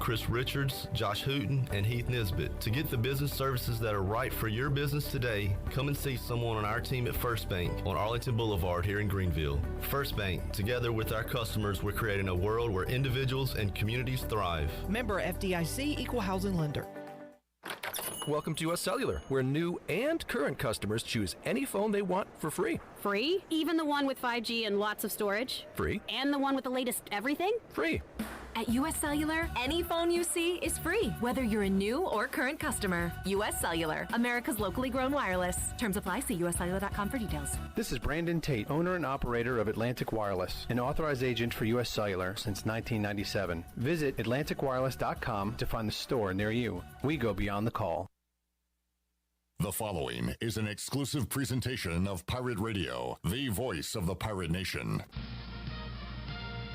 Chris Richards, Josh Hooten, and Heath Nisbet. To get the business services that are right for your business today, come and see someone on our team at First Bank on Arlington Boulevard here in Greenville. First Bank, together with our customers, we're creating a world where individuals and communities thrive. Member FDIC, Equal Housing Lender. Welcome to US Cellular, where new and current customers choose any phone they want for free. Free? Even the one with 5G and lots of storage? Free. And the one with the latest everything? Free. At US Cellular, any phone you see is free, whether you're a new or current customer. US Cellular, America's locally grown wireless. Terms apply. See uscellular.com for details. This is Brandon Tate, owner and operator of Atlantic Wireless, an authorized agent for US Cellular since 1997. Visit atlanticwireless.com to find the store near you. We go beyond the call. The following is an exclusive presentation of Pirate Radio, the voice of the pirate nation.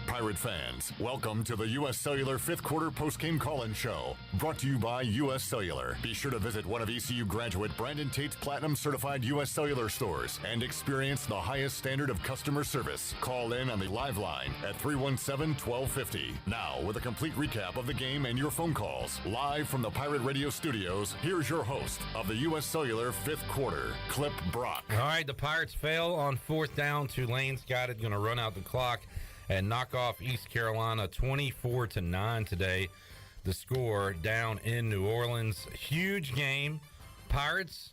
Pirate fans, welcome to the U.S. Cellular 5th Quarter Postgame Call-In Show, brought to you by U.S. Cellular. Be sure to visit one of ECU graduate Brandon Tate's Platinum-certified U.S. Cellular stores and experience the highest standard of customer service. Call in on the live line at 317-1250. Now, with a complete recap of the game and your phone calls, live from the Pirate Radio studios, here's your host of the U.S. Cellular 5th Quarter, Clip Brock. All right, the Pirates fail on 4th down. Tulane's got it, going to run out the clock and knock off East Carolina 24-9 today. The score down in New Orleans. Huge game. Pirates,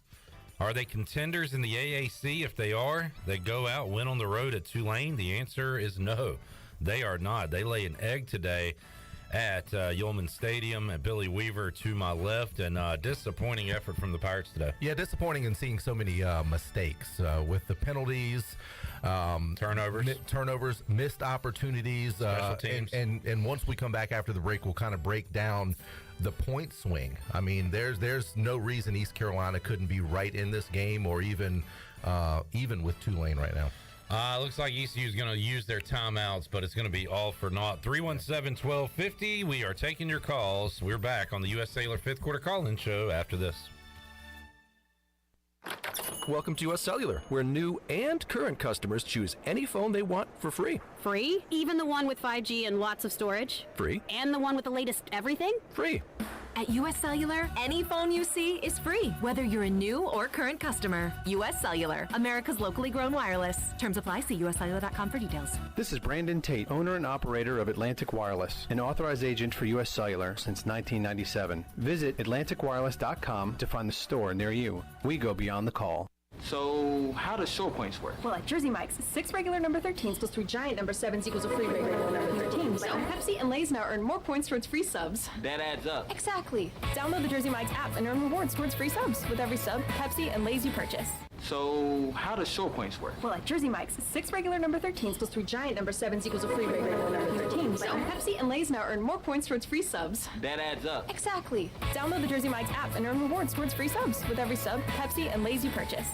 are they contenders in the AAC? If they are, they go out, win on the road at Tulane. The answer is no, they are not. They lay an egg today at Yeoman Stadium, and Billy Weaver to my left, and disappointing effort from the Pirates today. Yeah, disappointing in seeing so many mistakes with the penalties, turnovers, missed opportunities, special teams. And once we come back after the break, we'll kind of break down the point swing. I mean, there's no reason East Carolina couldn't be right in this game, or even with Tulane right now. Looks like ECU is going to use their timeouts, but it's going to be all for naught. 317-1250. We are taking your calls. We're back on the U.S. Cellular 5th Quarter Call-In Show after this. Welcome to US Cellular, where new and current customers choose any phone they want for free. Free? Even the one with 5G and lots of storage? Free. And the one with the latest everything? Free. At US Cellular, any phone you see is free, whether you're a new or current customer. US Cellular, America's locally grown wireless. Terms apply. See uscellular.com for details. This is Brandon Tate, owner and operator of Atlantic Wireless, an authorized agent for US Cellular since 1997. Visit atlanticwireless.com to find the store near you. We go beyond the call. So, how does short points work? Well, at Jersey Mike's, 6 regular number 13s plus 3 giant number 7s equals a free regular number 13. So, Pepsi and Lay's now earn more points towards free subs. That adds up. Exactly. Download the Jersey Mike's app and earn rewards towards free subs with every sub, Pepsi, and Lay's you purchase. So, how does short points work? Well, at Jersey Mike's, 6 regular number 13s plus 3 giant number 7s equals a free regular number 13. So, Pepsi and Lay's now earn more points towards free subs. That adds up. Exactly. Download the Jersey Mike's app and earn rewards towards free subs with every sub, Pepsi, and Lay's you purchase.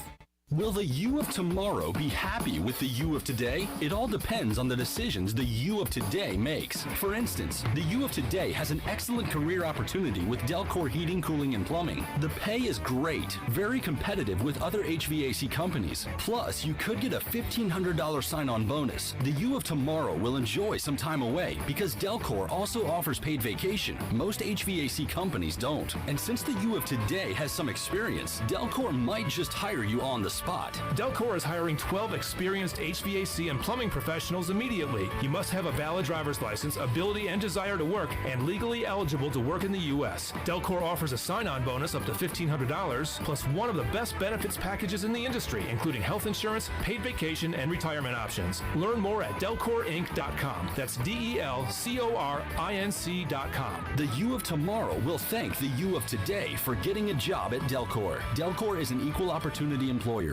Will the you of tomorrow be happy with the you of today? It all depends on the decisions the you of today makes. For instance, the you of today has an excellent career opportunity with Delcor Heating, Cooling, and Plumbing. The pay is great, very competitive with other HVAC companies. Plus, you could get a $1,500 sign-on bonus. The you of tomorrow will enjoy some time away because Delcor also offers paid vacation. Most HVAC companies don't. And since the you of today has some experience, Delcor might just hire you on the spot. Delcor is hiring 12 experienced HVAC and plumbing professionals immediately. You must have a valid driver's license, ability and desire to work, and legally eligible to work in the U.S. Delcor offers a sign-on bonus up to $1,500, plus one of the best benefits packages in the industry, including health insurance, paid vacation, and retirement options. Learn more at DelcorInc.com. That's DelcoRinc.com. The you of tomorrow will thank the you of today for getting a job at Delcor. Delcor is an equal opportunity employer.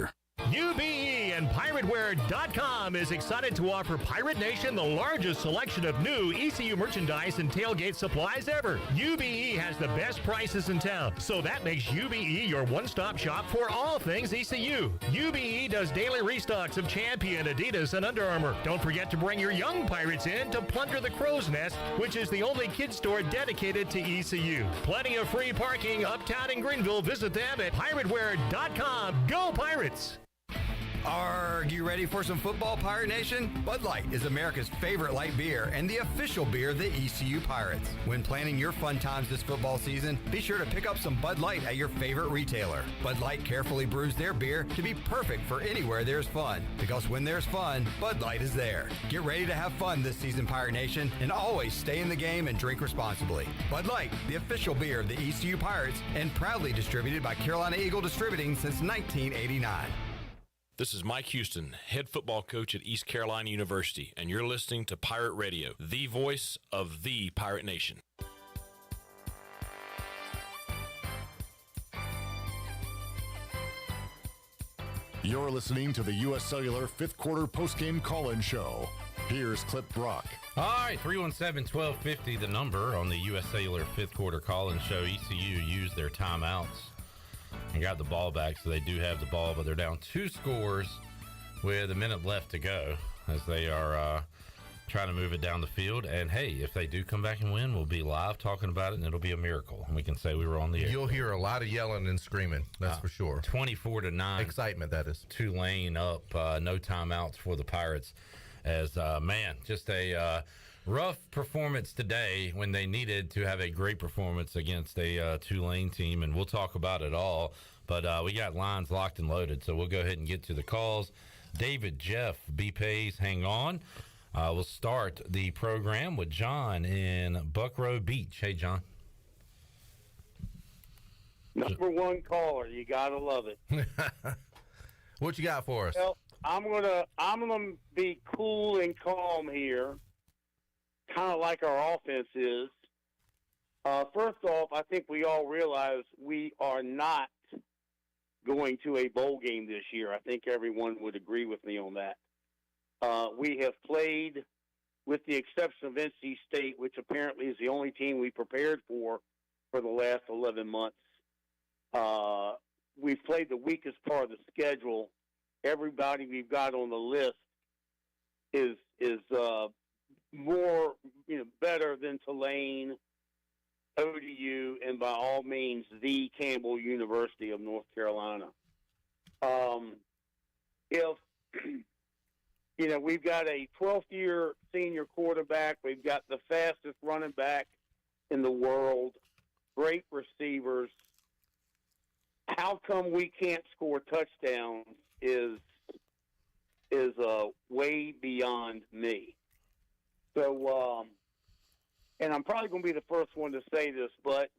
UBE and PirateWear.com is excited to offer Pirate Nation the largest selection of new ECU merchandise and tailgate supplies ever. UBE has the best prices in town, so that makes UBE your one-stop shop for all things ECU. UBE does daily restocks of Champion, Adidas, and Under Armour. Don't forget to bring your young Pirates in to plunder the Crow's Nest, which is the only kids store dedicated to ECU. Plenty of free parking uptown in Greenville. Visit them at PirateWear.com. Go Pirates! Are you ready for some football, Pirate Nation? Bud Light is America's favorite light beer and the official beer of the ECU Pirates. When planning your fun times this football season, be sure to pick up some Bud Light at your favorite retailer. Bud Light carefully brews their beer to be perfect for anywhere there's fun. Because when there's fun, Bud Light is there. Get ready to have fun this season, Pirate Nation, and always stay in the game and drink responsibly. Bud Light, the official beer of the ECU Pirates, and proudly distributed by Carolina Eagle Distributing since 1989. This is Mike Houston, head football coach at East Carolina University, and you're listening to Pirate Radio, the voice of the Pirate Nation. You're listening to the U.S. Cellular fifth quarter postgame call-in show. Here's Clip Brock. All right, 317-1250, the number on the U.S. Cellular fifth quarter call-in show. ECU used their timeouts and got the ball back, so they do have the ball, but they're down 2 scores with a minute left to go as they are trying to move it down the field. And, hey, if they do come back and win, we'll be live talking about it, and it'll be a miracle. And we can say we were on the air. You'll hear a lot of yelling and screaming, that's for sure. 24-9. Excitement, that is. Tulane up, no timeouts for the Pirates. As, man, just a rough performance today when they needed to have a great performance against a Tulane team, and we'll talk about it all. But we got lines locked and loaded, so we'll go ahead and get to the calls. David, Jeff, B-Pays, hang on. We'll start the program with John in Buckrow Beach. Hey, John. Number one caller, you gotta love it. What you got for us? Well, I'm gonna be cool and calm here, kind of like our offense is. First off, I think we all realize we are not going to a bowl game this year. I think everyone would agree with me on that. We have played, with the exception of NC State, which apparently is the only team we prepared for the last 11 months. We've played the weakest part of the schedule. Everybody we've got on the list is more, better than Tulane, ODU, and by all means, the Campbell University of North Carolina. If we've got a 12th-year senior quarterback, we've got the fastest running back in the world, great receivers. How come we can't score touchdowns is way beyond me. So, and I'm probably going to be the first one to say this, but,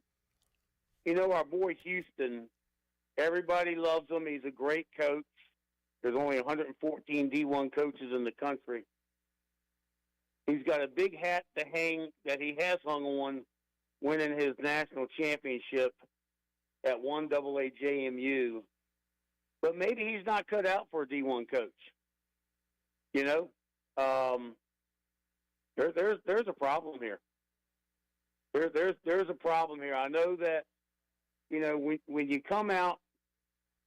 our boy Houston, everybody loves him. He's a great coach. There's only 114 D1 coaches in the country. He's got a big hat to hang that he has hung on winning his national championship at 1AA JMU. But maybe he's not cut out for a D1 coach. There's a problem here. There's a problem here. I know that, when you come out,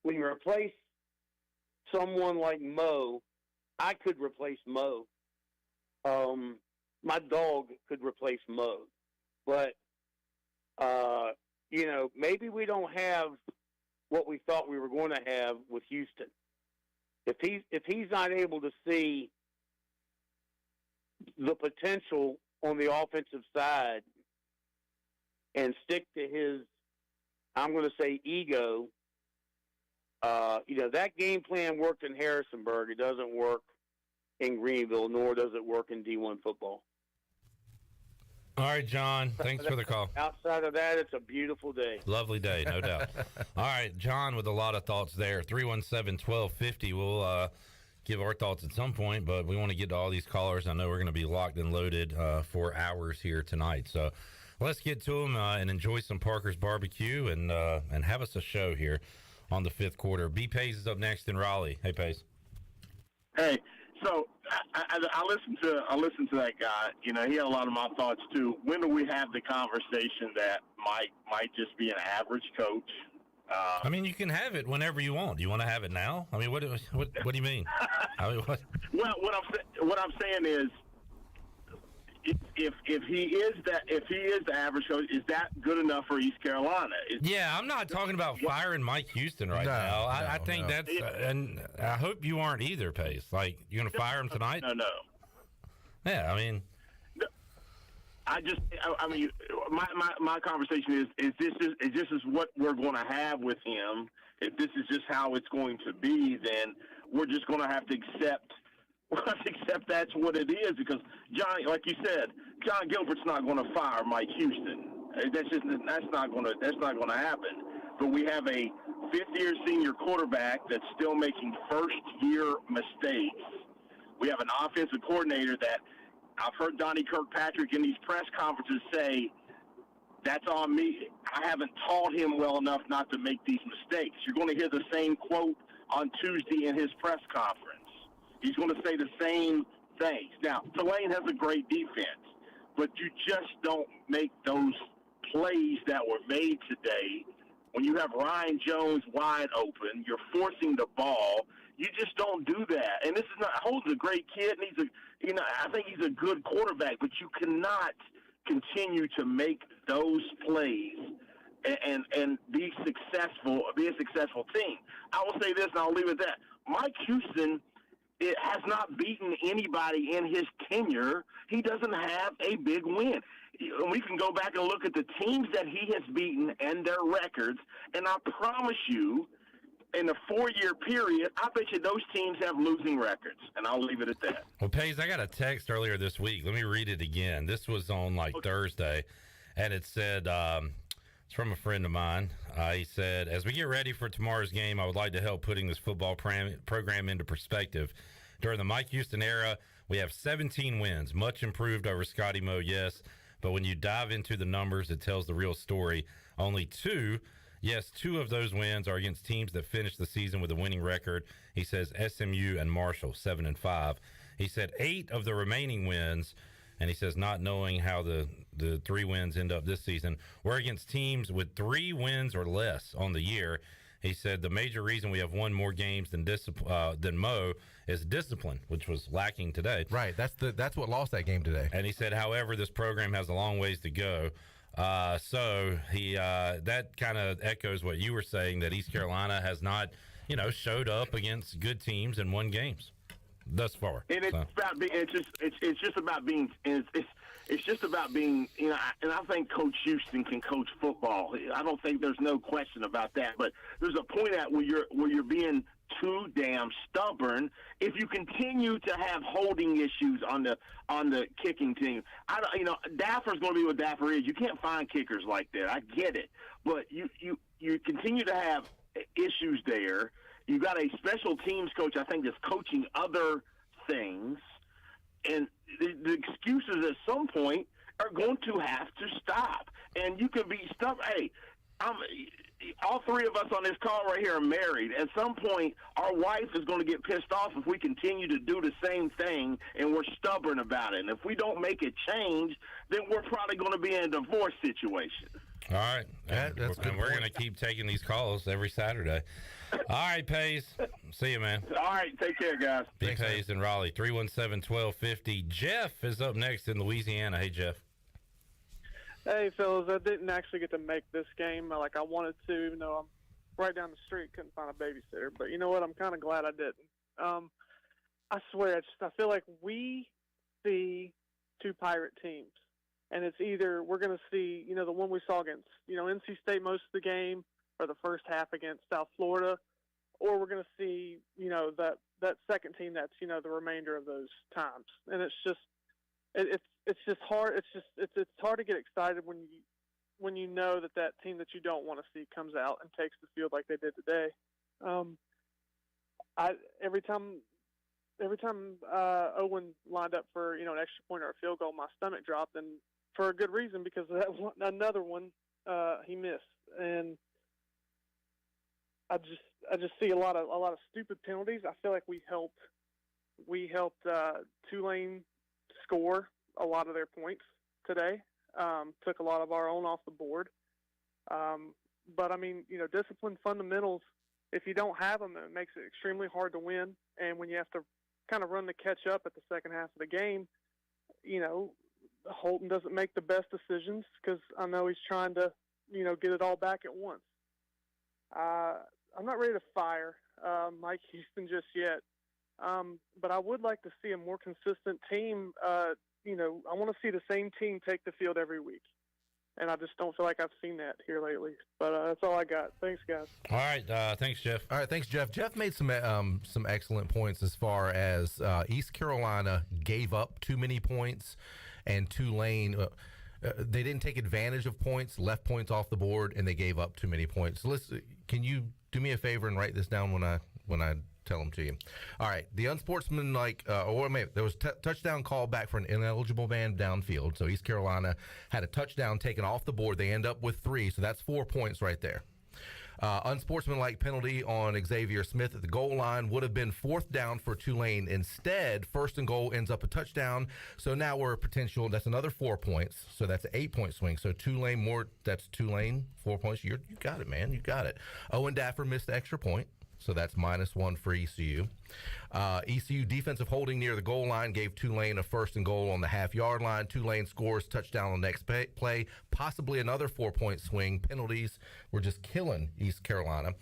when you replace someone like Mo, I could replace Mo. My dog could replace Mo. But, maybe we don't have what we thought we were going to have with Houston. If he's not able to see the potential on the offensive side and stick to his, I'm going to say, ego, that game plan worked in Harrisonburg. It doesn't work in Greenville, nor does it work in D1 football. All right, John, thanks for the call. Outside of that, it's a beautiful day. Lovely day, no doubt. All right, John with a lot of thoughts there. 317-1250. We'll give our thoughts at some point, but we want to get to all these callers. I know we're going to be locked and loaded for hours here tonight. So let's get to them and enjoy some Parker's Barbecue and have us a show here on the fifth quarter. B-Pays is up next in Raleigh. Hey, Pays. Hey. So I listened to that guy. He had a lot of my thoughts too. When do we have the conversation that might just be an average coach? You can have it whenever you want. Do you want to have it now? What do you mean? Well, what I'm saying is, if he is the average coach, is that good enough for East Carolina? I'm not talking about firing Mike Houston now. I think that's, and I hope you aren't either, Pace. Like, you going to fire him tonight? No. Yeah, I mean, my conversation is this is what we're going to have with him. If this is just how it's going to be, then we're just going to have to accept. Except that's what it is, because John, like you said, John Gilbert's not going to fire Mike Houston. That's not going to happen. But we have a fifth-year senior quarterback that's still making first-year mistakes. We have an offensive coordinator that I've heard Donnie Kirkpatrick in these press conferences say, "That's on me. I haven't taught him well enough not to make these mistakes." You're going to hear the same quote on Tuesday in his press conference. He's going to say the same things. Now, Tulane has a great defense, but you just don't make those plays that were made today. When you have Ryan Jones wide open, you're forcing the ball. You just don't do that. And this is not, Holden's a great kid, and I think he's a good quarterback, but you cannot continue to make those plays and be a successful team. I will say this, and I'll leave it at that. Mike Houston has not beaten anybody in his tenure. He doesn't have a big win. We can go back and look at the teams that he has beaten and their records, and I promise you, in a 4-year period, I bet you those teams have losing records, and I'll leave it at that. Well, Paige, I got a text earlier this week. Let me read it again. This was on Thursday, and it said, it's from a friend of mine. He said, "As we get ready for tomorrow's game, I would like to help putting this football program into perspective. During the Mike Houston era, we have 17 wins, much improved over Scotty Moe, yes. But when you dive into the numbers, it tells the real story. Only two of those wins are against teams that finished the season with a winning record." He says SMU and Marshall, 7-5. He said 8 of the remaining wins, and he says not knowing how the 3 wins end up this season, were against teams with 3 wins or less on the year. He said the major reason we have won more games than Mo is discipline, which was lacking today. Right, that's what lost that game today. And he said, however, this program has a long ways to go. So he that kind of echoes what you were saying, that East Carolina has not, showed up against good teams and won games thus far. And it's about being. It's just about being. It's just about being. And I think Coach Houston can coach football. I don't think there's no question about that. But there's a point at where you're being too damn stubborn. If you continue to have holding issues on the kicking team, Daffer's going to be what Daffer is. You can't find kickers like that. I get it, but you continue to have issues there. You got a special teams coach, I think, that's coaching other things, and the excuses at some point are going to have to stop. And you can be stubborn. Hey, all 3 of us on this call right here are married. At some point, our wife is going to get pissed off if we continue to do the same thing and we're stubborn about it. And if we don't make a change, then we're probably going to be in a divorce situation. All right. That's good. We're going to keep taking these calls every Saturday. All right, Pace. See you, man. All right. Take care, guys. Be Pace in Raleigh, 317-1250. Jeff is up next in Louisiana. Hey, Jeff. Hey, fellas. I didn't actually get to make this game like I wanted to, even though I'm right down the street, couldn't find a babysitter. But you know what? I'm kind of glad I didn't. I swear, I feel like we see 2 Pirate teams. And it's either we're going to see, the one we saw against, NC State most of the game, or the first half against South Florida, or we're going to see, that second team that's, the remainder of those times. And it's just, it's just hard. It's hard to get excited when you know that team that you don't want to see comes out and takes the field like they did today. Every time Owen lined up for, an extra point or a field goal, my stomach dropped, and for a good reason, because another one he missed. And I just see a lot of stupid penalties. I feel like we helped Tulane score a lot of their points today. Took a lot of our own off the board. But discipline fundamentals, if you don't have them, it makes it extremely hard to win. And when you have to kind of run the catch up at the second half of the game, Holton doesn't make the best decisions because I know he's trying to, get it all back at once. I'm not ready to fire Mike Houston just yet, but I would like to see a more consistent team. I want to see the same team take the field every week, and I just don't feel like I've seen that here lately. But that's all I got. Thanks, guys. All right, thanks, Jeff. All right, thanks, Jeff. Jeff made some excellent points as far as East Carolina gave up too many points, and Tulane they didn't take advantage of points, left points off the board, and they gave up too many points. So can you do me a favor and write this down when I tell them to you? All right, the unsportsmanlike, there was touchdown call back for an ineligible man downfield. So East Carolina had a touchdown taken off the board. They end up with 3, so that's 4 points right there. Unsportsmanlike penalty on Xavier Smith at the goal line would have been 4th down for Tulane. Instead, 1st and goal ends up a touchdown. So now we're a potential, that's another 4 points. So that's an 8-point swing. So that's Tulane, 4 points. You got it, man. You got it. Owen Daffer missed the extra point. So that's -1 for ECU. ECU defensive holding near the goal line gave Tulane a 1st and goal on the half-yard line. Tulane scores touchdown on the next play, possibly another 4-point swing. Penalties were just killing East Carolina.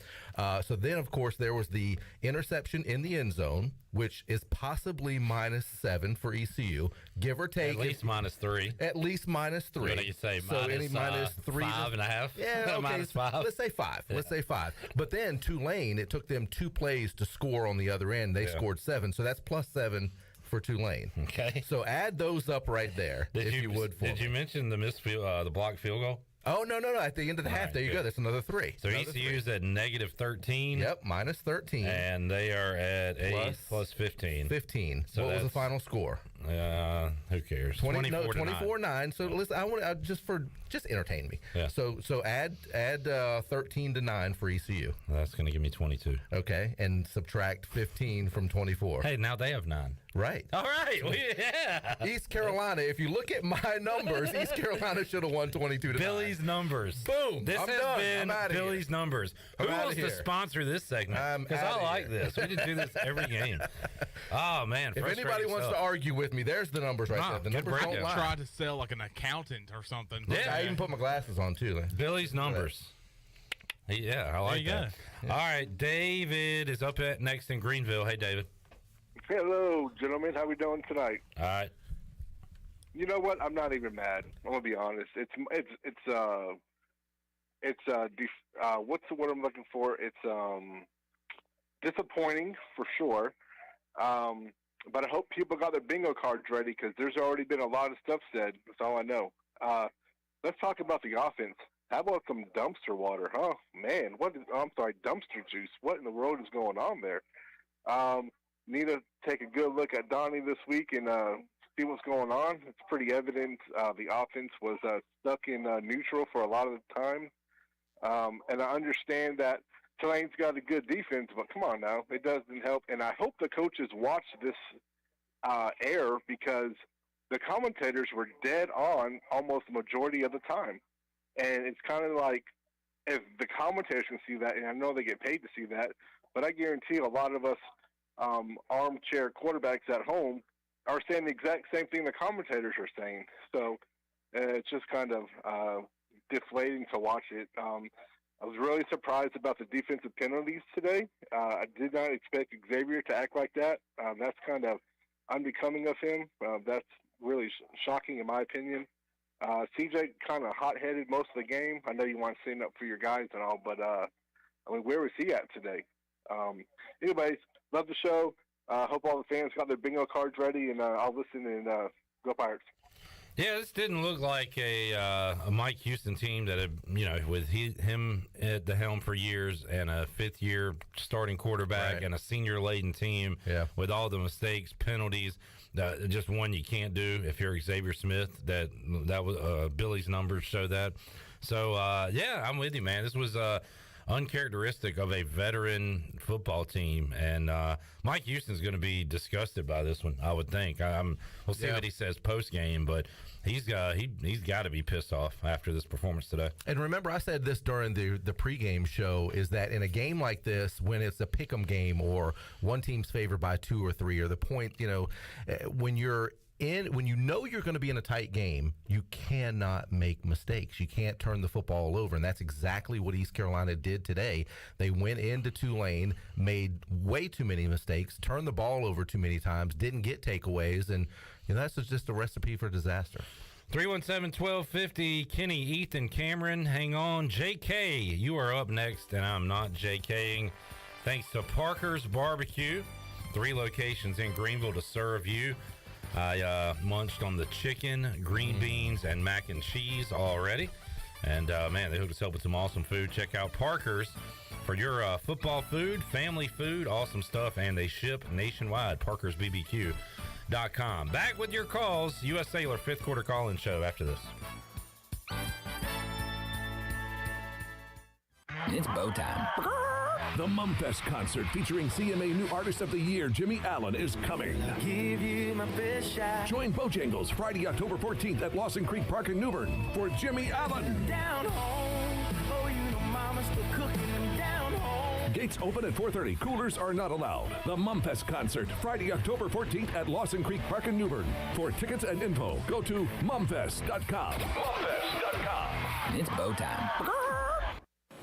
So then, of course, there was the interception in the end zone, which is possibly -7 for ECU, give or take. At least -3. At least -3. What do you say? So any -3, 5.5? Yeah, okay. -5. Let's say 5. Yeah. Let's say 5. But then Tulane, it took them 2 plays to score on the other end. They scored 7, so that's +7 for Tulane. Okay. So add those up right there, if you would. Did you mention the missed the blocked field goal? Oh, no. At the end of the half, there you go. That's another 3. So ECU's at -13. Yep, -13. And they are at 8 plus 15. 15. So what was the final score? Who cares? 24-9. So listen, I want just entertain me. Yeah. So add 13 to 9 for ECU. That's going to give me 22. Okay, and subtract 15 from 24. Hey, now they have 9. Right. All right. Yeah. East Carolina. If you look at my numbers, East Carolina should have won 22 to 9. Billy's numbers. Boom. This I'm has done. been Billy's numbers. Who wants to sponsor this segment? Because I like this. We just do this every game. Oh man. If anybody wants to argue with me, there's the numbers right there. The numbers don't lie. Try to sell like an accountant or something. Yeah. I even put my glasses on too. Billy's numbers. Yeah, I like that. Yeah. All right, David is up next in Greenville. Hey, David. Hello, gentlemen. How we doing tonight? All right. You know what? I'm not even mad. I'm gonna be honest. It's what's the word I'm looking for? It's disappointing for sure. But I hope people got their bingo cards ready because there's already been a lot of stuff said. That's all I know. Let's talk about the offense. How about some dumpster water? Oh man, dumpster juice. What in the world is going on there? Need to take a good look at Donnie this week and see what's going on. It's pretty evident the offense was stuck in neutral for a lot of the time. And I understand that Tulane's got a good defense, but come on now, it doesn't help. And I hope the coaches watch this air because the commentators were dead on almost the majority of the time. And it's kind of like if the commentators can see that, and I know they get paid to see that, but I guarantee a lot of us armchair quarterbacks at home are saying the exact same thing the commentators are saying. So it's just kind of deflating to watch it. I was really surprised about the defensive penalties today. I did not expect Xavier to act like that. That's kind of unbecoming of him. That's really shocking in my opinion. CJ kind of hot-headed most of the game. I know you want to stand up for your guys and all, but where was he at today? Anyways, love the show. Hope all the fans got their bingo cards ready, and I'll listen and go Pirates. Yeah, this didn't look like a Mike Houston team that had, with him at the helm for years and a fifth-year starting quarterback and a senior-laden team with all the mistakes, penalties, just one you can't do if you're Xavier Smith. That was Billy's numbers show that. So, I'm with you, man. This was uncharacteristic of a veteran football team, and Mike Houston's going to be disgusted by this one, I would think. We'll see what he says post game, but he's got to be pissed off after this performance today. And remember, I said this during the pregame show, is that in a game like this, when it's a pick'em game or one team's favored by 2 or 3, or the point, when you're when you know you're going to be in a tight game, you cannot make mistakes. You can't turn the football over, and that's exactly what East Carolina did today. They went into Tulane, made way too many mistakes, turned the ball over too many times, didn't get takeaways, and that's just a recipe for disaster. 317-1250, Kenny, Ethan, Cameron, hang on. JK, you are up next, and I'm not JKing. Thanks to Parker's Barbecue, 3 locations in Greenville to serve you. I munched on the chicken, green beans, and mac and cheese already. And, man, they hooked us up with some awesome food. Check out Parker's for your football food, family food, awesome stuff, and they ship nationwide. ParkersBBQ.com. Back with your calls. U.S. Cellular 5th quarter call-in show after this. It's bow time. The Mumfest concert featuring CMA New Artist of the Year, Jimmy Allen, is coming. Give you my best shot. Join Bojangles Friday, October 14th at Lawson Creek Park in New Bern for Jimmy Allen. Down home. Oh, you know mama's still cooking them down home. Gates open at 4:30. Coolers are not allowed. The Mumfest concert, Friday, October 14th at Lawson Creek Park in New Bern. For tickets and info, go to mumfest.com. Mumfest.com. It's bow time.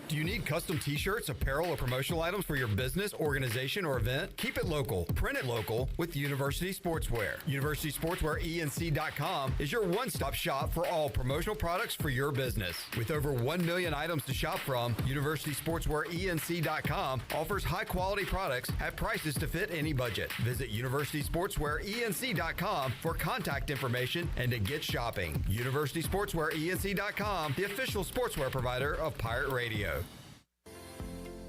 Do you need custom t-shirts, apparel, or promotional items for your business, organization, or event? Keep it local. Print it local with University Sportswear. University Sportswear ENC.com is your one-stop shop for all promotional products for your business. With over 1 million items to shop from, University Sportswear ENC.com offers high-quality products at prices to fit any budget. Visit University Sportswear ENC.com for contact information and to get shopping. University Sportswear ENC.com, the official sportswear provider of Pirate Radio.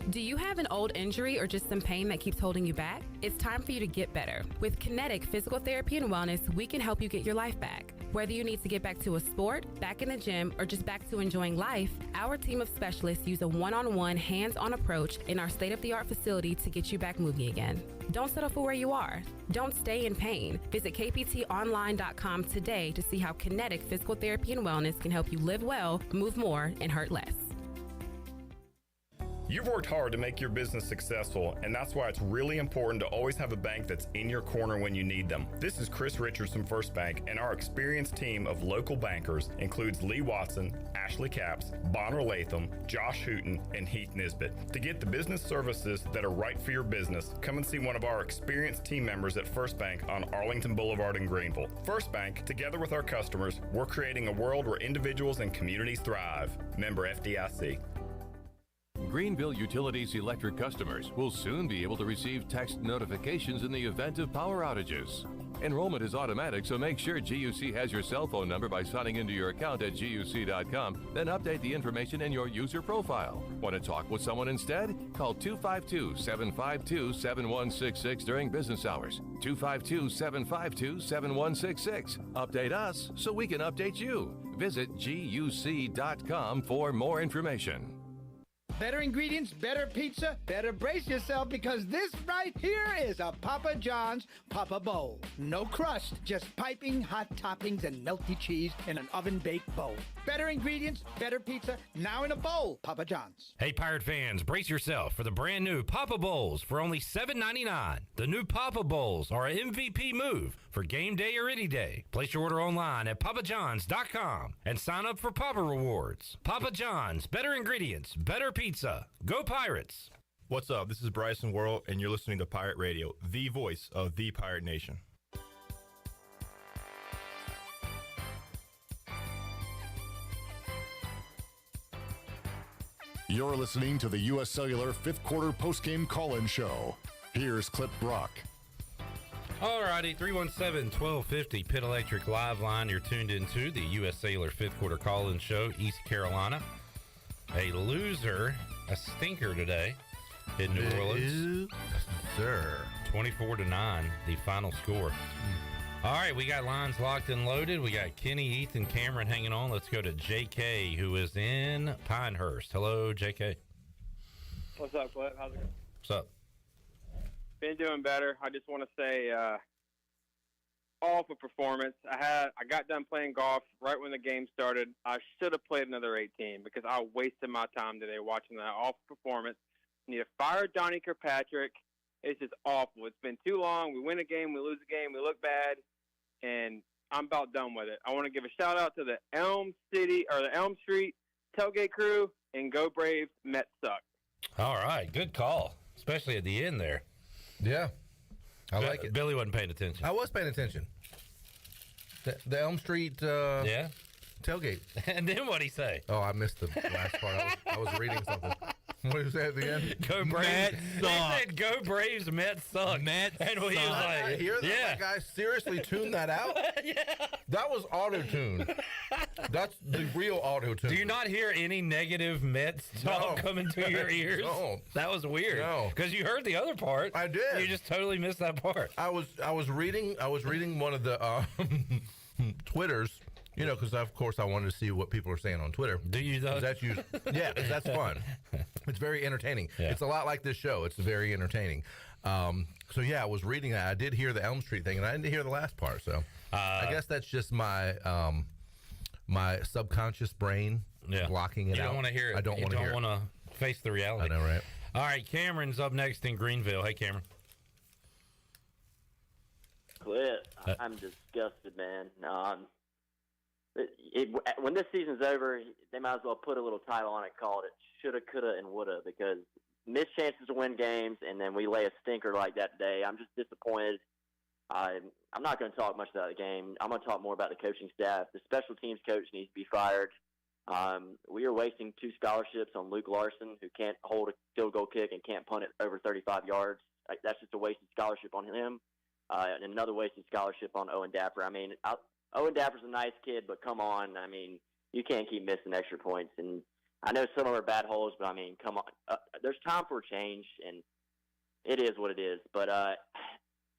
Do you have an old injury or just some pain that keeps holding you back? It's time for you to get better. With Kinetic Physical Therapy and Wellness, we can help you get your life back. Whether you need to get back to a sport, back in the gym, or just back to enjoying life, our team of specialists use a one-on-one, hands-on approach in our state-of-the-art facility to get you back moving again. Don't settle for where you are. Don't stay in pain. Visit kptonline.com today to see how Kinetic Physical Therapy and Wellness can help you live well, move more, and hurt less. You've worked hard to make your business successful, and that's why it's really important to always have a bank that's in your corner when you need them. This is Chris Richards from First Bank, and our experienced team of local bankers includes Lee Watson, Ashley Capps, Bonner Latham, Josh Hooten, and Heath Nisbet. To get the business services that are right for your business, come and see one of our experienced team members at First Bank on Arlington Boulevard in Greenville. First Bank, together with our customers, we're creating a world where individuals and communities thrive. Member FDIC. Greenville Utilities electric customers will soon be able to receive text notifications in the event of power outages. Enrollment is automatic, so make sure GUC has your cell phone number by signing into your account at GUC.com, then update the information in your user profile. Want to talk with someone instead? Call 252-752-7166 during business hours. 252-752-7166. Update us so we can update you. Visit GUC.com for more information. Better ingredients, better pizza, better brace yourself because this right here is a Papa John's Papa Bowl. No crust, just piping hot toppings and melty cheese in an oven-baked bowl. Better ingredients, better pizza, now in a bowl, Papa John's. Hey, Pirate fans, brace yourself for the brand new Papa Bowls for only $7.99. The new Papa Bowls are an MVP move for game day or any day. Place your order online at papajohns.com and sign up for Papa Rewards. Papa John's, better ingredients, better pizza. Go Pirates! What's up? This is Bryson Worrell, and you're listening to Pirate Radio, the voice of the Pirate Nation. You're listening to the U.S. Cellular 5th quarter postgame call-in show. Here's Clip Brock. Alrighty, 317-1250 Pit Electric Live Line. You're tuned into the U.S. Cellular 5th quarter call-in show, East Carolina. A loser, a stinker today in New Orleans. Sir. 24-9, the final score. All right, we got lines locked and loaded. We got Kenny, Ethan, Cameron hanging on. Let's go to JK, who is in Pinehurst. Hello, JK. What's up, Clip? How's it going? What's up? Been doing better. I just want to say awful performance. I got done playing golf right when the game started. I should have played another 18 because I wasted my time today watching that awful performance. Need to fire Donnie Kirkpatrick. It's just awful. It's been too long. We win a game, we lose a game, we look bad. and I'm about done with it. I want to give a shout out to the Elm Street tailgate crew, and go Braves. Mets suck. All right, good call, especially at the end there. Yeah, I like it. Billy wasn't paying attention. I was paying attention. The Elm Street tailgate. And then what'd he say? Oh, I missed the last part. I was reading something. What did you say at the end? Go Braves. Mets He suck. said, go Braves, Mets suck. Mets and he was suck. like, I hear that. yeah. That guy seriously tuned that out? Yeah. That was auto-tune. That's the real auto-tune. Do you not hear any negative Mets talk coming to your ears? No. That was weird. No. Because you heard the other part. I did. You just totally missed that part. I was reading one of the Twitters, you know, because of course I wanted to see what people are saying on Twitter. Do you though? That's yeah, 'cause that's fun. It's very entertaining. Yeah. It's a lot like this show. It's very entertaining. So yeah, I was reading that. I did hear the Elm Street thing, and I didn't hear the last part. So I guess that's just my my subconscious brain blocking it out. You don't want to hear it. I don't want to hear it. You don't want to face the reality. I know, right? All right, Cameron's up next in Greenville. Hey, Cameron. Quit. I'm disgusted, man. When this season's over, they might as well put a little title on it, called it shoulda, coulda, and woulda, because missed chances to win games, and then we lay a stinker like that today. I'm just disappointed. I'm not going to talk much about the game. I'm going to talk more about the coaching staff. The special teams coach needs to be fired. We are wasting 2 scholarships on Luke Larson, who can't hold a field goal kick and can't punt it over 35 yards. That's just a wasted scholarship on him. And another wasted scholarship on Owen Dapper. I mean, Owen Dapper's a nice kid, but come on. I mean, you can't keep missing extra points. And I know some of them are bad holes, but I mean, come on. There's time for a change, and it is what it is. But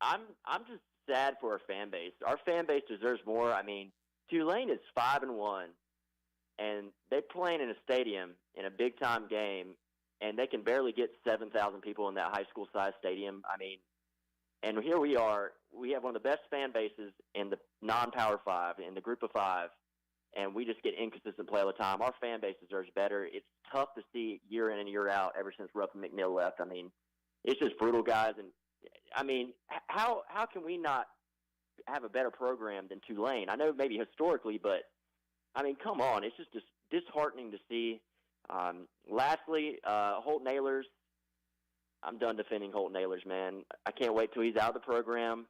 I'm just sad for our fan base. Our fan base deserves more. I mean, Tulane is 5-1, and they're playing in a stadium in a big-time game, and they can barely get 7,000 people in that high school-sized stadium. I mean, and here we are. We have one of the best fan bases in the non-Power 5, in the group of 5, and we just get inconsistent play all the time. Our fan base deserves better. It's tough to see year in and year out ever since Ruff and McNeil left. I mean, it's just brutal, guys. And, I mean, how can we not have a better program than Tulane? I know maybe historically, but, I mean, come on. It's just disheartening to see. Lastly, Holt Nailers. I'm done defending Holt Nailers, man. I can't wait till he's out of the program.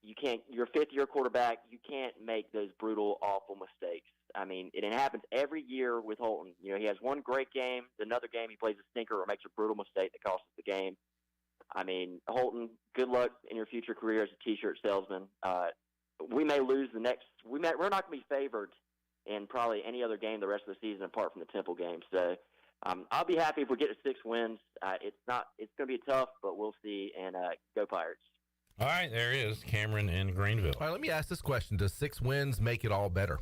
You can't. You're a fifth-year quarterback. You can't make those brutal, awful mistakes. I mean, it happens every year with Holton. You know, he has one great game, another game he plays a stinker or makes a brutal mistake that costs us the game. I mean, Holton, good luck in your future career as a T-shirt salesman. We may lose the next. We're not going to be favored in probably any other game the rest of the season apart from the Temple game. So I'll be happy if we get to 6 wins. It's going to be tough, but we'll see. And go Pirates. All right, there is Cameron in Greenville. All right, let me ask this question. Does 6 wins make it all better?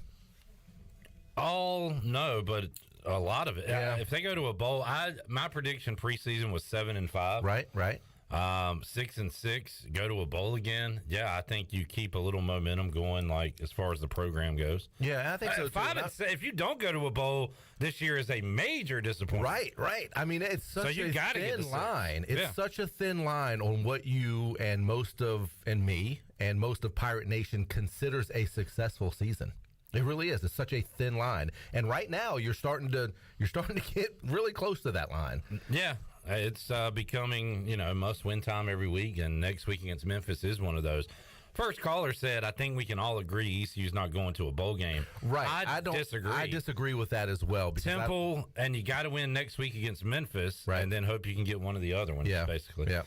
All no, but a lot of it. Yeah. If they go to a bowl, my prediction preseason was 7-5. Right. 6-6, go to a bowl again. Yeah, I think you keep a little momentum going, like as far as the program goes. Yeah, I think so too. 5-6. If you don't go to a bowl this year, is a major disappointment. Right. I mean, it's such a thin line. It's such a thin line on what you and most of Pirate Nation considers a successful season. It really is. It's such a thin line, and right now you're starting to get really close to that line. Yeah. It's becoming, must-win time every week, and next week against Memphis is one of those. First caller said, I think we can all agree ECU's not going to a bowl game. Right. I disagree. I disagree with that as well. Temple, and you got to win next week against Memphis, right, and then hope you can get one of the other ones, basically. Yeah.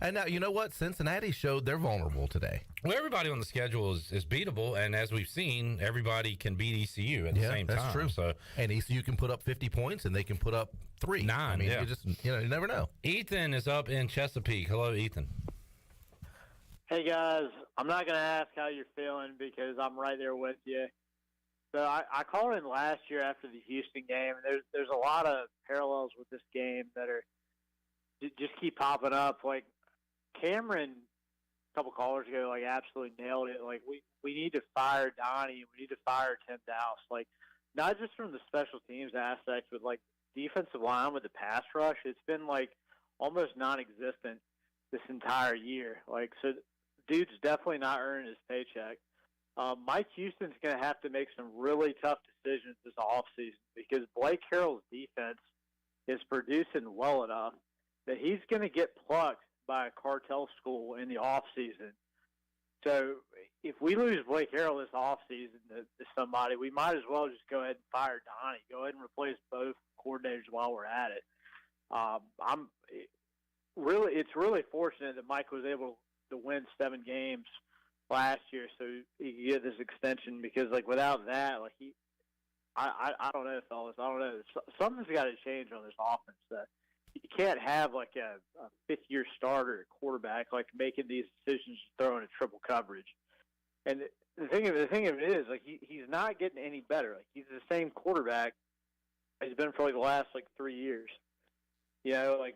And now, you know what? Cincinnati showed they're vulnerable today. Well, everybody on the schedule is beatable, and as we've seen, everybody can beat ECU at the same time. That's true. So, and ECU can put up 50 points, and they can put up 9. I mean, you never know. Ethan is up in Chesapeake. Hello, Ethan. Hey, guys. I'm not going to ask how you're feeling because I'm right there with you. So I called in last year after the Houston game, and there's a lot of parallels with this game that are just keep popping up. Like, Cameron, a couple callers ago, absolutely nailed it. Like, we need to fire Donnie. We need to fire Tim Dowse. Like, not just from the special teams aspect, but, defensive line with the pass rush. It's been, almost non-existent this entire year. So, dude's definitely not earning his paycheck. Mike Houston's going to have to make some really tough decisions this offseason because Blake Harrell's defense is producing well enough that he's going to get plucked by a cartel school in the offseason. So if we lose Blake Harrell this offseason to somebody, we might as well just go ahead and fire Donnie. Go ahead and replace both coordinators while we're at it. It's really fortunate that Mike was able to win 7 games last year, so he could get this extension. Because without that, I don't know, fellas. I don't know. Something's got to change on this offense. You can't have a fifth-year starter at quarterback making these decisions, throwing a triple coverage. And the thing of it is, he's not getting any better. He's the same quarterback he's been for the last 3 years. And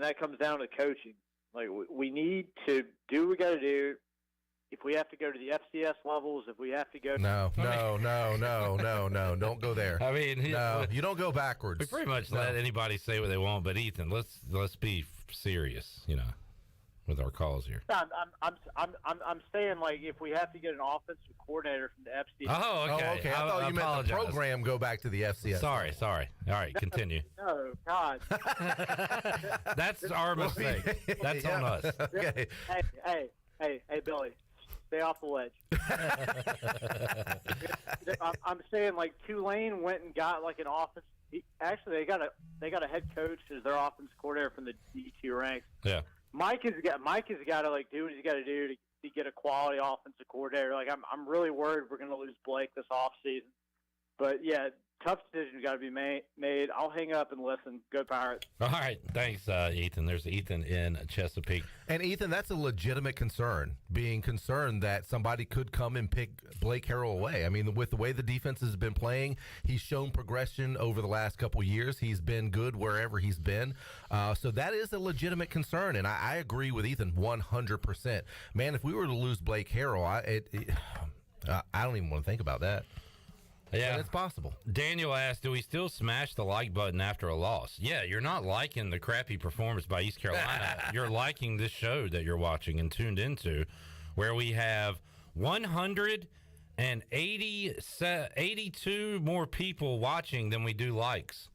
that comes down to coaching. We need to do what we got to do. If we have to go to the FCS levels, if we have to go... No, don't go there. I mean... No, you don't go backwards. We pretty much let anybody say what they want, but Ethan, let's be serious, with our calls here. I'm saying, if we have to get an offensive coordinator from the FCS... Oh, okay. I thought you meant the program go back to the FCS. Sorry. All right, continue. No, God. That's our mistake. That's on us. Okay. Hey, Billy. Stay off the ledge. I'm saying Tulane went and got an offense. Actually, they got a head coach as their offense coordinator from the D2 ranks. Yeah. Mike has got to do what he's got to do to get a quality offensive coordinator. I'm really worried we're going to lose Blake this offseason. But yeah, tough decisions got to be made. I'll hang up and listen. Go Pirates. All right. Thanks, Ethan. There's Ethan in Chesapeake. And, Ethan, that's a legitimate concern, being concerned that somebody could come and pick Blake Harrell away. I mean, with the way the defense has been playing, he's shown progression over the last couple of years. He's been good wherever he's been. So that is a legitimate concern, and I agree with Ethan 100%. Man, if we were to lose Blake Harrell, I don't even want to think about that. Yeah, and it's possible. Daniel asked, do we still smash the like button after a loss? Yeah, you're not liking the crappy performance by East Carolina. You're liking this show that you're watching and tuned into, where we have 182 more people watching than we do likes.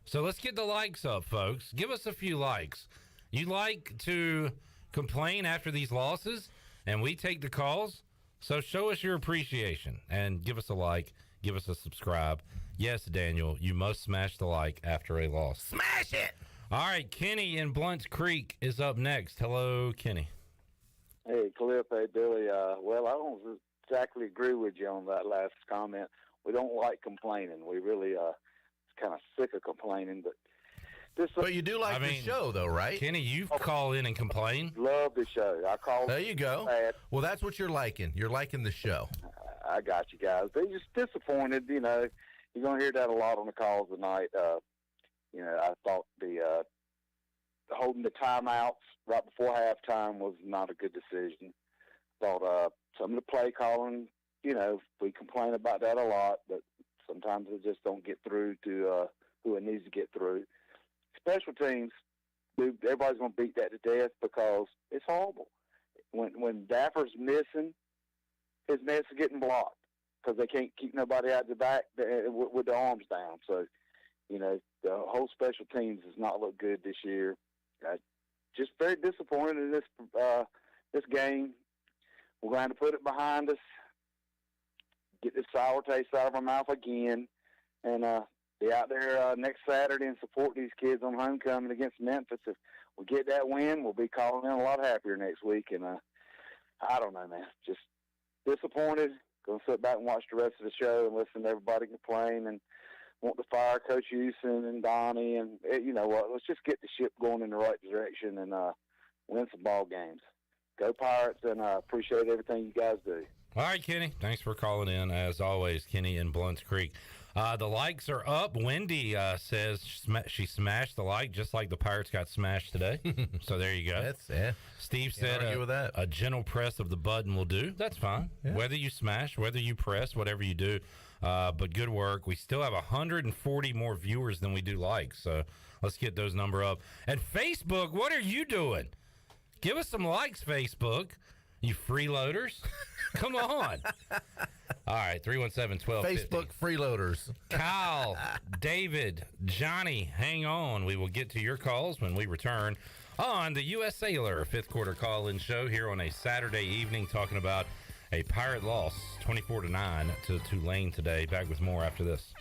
So let's get the likes up, folks. Give us a few likes. You like to complain after these losses, and we take the calls. So show us your appreciation and give us a like. Give us a subscribe. Yes, Daniel, you must smash the like after a loss. Smash it! All right, Kenny in Blunt's Creek is up next. Hello, Kenny. Hey, Cliff. Hey, Billy. Well, I don't exactly agree with you on that last comment. We don't like complaining. We really kind of sick of complaining. But you do like the show, though, right? Kenny, you call in and complain. Love the show. I call. There you go. Well, that's what you're liking. You're liking the show. I got you guys. They're just disappointed. You're going to hear that a lot on the calls tonight. I thought the holding the timeouts right before halftime was not a good decision. Thought some of the play calling, we complain about that a lot, but sometimes it just don't get through to who it needs to get through. Special teams, dude, everybody's going to beat that to death because it's horrible. When Daffer's missing, his nets are getting blocked because they can't keep nobody out the back with their arms down. So, the whole special teams has not looked good this year. Just very disappointed in this game. We're going to put it behind us, get this sour taste out of our mouth again, and be out there next Saturday and support these kids on homecoming against Memphis. If we get that win, we'll be calling in a lot happier next week. And I don't know, man, just disappointed. Going to sit back and watch the rest of the show and listen to everybody complain and want to fire Coach Houston and Donnie. And you know what? Let's just get the ship going in the right direction and win some ball games. Go Pirates, and I appreciate everything you guys do. All right, Kenny. Thanks for calling in. As always, Kenny in Blunt's Creek. The likes are up. Wendy says she smashed the like just like the Pirates got smashed today. So there you go. That's it. Steve said a gentle press of the button will do. That's fine. Yeah. Whether you smash, whether you press, whatever you do. But good work. We still have 140 more viewers than we do likes. So let's get those number up. And Facebook, what are you doing? Give us some likes, Facebook. You freeloaders? Come on. All right, 317-1250. Facebook freeloaders. Kyle, David, Johnny, hang on. We will get to your calls when we return on the U.S. Cellular fifth quarter call-in show here on a Saturday evening, talking about a Pirate loss 24-9 to Tulane today. Back with more after this.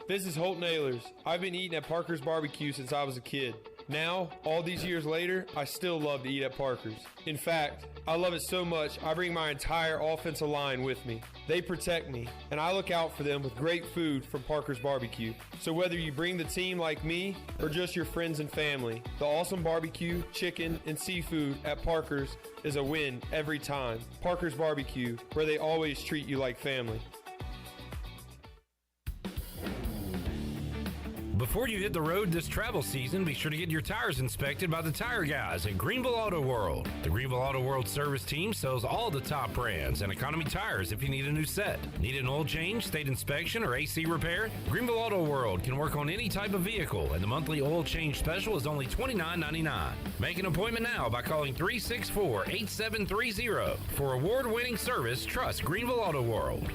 This is Holt Nailers. I've been eating at Parker's Barbecue since I was a kid. Now, all these years later, I still love to eat at Parker's. In fact, I love it so much, I bring my entire offensive line with me. They protect me, and I look out for them with great food from Parker's Barbecue. So whether you bring the team like me or just your friends and family, the awesome barbecue, chicken, and seafood at Parker's is a win every time. Parker's Barbecue, where they always treat you like family. Before you hit the road this travel season, be sure to get your tires inspected by the tire guys at Greenville Auto World. The Greenville Auto World service team sells all the top brands and economy tires if you need a new set. Need an oil change, state inspection, or AC repair? Greenville Auto World can work on any type of vehicle, and the monthly oil change special is only $29.99. Make an appointment now by calling 364-8730. For award-winning service, trust Greenville Auto World.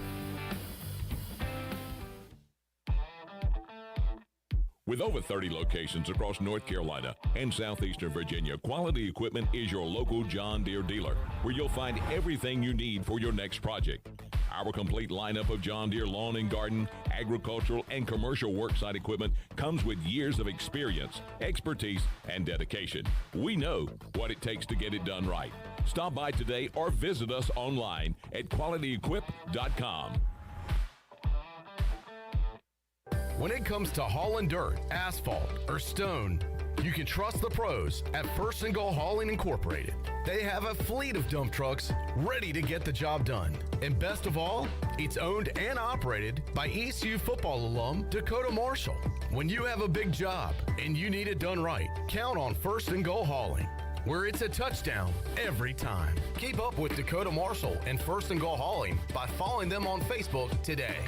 With over 30 locations across North Carolina and southeastern Virginia, Quality Equipment is your local John Deere dealer, where you'll find everything you need for your next project. Our complete lineup of John Deere lawn and garden, agricultural, and commercial worksite equipment comes with years of experience, expertise, and dedication. We know what it takes to get it done right. Stop by today or visit us online at qualityequip.com. When it comes to hauling dirt, asphalt, or stone, you can trust the pros at First and Goal Hauling Incorporated. They have a fleet of dump trucks ready to get the job done. And best of all, it's owned and operated by ECU football alum Dakota Marshall. When you have a big job and you need it done right, count on First and Goal Hauling, where it's a touchdown every time. Keep up with Dakota Marshall and First and Goal Hauling by following them on Facebook today.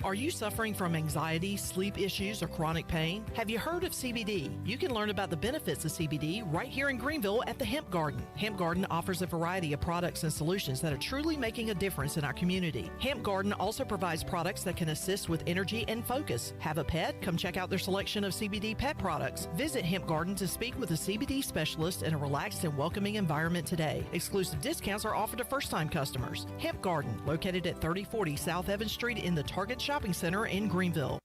Are you suffering from anxiety, sleep issues, or chronic pain? Have you heard of CBD? You can learn about the benefits of CBD right here in Greenville at the Hemp Garden. Hemp Garden offers a variety of products and solutions that are truly making a difference in our community. Hemp Garden also provides products that can assist with energy and focus. Have a pet? Come check out their selection of CBD pet products. Visit Hemp Garden to speak with a CBD specialist in a relaxed and welcoming environment today. Exclusive discounts are offered to first-time customers. Hemp Garden, located at 3040 South Evans Street in the Target Shopping Center in Greenville.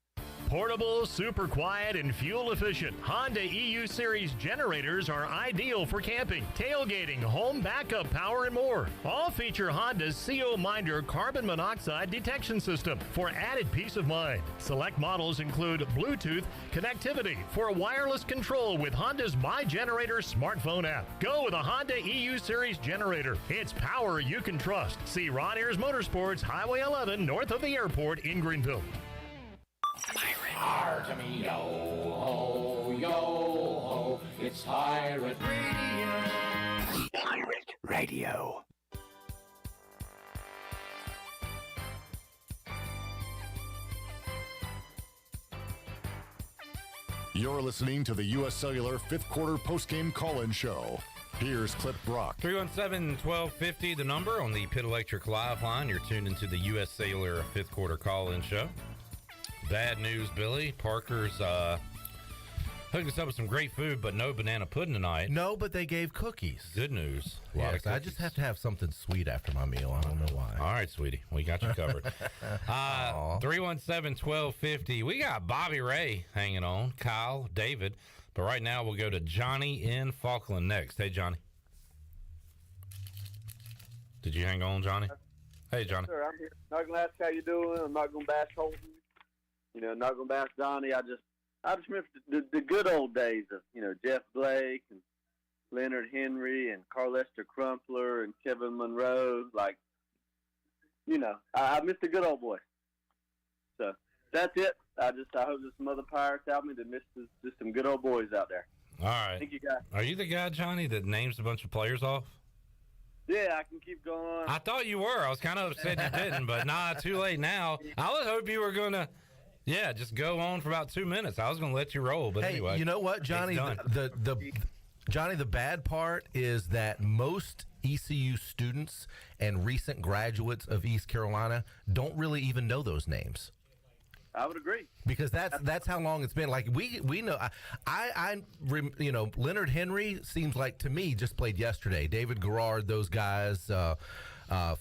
Portable, super quiet, and fuel efficient Honda EU Series generators are ideal for camping, tailgating, home backup power, and more. All feature Honda's CO Minder carbon monoxide detection system for added peace of mind. Select models include Bluetooth connectivity for wireless control with Honda's My Generator smartphone app. Go with a Honda EU Series generator. It's power you can trust. See Ron Ayers Motorsports, Highway 11, north of the airport in Greenville. Pirate me, yo ho, yo ho, it's Pirate Radio. Pirate Radio. You're listening to the U.S. Cellular fifth quarter postgame call-in show. Here's Clip Brock. 317-1250, the number on the Pit Electric Live line. You're tuned into the U.S. Cellular fifth quarter call-in show. Bad news, Billy. Parker's hooked us up with some great food, but no banana pudding tonight. No, but they gave cookies. Good news. Yeah, I just have to have something sweet after my meal. I don't know why. All right, sweetie. We got you covered. 317-1250. We got Bobby Ray hanging on, Kyle, David. But right now we'll go to Johnny in Falkland next. Hey, Johnny. Did you hang on, Johnny? Hey, Johnny. Sir, I'm here. Not going to ask how you're doing. I'm not going to bash Holton. You know, not going to bash Donnie. I just remember the good old days of, you know, Jeff Blake and Leonard Henry and Carl Lester Crumpler and Kevin Monroe. Like, you know, I miss the good old boys. So that's it. I hope there's some other Pirates out there that miss just some good old boys out there. All right. Thank you, guys. Are you the guy, Johnny, that names a bunch of players off? Yeah, I can keep going. I thought you were. I was kind of upset you didn't, but nah, too late now. I would hope you were going to Yeah, just go on for about 2 minutes. I was going to let you roll, but hey, anyway. You know what, Johnny? Johnny, the bad part is that most ECU students and recent graduates of East Carolina don't really even know those names. I would agree, because that's how long it's been. Like we know, Leonard Henry seems like to me just played yesterday. David Garrard, those guys,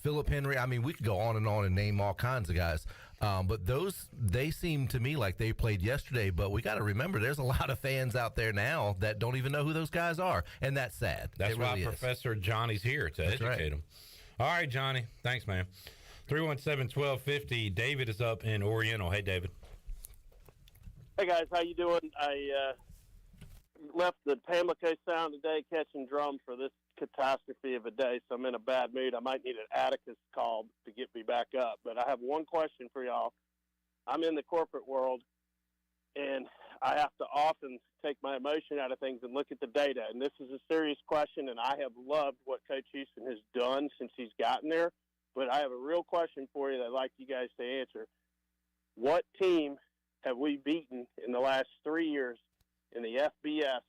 Philip Henry. I mean, we could go on and name all kinds of guys. But they seem to me like they played yesterday. But we got to remember, there's a lot of fans out there now that don't even know who those guys are, and that's sad. That's why really Professor Johnny's here to educate them. All right, Johnny. Thanks, man. 317-1250. David is up in Oriental. Hey, David. Hey, guys. How you doing? I left the Pamlico Sound today catching drums for this catastrophe of a day, so I'm in a bad mood. I might need an Atticus call to get me back up. But I have one question for y'all. I'm in the corporate world, and I have to often take my emotion out of things and look at the data. And this is a serious question, and I have loved what Coach Houston has done since he's gotten there. But I have a real question for you that I'd like you guys to answer. What team have we beaten in the last 3 years in the FBS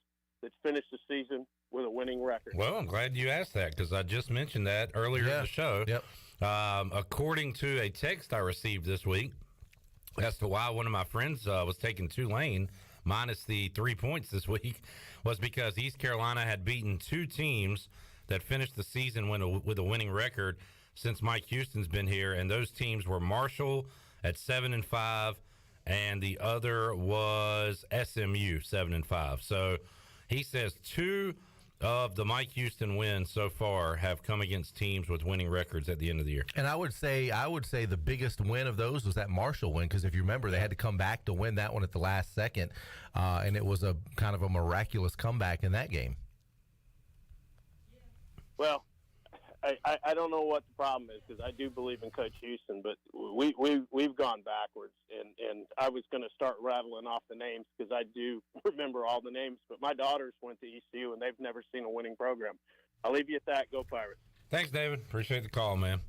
that finished the season with a winning record? Well, I'm glad you asked that because I just mentioned that earlier in the show. Yep. According to a text I received this week as to why one of my friends was taking Tulane minus the 3 points this week was because East Carolina had beaten two teams that finished the season with a winning record since Mike Houston's been here, and those teams were Marshall at 7-5, and the other was SMU 7-5. So he says two of the Mike Houston wins so far have come against teams with winning records at the end of the year. And I would say the biggest win of those was that Marshall win, because if you remember, they had to come back to win that one at the last second, and it was a kind of a miraculous comeback in that game. Well, I don't know what the problem is, because I do believe in Coach Houston, but we've gone backwards, and I was going to start rattling off the names because I do remember all the names, but my daughters went to ECU and they've never seen a winning program. I'll leave you at that. Go Pirates. Thanks, David. Appreciate the call, man.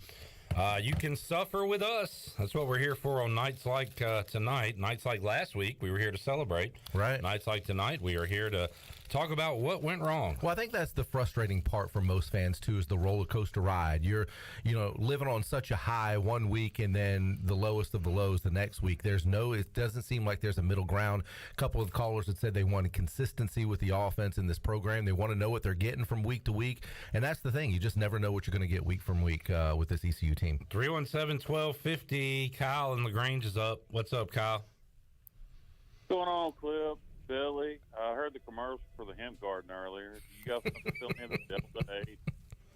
You can suffer with us. That's what we're here for on nights like tonight. Nights like last week, we were here to celebrate. Right. Nights like tonight, we are here to talk about what went wrong. Well, I think that's the frustrating part for most fans too, is the roller coaster ride. You're, living on such a high one week and then the lowest of the lows the next week. It doesn't seem like there's a middle ground. A couple of callers had said they wanted consistency with the offense in this program. They want to know what they're getting from week to week, and that's the thing. You just never know what you're going to get week from week with this ECU team. 317-1250. Kyle in LaGrange is up. What's up, Kyle? What's going on, Clip? Billy, I heard the commercial for the hemp garden earlier. You got something to fill in the Delta 8?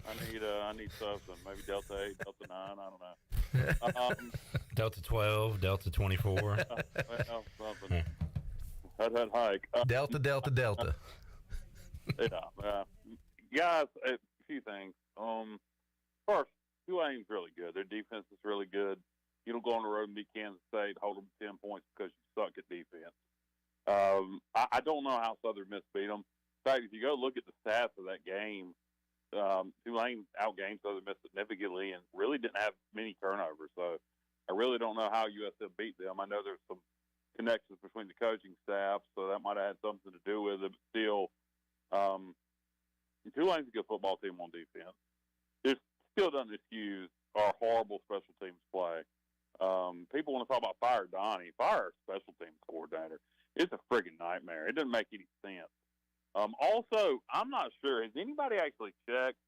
I need something. Maybe Delta 8, Delta 9. I don't know. Delta 12, Delta 24. Well, something. That hike. Delta. Yeah. Guys, a few things. First, Tulane's really good. Their defense is really good. You don't go on the road and beat Kansas State, hold them 10 points because you suck at defense. I don't know how Southern Miss beat them. In fact, if you go look at the stats of that game, Tulane outgained Southern Miss significantly and really didn't have many turnovers. So I really don't know how USF beat them. I know there's some connections between the coaching staff, so that might have had something to do with it. But still, Tulane's a good football team on defense. It still doesn't excuse our horrible special teams play. People want to talk about Fire Donnie. Fire special teams coordinator. It's a friggin' nightmare. It doesn't make any sense. Also, I'm not sure. Has anybody actually checked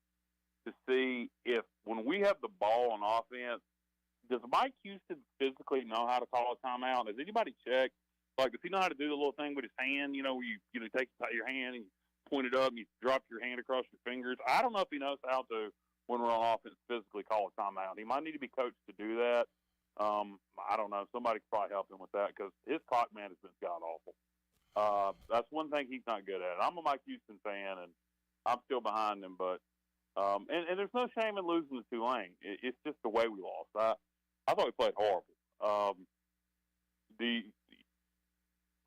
to see if when we have the ball on offense, does Mike Houston physically know how to call a timeout? Has anybody checked? Like, does he know how to do the little thing with his hand? Where you take your hand and you point it up and you drop your hand across your fingers. I don't know if he knows how to, when we're on offense, physically call a timeout. He might need to be coached to do that. I don't know. Somebody could probably help him with that because his clock management's god-awful. That's one thing he's not good at. I'm a Mike Houston fan, and I'm still behind him. But and there's no shame in losing to Tulane. It's just the way we lost. I thought we played horrible.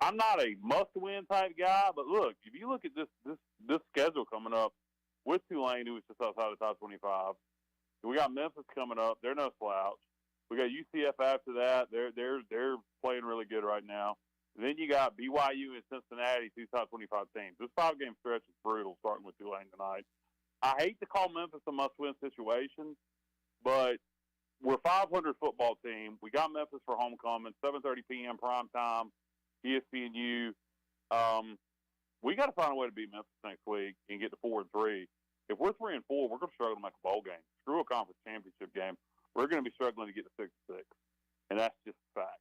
I'm not a must-win type guy, but look, if you look at this schedule coming up with Tulane, who was just outside the top 25, we got Memphis coming up. They're no slouch. We got UCF after that. They're playing really good right now. And then you got BYU and Cincinnati, two top 25 teams. This 5-game stretch is brutal, starting with Tulane tonight. I hate to call Memphis a must-win situation, but we're a 500 football team. We got Memphis for homecoming, 7:30 p.m. prime time, ESPNU. We got to find a way to beat Memphis next week and get to 4-3. If we're 3-4, we're going to struggle to make a bowl game. Screw a conference championship game. We're going to be struggling to get to 6-6, and that's just a fact.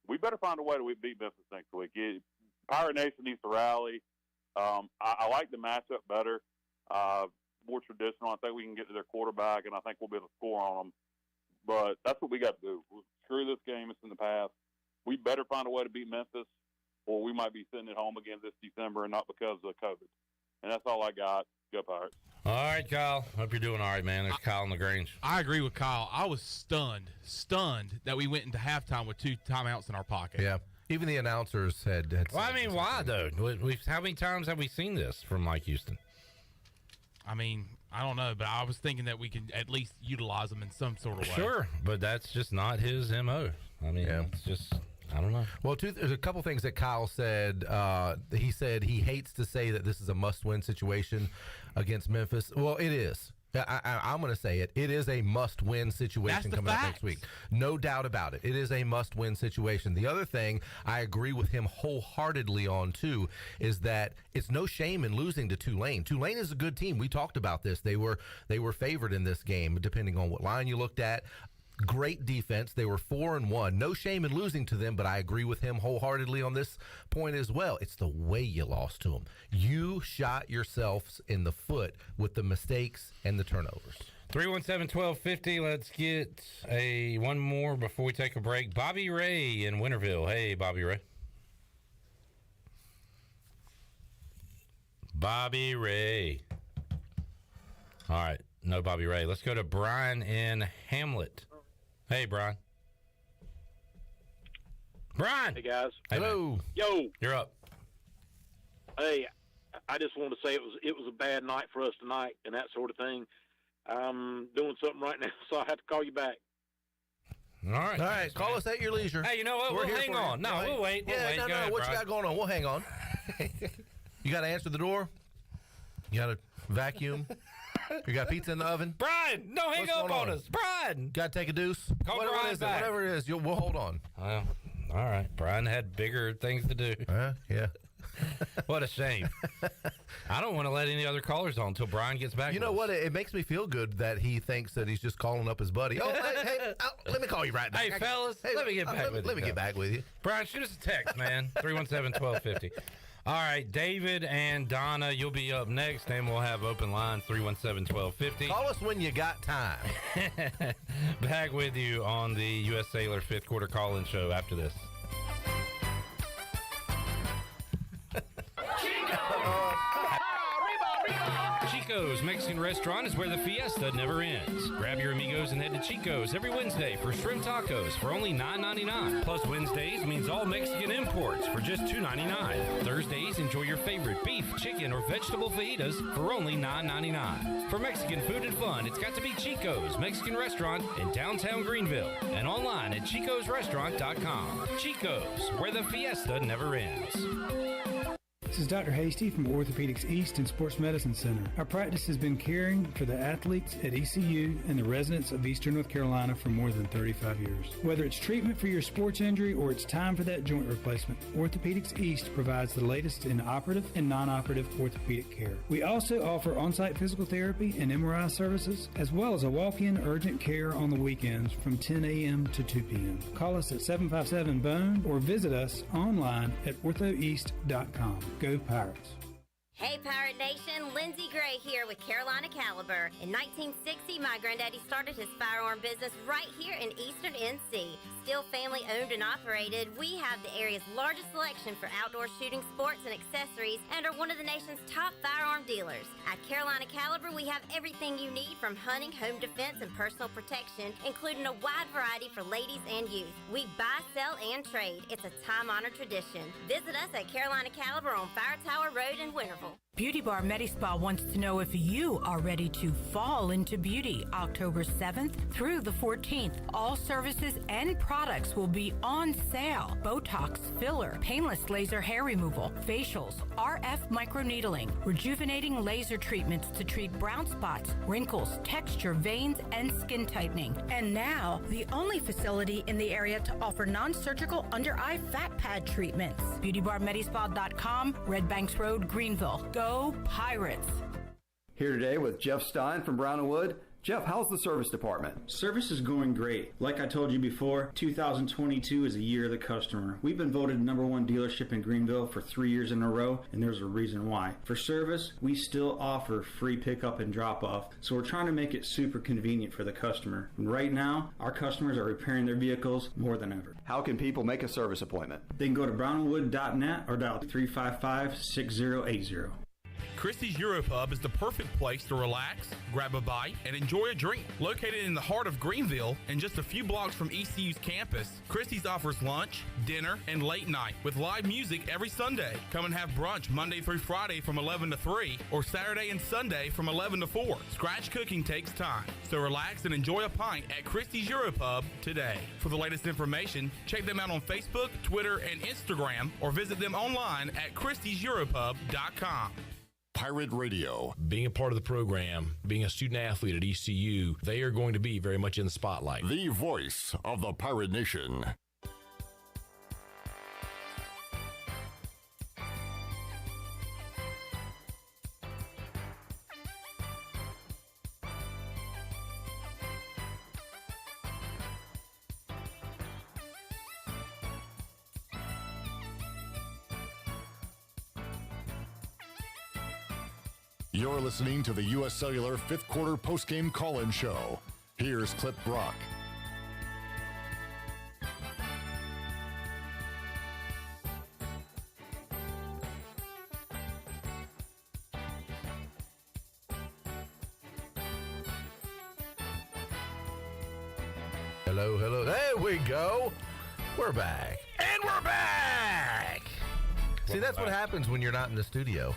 We better find a way to beat Memphis next week. Pirate Nation needs to rally. I like the matchup better, more traditional. I think we can get to their quarterback, and I think we'll be able to score on them. But that's what we got to do. Screw this game. It's in the past. We better find a way to beat Memphis, or we might be sitting at home again this December, and not because of COVID. And that's all I got. Go Pirates. All right, Kyle. Hope you're doing all right, man. There's Kyle in LaGrange. I agree with Kyle. I was stunned that we went into halftime with 2 timeouts in our pocket. Yeah. Even the announcers had well, I mean, why, though? How many times have we seen this from Mike Houston? I mean, I don't know, but I was thinking that we could at least utilize them in some sort of way. Sure, but that's just not his MO. I mean, it's just, I don't know. Well, there's a couple things that Kyle said. He said he hates to say that this is a must-win situation against Memphis. Well, it is. I'm going to say it. It is a must-win situation coming up next week. No doubt about it. It is a must-win situation. The other thing I agree with him wholeheartedly on, too, is that it's no shame in losing to Tulane. Tulane is a good team. We talked about this. They were favored in this game, depending on what line you looked at. Great defense. They were 4-1. No shame in losing to them, but I agree with him wholeheartedly on this point as well. It's the way you lost to them. You shot yourselves in the foot with the mistakes and the turnovers. 317-1250. Let's get one more before we take a break. Bobby Ray in Winterville. Hey, Bobby Ray. Bobby Ray. All right. No Bobby Ray. Let's go to Brian in Hamlet. Hey, Brian. Brian. Hey, guys. Hello. Yo. You're up. Hey, I just wanted to say it was a bad night for us tonight and that sort of thing. I'm doing something right now, so I have to call you back. All right. All right. Call us at your leisure. Hey, you know what? We'll hang on. No, we'll wait. We'll wait. No. Ahead, what Brian. you got going on? We'll hang on. You got to answer the door? You got to vacuum? You got pizza in the oven? Brian, don't hang up on us. Brian. Got to take a deuce? Call Brian back. Whatever it is, we'll hold on. Well, all right. Brian had bigger things to do. Yeah. What a shame. I don't want to let any other callers on until Brian gets back. You know what? It makes me feel good that he thinks that he's just calling up his buddy. Oh, hey, let me call you right back. Hey, fellas, let me get back with you. Let me get back with you. Brian, shoot us a text, man. 317-1250. All right, David and Donna, you'll be up next, and we'll have open line 317-1250. Call us when you got time. Back with you on the U.S. Cellular 5th quarter call-in show after this. Chico's Mexican Restaurant is where the fiesta never ends. Grab your amigos and head to Chico's every Wednesday for shrimp tacos for only $9.99. Plus Wednesdays means all Mexican imports for just $2.99. Thursdays, enjoy your favorite beef, chicken, or vegetable fajitas for only $9.99. For Mexican food and fun, it's got to be Chico's Mexican Restaurant in downtown Greenville and online at chicosrestaurant.com. Chico's, where the fiesta never ends. This is Dr. Hasty from Orthopedics East and Sports Medicine Center. Our practice has been caring for the athletes at ECU and the residents of Eastern North Carolina for more than 35 years. Whether it's treatment for your sports injury or it's time for that joint replacement, Orthopedics East provides the latest in operative and non-operative orthopedic care. We also offer on-site physical therapy and MRI services, as well as a walk-in urgent care on the weekends from 10 a.m. to 2 p.m. Call us at 757-BONE or visit us online at orthoeast.com. Go Pirates. Hey Pirate Nation, Lindsey Gray here with Carolina Caliber. In 1960, my granddaddy started his firearm business right here in Eastern NC. Still family owned and operated, we have the area's largest selection for outdoor shooting sports and accessories and are one of the nation's top firearm dealers. At Carolina Caliber, we have everything you need from hunting, home defense, and personal protection, including a wide variety for ladies and youth. We buy, sell, and trade. It's a time-honored tradition. Visit us at Carolina Caliber on Fire Tower Road in Winterville. Beauty Bar Medispa wants to know if you are ready to fall into beauty. October 7th through the 14th. All services and products will be on sale. Botox, filler, painless laser hair removal, facials, RF microneedling, rejuvenating laser treatments to treat brown spots, wrinkles, texture, veins, and skin tightening. And now, the only facility in the area to offer non-surgical under-eye fat pad treatments. BeautyBarMedispa.com, Red Banks Road, Greenville. Go Pirates! Here today with Jeff Stein from Brown & Wood. Jeff, how's the service department? Service is going great. Like I told you before, 2022 is a year of the customer. We've been voted #1 dealership in Greenville for 3 years in a row, and there's a reason why. For service, we still offer free pickup and drop-off, so we're trying to make it super convenient for the customer. And right now, our customers are repairing their vehicles more than ever. How can people make a service appointment? They can go to brownwood.net or dial 355-6080. Christie's Europub is the perfect place to relax, grab a bite, and enjoy a drink. Located in the heart of Greenville and just a few blocks from ECU's campus, Christie's offers lunch, dinner, and late night with live music every Sunday. Come and have brunch Monday through Friday from 11 to 3 or Saturday and Sunday from 11 to 4. Scratch cooking takes time, so relax and enjoy a pint at Christie's Europub today. For the latest information, check them out on Facebook, Twitter, and Instagram, or visit them online at christieseuropub.com. Pirate Radio. Being a part of the program, being a student athlete at ECU, they are going to be very much in the spotlight. The voice of the Pirate Nation. You're listening to the U.S. Cellular fifth quarter postgame call-in show. Here's Clip Brock. Hello, hello. There we go. We're back. And we're back. See, that's what happens when you're not in the studio.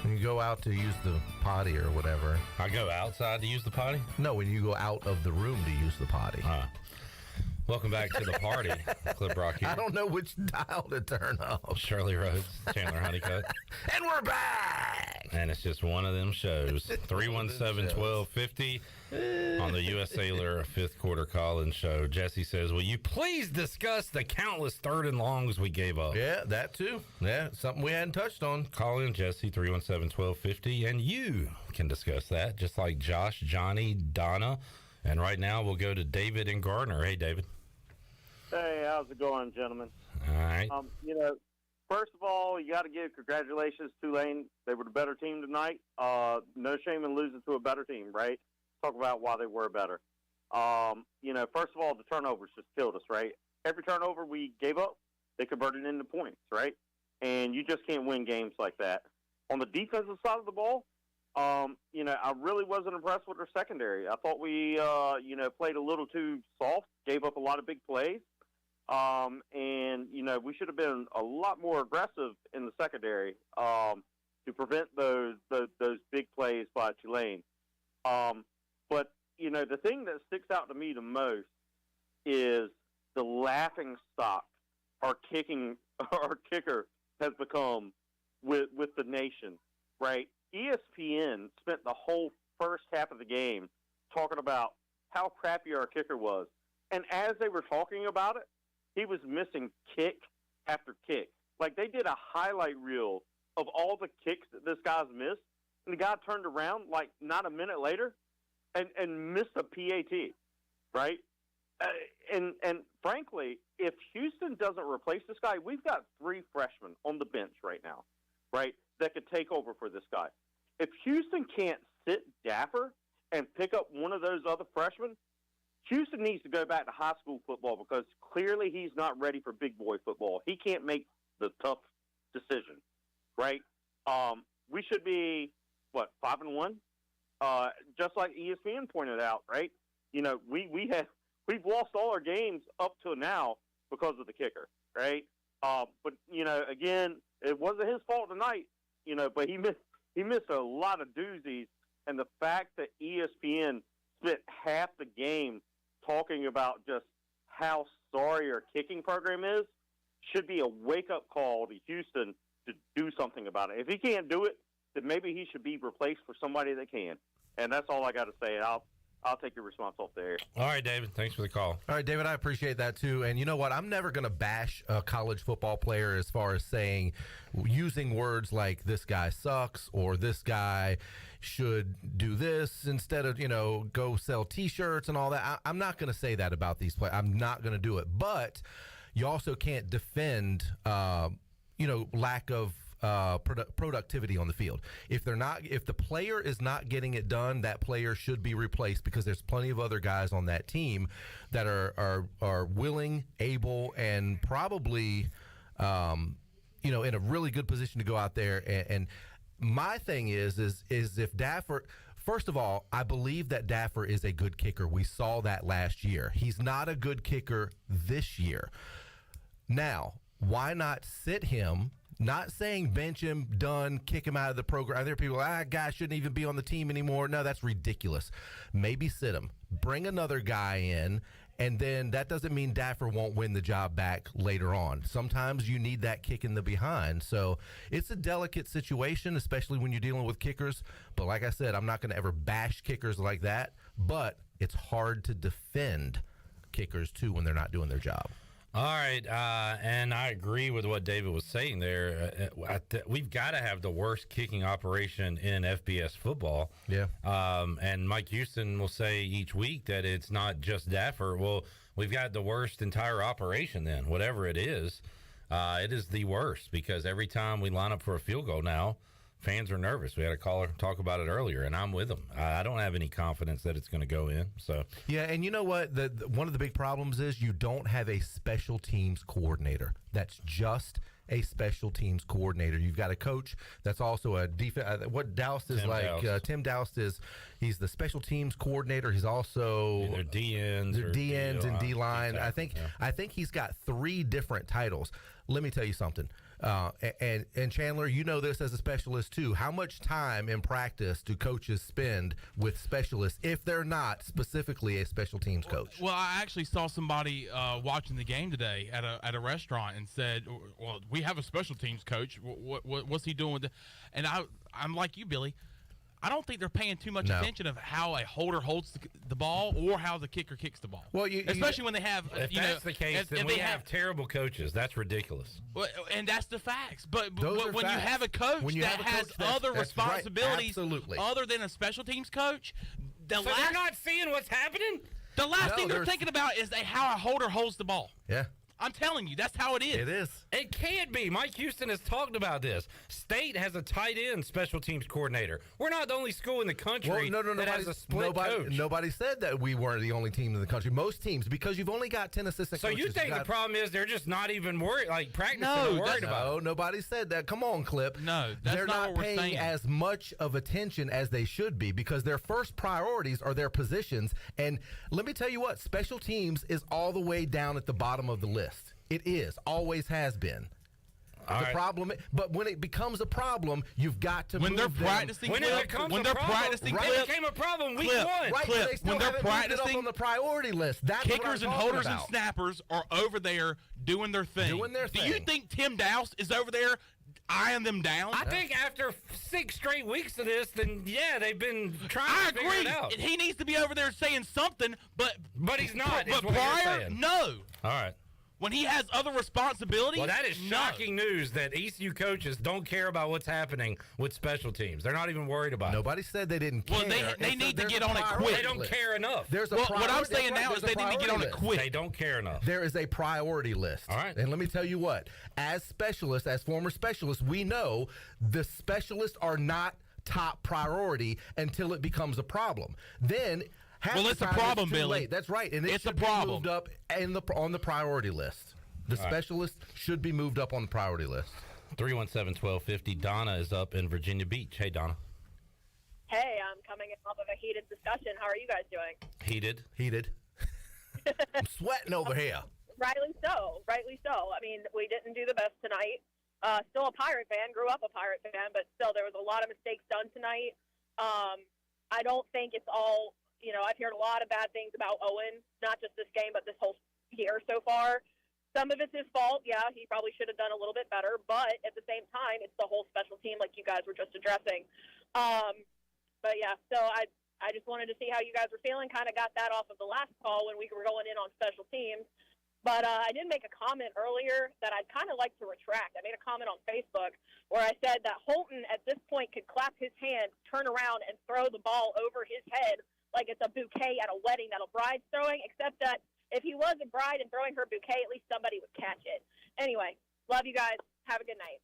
When you go out to use the potty or whatever. I go outside to use the potty? No, when you go out of the room to use the potty. Welcome back to the party. Clip Rock here. I don't know which dial to turn off. Shirley Rhodes, Chandler Honeycutt. And we're back! And it's just one of them shows. 317-1250 on the U.S. Cellular fifth quarter call-in show. Jesse says, will you please discuss the countless third and longs we gave up? Yeah, that too. Yeah, something we hadn't touched on. Call in, Jesse, 317-1250, and you can discuss that, just like Josh, Johnny, Donna. And right now we'll go to David and Gardner. Hey, David. Hey, how's it going, gentlemen? All right. First of all, you got to give congratulations to Tulane. They were the better team tonight. No shame in losing to a better team, right? Talk about why they were better. First of all, the turnovers just killed us, right? Every turnover we gave up, they converted into points, right? And you just can't win games like that. On the defensive side of the ball, I really wasn't impressed with our secondary. I thought we, played a little too soft, gave up a lot of big plays. We should have been a lot more aggressive in the secondary to prevent those big plays by Tulane. But the thing that sticks out to me the most is the laughing stock our kicker has become with the nation, right? ESPN spent the whole first half of the game talking about how crappy our kicker was. And as they were talking about it, he was missing kick after kick. Like, they did a highlight reel of all the kicks that this guy's missed, and the guy turned around, like, not a minute later and missed a PAT, right? And frankly, if Houston doesn't replace this guy, we've got 3 freshmen on the bench right now, right, that could take over for this guy. If Houston can't sit Dapper and pick up one of those other freshmen, Houston needs to go back to high school football because clearly he's not ready for big boy football. He can't make the tough decision, right? We should be, 5-1? Just like ESPN pointed out, right? We've lost all our games up to now because of the kicker, right? But again, it wasn't his fault tonight. but he missed a lot of doozies. And the fact that ESPN spent half the game talking about just how sorry our kicking program is should be a wake-up call to Houston to do something about it. If he can't do it, then maybe he should be replaced for somebody that can. And that's all I got to say. I'll take your response off there. All right, David. Thanks for the call. All right, David, I appreciate that, too. And you know what? I'm never going to bash a college football player as far as using words like this guy sucks or this guy should do this instead of, go sell T-shirts and all that. I'm not going to say that about these players. I'm not going to do it. But you also can't defend, lack of productivity on the field. If the player is not getting it done, that player should be replaced because there's plenty of other guys on that team that are willing, able, and probably, in a really good position to go out there. And my thing is if Daffer. First of all, I believe that Daffer is a good kicker. We saw that last year. He's not a good kicker this year. Now, why not sit him? Not saying bench him, done, kick him out of the program. There are people, guy shouldn't even be on the team anymore. No, that's ridiculous. Maybe sit him. Bring another guy in, and then that doesn't mean Daffer won't win the job back later on. Sometimes you need that kick in the behind. So it's a delicate situation, especially when you're dealing with kickers. But like I said, I'm not going to ever bash kickers like that. But it's hard to defend kickers, too, when they're not doing their job. All right, and I agree with what David was saying there. We've got to have the worst kicking operation in FBS football. Yeah. And Mike Houston will say each week that it's not just Daffer. Well, we've got the worst entire operation then, whatever it is. It is the worst because every time we line up for a field goal now, fans are nervous. We had a caller talk about it earlier, and I'm with them. I don't have any confidence that it's going to go in. So yeah, and you know what? One of the big problems is you don't have a special teams coordinator. That's just a special teams coordinator. You've got a coach that's also a defense. What Doust is Tim Doust is. He's the special teams coordinator. He's also either D-ends and D-line. Exactly. I think he's got 3 different titles. Let me tell you something. And Chandler, you know this as a specialist too. How much time in practice do coaches spend with specialists if they're not specifically a special teams coach? Well, I actually saw somebody watching the game today at a restaurant and said, "Well, we have a special teams coach. What's he doing with it?" And I'm like you, Billy. I don't think they're paying too much attention of how a holder holds the ball or how the kicker kicks the ball. Well, especially when they have. If that's the case, then we have terrible coaches. That's ridiculous. Well, and that's the facts. But when you have a coach that has other responsibilities other than a special teams coach, they're not seeing what's happening. The last thing they're thinking about is how a holder holds the ball. Yeah. I'm telling you, that's how it is. It is. It can't be. Mike Houston has talked about this. State has a tight end special teams coordinator. We're not the only school in the country that has a split coach. Nobody said that we weren't the only team in the country. Most teams, because you've only got 10 assistant coaches. So you think the problem is they're just not even worried, like practicing and worried about it? No, nobody said that. Come on, Clip. No, that's they're not not what we're paying saying. as much of attention as they should be because their first priorities are their positions. And let me tell you what, special teams is all the way down at the bottom of the list. It is. Always has been. Problem, but when it becomes a problem, you've got to when move they're practicing. When it becomes a problem, it became a problem week 1. Right, when they're practicing up on the priority list, that's kickers what I'm and holders about. and snappers are over there doing their thing. Do you think Tim Douse is over there eyeing them down? I think after 6 straight weeks of this, then yeah, they've been trying to figure it out. He needs to be over there saying something, but he's not. But prior, no. All right. When he has other responsibilities? Well, that is shocking news that ECU coaches don't care about what's happening with special teams. They're not even worried about it. Nobody said they didn't care. Well, they need to get on it quick. They don't care enough. What I'm saying now is they need to get on it quick. They don't care enough. There is a priority list. All right. And let me tell you what. As specialists, as former specialists, we know the specialists are not top priority until it becomes a problem. Then... it's a problem, Billy. Late. That's right, and it's a problem. Moved up on the priority list. The specialist should be moved up on the priority list. 317-1250. Donna is up in Virginia Beach. Hey, Donna. Hey, I'm coming off of a heated discussion. How are you guys doing? Heated. I'm sweating over here. Rightly so. I mean, we didn't do the best tonight. Still a Pirate fan, grew up a Pirate fan, but still there was a lot of mistakes done tonight. I don't think it's all, I've heard a lot of bad things about Owen, not just this game, but this whole year so far. Some of it's his fault. Yeah, he probably should have done a little bit better, but at the same time, it's the whole special team like you guys were just addressing. But yeah, so I just wanted to see how you guys were feeling. Kind of got that off of the last call when we were going in on special teams. But I did make a comment earlier that I'd kind of like to retract. I made a comment on Facebook where I said that Holton at this point could clap his hands, turn around, and throw the ball over his head like it's a bouquet at a wedding that a bride's throwing, except that if he was a bride and throwing her bouquet, at least somebody would catch it. Anyway, love you guys. Have a good night.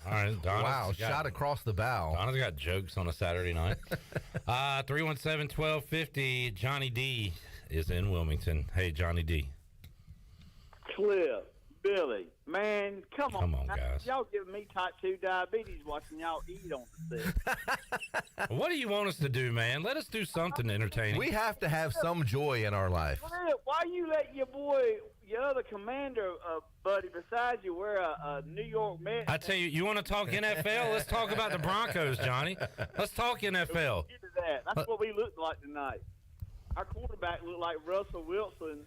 All right, Donna's shot across the bow. Donna's got jokes on a Saturday night. 317-1250, Johnny D is in Wilmington. Hey, Johnny D. Cliff, Billy, man, come on guys. Y'all giving me type 2 diabetes watching y'all eat on the set. What do you want us to do, man? Let us do something entertaining. We have to have some joy in our life. Cliff, why you let your other commander buddy beside you wear a New York Mets? I tell you, you want to talk NFL? Let's talk about the Broncos, Johnny. Let's talk NFL. That's what we looked like tonight. Our quarterback looked like Russell Wilson.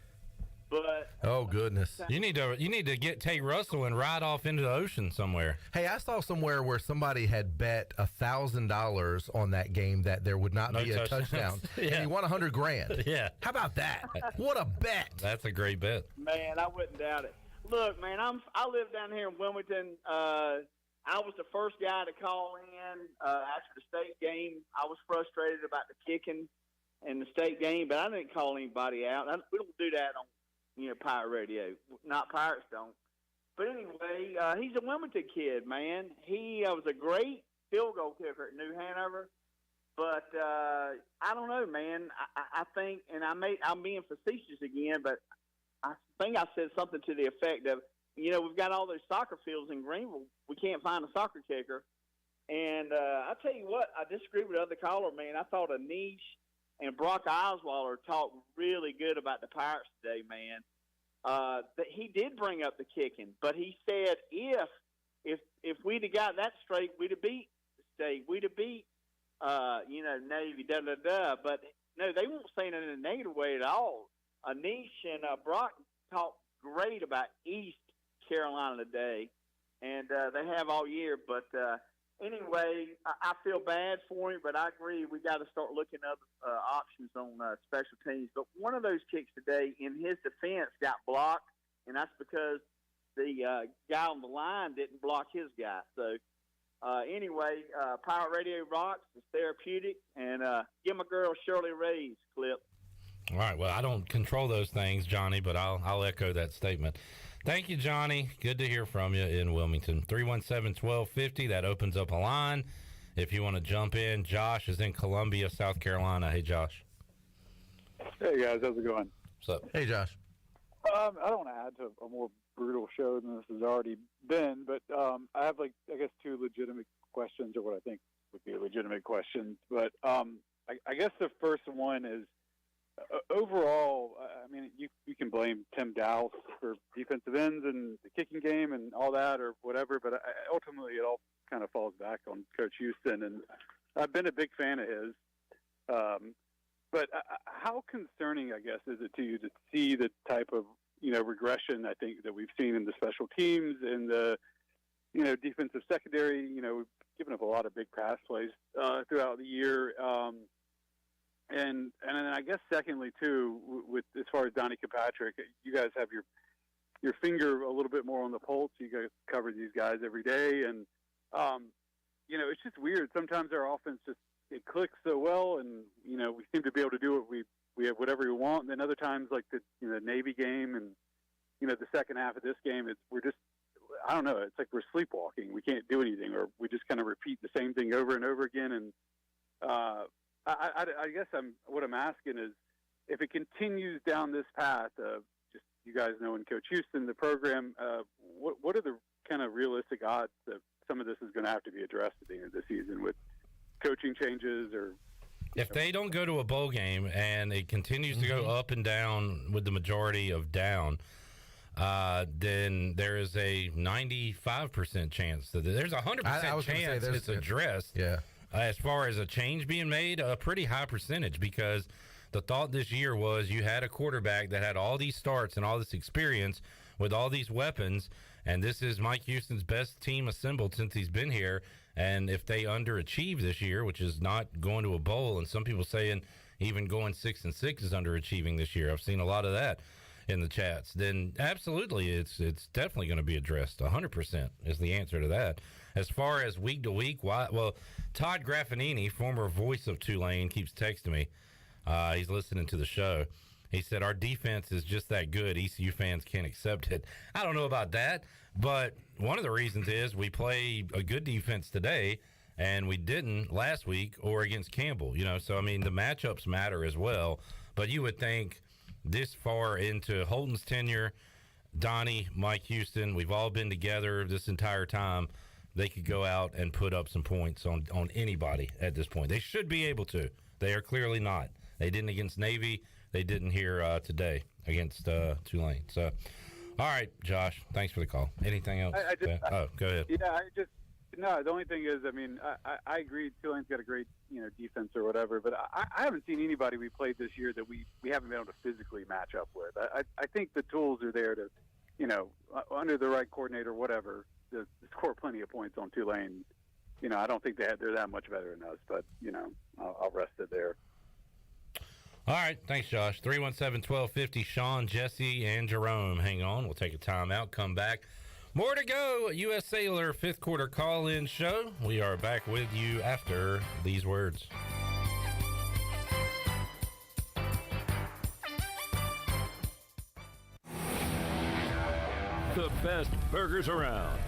But oh goodness, you need to take Russell and ride off into the ocean somewhere. Hey, I saw somewhere where somebody had bet $1,000 on that game that there would not be a touchdown, and he won $100,000. Yeah, how about that? What a bet! That's a great bet. Man, I wouldn't doubt it. Look, man, I live down here in Wilmington. I was the first guy to call in after the state game. I was frustrated about the kicking in the state game, but I didn't call anybody out. We don't do that on Pirate Radio. Not Pirates don't. But anyway, he's a Wilmington kid, man. He was a great field goal kicker at New Hanover. But I don't know, man. I think, and I'm being facetious again, but I think I said something to the effect of, we've got all those soccer fields in Greenville. We can't find a soccer kicker. And I tell you what, I disagree with the other caller, man. I thought Anish and Brock Osweiler talked really good about the Pirates today, man. That he did bring up the kicking, but he said if we'd have got that straight, we'd have beat the state. We'd have beat, Navy, da-da-da. But, no, they won't say it in a negative way at all. Anish and Brock talked great about East Carolina today, and they have all year. But anyway, I feel bad for him, but I agree we got to start looking at other options on special teams. But one of those kicks today, in his defense, got blocked, and that's because the guy on the line didn't block his guy. So anyway, Pirate Radio rocks. It's therapeutic, and give my girl Shirley Ray's clip. All right. Well, I don't control those things, Johnny, but I'll echo that statement. Thank you, Johnny. Good to hear from you in Wilmington. 317-1250. That opens up a line if you want to jump in. Josh is in Columbia, South Carolina. Hey, Josh. Hey, guys. How's it going? What's up? Hey, Josh. I don't want to add to a more brutal show than this has already been, but I have, two legitimate questions, or what I think would be legitimate questions. But I guess the first one is, overall, I mean, you can blame Tim Dowse for defensive ends and the kicking game and all that or whatever, but ultimately it all kind of falls back on Coach Houston, and I've been a big fan of his. But how concerning, I guess, is it to you to see the type of, regression I think that we've seen in the special teams and the, defensive secondary? We've given up a lot of big pass plays throughout the year. And then I guess secondly too, with as far as Donnie Kilpatrick, you guys have your finger a little bit more on the pulse. You guys cover these guys every day, and it's just weird. Sometimes our offense it clicks so well, and we seem to be able to do what we have whatever we want. And then other times, like the Navy game, and the second half of this game, we're just, I don't know. It's like we're sleepwalking. We can't do anything, or we just kind of repeat the same thing over and over again. And I guess what I'm asking is, if it continues down this path of just, you guys knowing Coach Houston, the program, what are the kind of realistic odds that some of this is going to have to be addressed at the end of the season with coaching changes? Or if they don't go to a bowl game and it continues to go up and down with the majority of down, then there is a 95% chance that there's a 100% chance it's addressed. Yeah. As far as a change being made, a pretty high percentage, because the thought this year was you had a quarterback that had all these starts and all this experience with all these weapons, and this is Mike Houston's best team assembled since he's been here. And if they underachieve this year, which is not going to a bowl, and some people saying even going 6-6 is underachieving this year. I've seen a lot of that in the chats. Then absolutely, it's definitely going to be addressed. 100% is the answer to that. As far as week to week, well, Todd Graffinini, former voice of Tulane, keeps texting me. He's listening to the show. He said, our defense is just that good. ECU fans can't accept it. I don't know about that, but one of the reasons is we play a good defense today, and we didn't last week or against Campbell. So, I mean, the matchups matter as well. But you would think this far into Holton's tenure, Donnie, Mike Houston, we've all been together this entire time. They could go out and put up some points on anybody at this point. They should be able to. They are clearly not. They didn't against Navy. They didn't here today against Tulane. So, all right, Josh, thanks for the call. Anything else? Go ahead. Yeah, the only thing is, I mean, I agree Tulane's got a great, defense or whatever, but I haven't seen anybody we played this year that we haven't been able to physically match up with. I think the tools are there to, under the right coordinator, whatever, to score plenty of points on Tulane. I don't think they're that much better than us, but, I'll rest it there. All right. Thanks, Josh. 317-1250, Sean, Jesse, and Jerome. Hang on. We'll take a timeout. Come back. More to go. U.S. Cellular fifth quarter call-in show. We are back with you after these words. The best burgers around.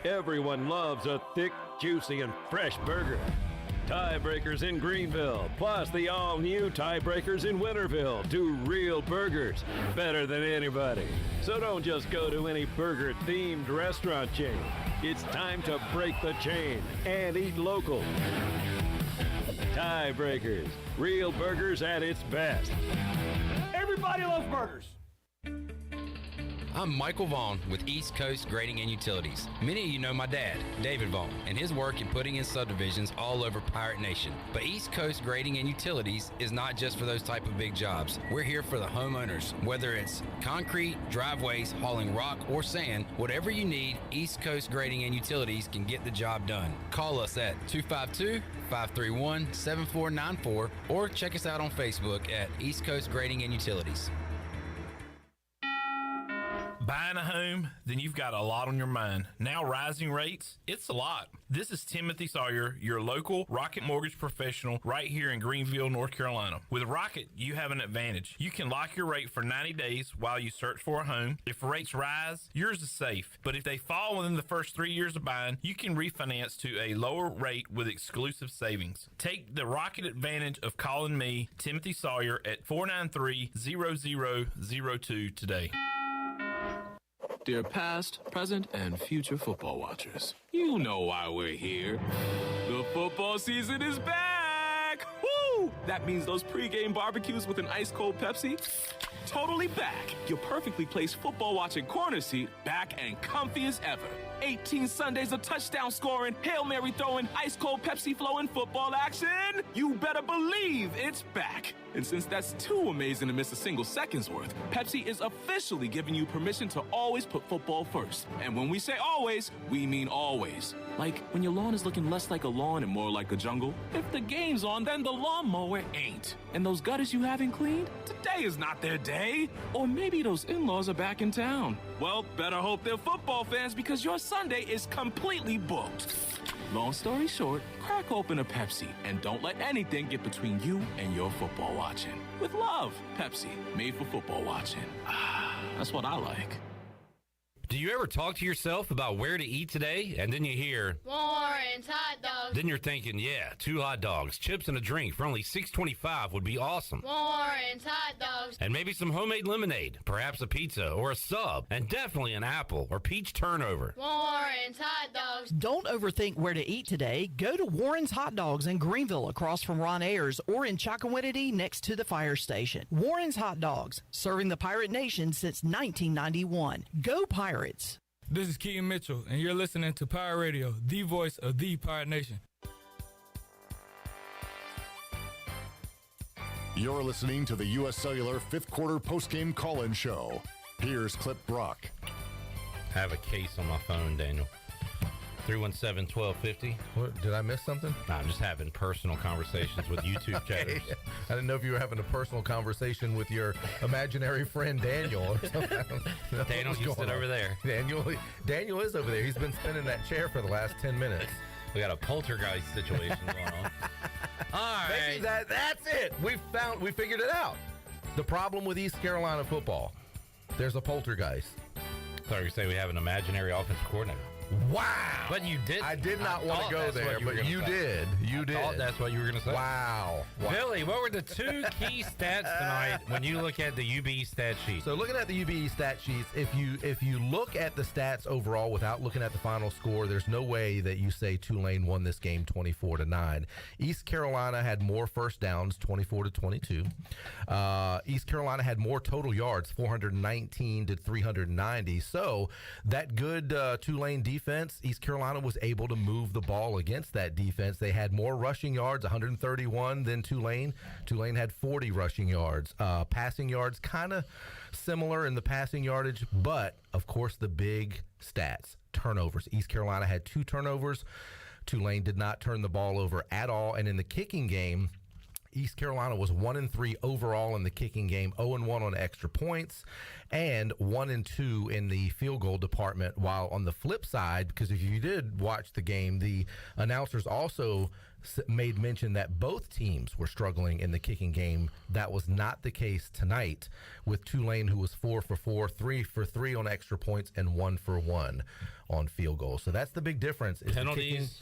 Everyone loves a thick, juicy, and fresh burger. Tiebreakers in Greenville, plus the all-new Tiebreakers in Winterville, do real burgers better than anybody. So don't just go to any burger-themed restaurant chain. It's time to break the chain and eat local. Tiebreakers, real burgers at its best. Everybody loves burgers. I'm Michael Vaughn with East Coast Grading and Utilities. Many of you know my dad, David Vaughn, and his work in putting in subdivisions all over Pirate Nation. But East Coast Grading and Utilities is not just for those type of big jobs. We're here for the homeowners. Whether it's concrete, driveways, hauling rock, or sand, whatever you need, East Coast Grading and Utilities can get the job done. Call us at 252-531-7494 or check us out on Facebook at East Coast Grading and Utilities. Buying a home? Then you've got a lot on your mind. Now rising rates? It's a lot. This is Timothy Sawyer, your local Rocket Mortgage professional right here in Greenville, North Carolina. With Rocket, you have an advantage. You can lock your rate for 90 days while you search for a home. If rates rise, yours is safe. But if they fall within the first 3 years of buying, you can refinance to a lower rate with exclusive savings. Take the Rocket advantage of calling me, Timothy Sawyer, at 493-0002 today. Dear past, present, and future football watchers, you know why we're here. The football season is back! Woo! That means those pregame barbecues with an ice-cold Pepsi? Totally back. Your perfectly placed football watching corner seat back and comfy as ever. 18 Sundays of touchdown scoring, Hail Mary throwing, ice-cold Pepsi flowing football action. You better believe it's back. And since that's too amazing to miss a single second's worth, Pepsi is officially giving you permission to always put football first. And when we say always, we mean always. Like when your lawn is looking less like a lawn and more like a jungle. If the game's on, then the lawnmower ain't. And those gutters you haven't cleaned, today is not their day. Or maybe those in-laws are back in town. Well, better hope they're football fans because your Sunday is completely booked. Long story short, crack open a Pepsi and don't let anything get between you and your football watching. With love, Pepsi, made for football watching. That's what I like. Do you ever talk to yourself about where to eat today and then you hear, boring? Warren's Hot Dogs. Then you're thinking, yeah, 2 hot dogs, chips, and a drink for only $6.25 would be awesome. Warren's Hot Dogs. And maybe some homemade lemonade, perhaps a pizza or a sub, and definitely an apple or peach turnover. Warren's Hot Dogs. Don't overthink where to eat today. Go to Warren's Hot Dogs in Greenville across from Ron Ayers or in Chocowinity next to the fire station. Warren's Hot Dogs, serving the Pirate Nation since 1991. Go Pirates! This is Keaton Mitchell, and you're listening to Pirate Radio, the voice of the Pirate Nation. You're listening to the U.S. Cellular fifth quarter postgame call-in show. Here's Clip Brock. I have a case on my phone, Daniel. 317-1250. What, did I miss something? No, I'm just having personal conversations with YouTube chatters. I didn't know if you were having a personal conversation with your imaginary friend Daniel or something. Daniel, you sit over there. Daniel is over there. He's been spinning that chair for the last 10 minutes. We got a poltergeist situation going on. All right. Maybe that's it. We figured it out. The problem with East Carolina football, there's a poltergeist. I thought you were going to say we have an imaginary offensive coordinator. Wow. But you did. I did not want to go there, but you did. You did. I thought that's what you were going to say. Wow. Billy, what were the 2 key stats tonight when you look at the UBE stat sheet? So looking at the UBE stat sheets, if you look at the stats overall without looking at the final score, there's no way that you say Tulane won this game 24-9. East Carolina had more first downs, 24-22. East Carolina had more total yards, 419 to 390. So that good Tulane defense, East Carolina was able to move the ball against that defense. They had more rushing yards, 131, than Tulane. Tulane had 40 rushing yards. Passing yards, kind of similar in the passing yardage, but, of course, the big stats, turnovers. East Carolina had 2 turnovers. Tulane did not turn the ball over at all. And in the kicking game, East Carolina was 1-3 overall in the kicking game, 0-1 on extra points, and 1-2 in the field goal department. While on the flip side, because if you did watch the game, the announcers also made mention that both teams were struggling in the kicking game. That was not the case tonight with Tulane, who was 4 for 4, 3 for 3 on extra points, and 1 for 1 on field goals. So that's the big difference. Is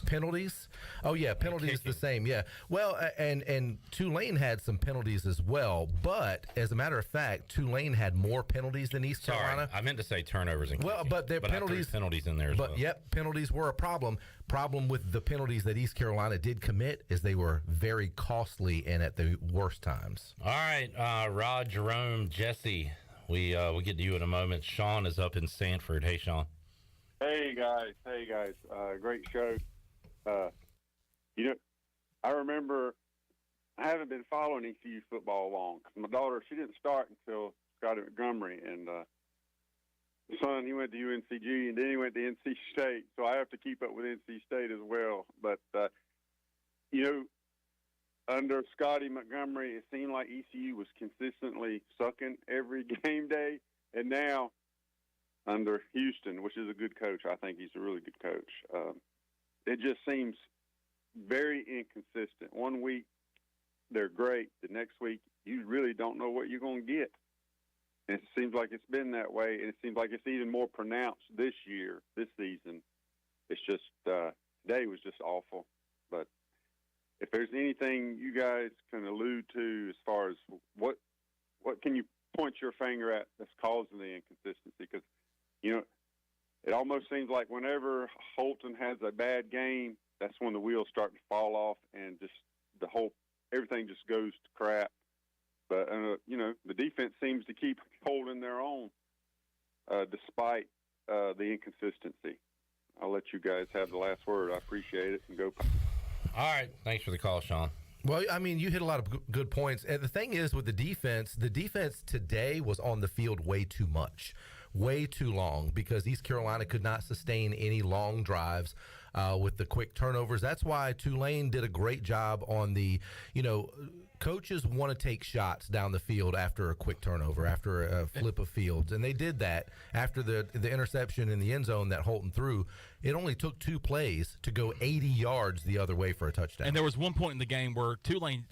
penalties? Oh, yeah, penalties the same, yeah. Well, and Tulane had some penalties as well, but as a matter of fact, Tulane had more penalties than East Carolina. I meant to say turnovers and well, kicking, but their penalties in there as well. But, yep, penalties were a problem. Problem with the penalties that East Carolina did commit is they were very costly and at the worst times. All right, Rod, Jerome, Jesse, we'll get to you in a moment. Sean is up in Sanford. Hey, Sean. Hey guys, great show. I remember I haven't been following ECU football long because my daughter, she didn't start until Scotty Montgomery, and son, he went to UNCG, and then he went to NC State, so I have to keep up with NC State as well. But under Scotty Montgomery, it seemed like ECU was consistently sucking every game day, and now under Houston, which is a good coach. I think he's a really good coach. It just seems very inconsistent. One week, they're great. The next week, you really don't know what you're going to get. And it seems like it's been that way, and it seems like it's even more pronounced this season. It's just today was just awful. But if there's anything you guys can allude to as far as what can you point your finger at that's causing the inconsistency? Because it almost seems like whenever Holton has a bad game, that's when the wheels start to fall off and just everything just goes to crap. But, the defense seems to keep holding their own despite the inconsistency. I'll let you guys have the last word. I appreciate it. And go. All right. Thanks for the call, Sean. Well, I mean, you hit a lot of good points. And the thing is with the defense today was on the field way too much. Way too long because East Carolina could not sustain any long drives with the quick turnovers. That's why Tulane did a great job on the, coaches want to take shots down the field after a quick turnover, after a flip of fields. And they did that after the interception in the end zone that Holton threw. It only took 2 plays to go 80 yards the other way for a touchdown. And there was one point in the game where Tulane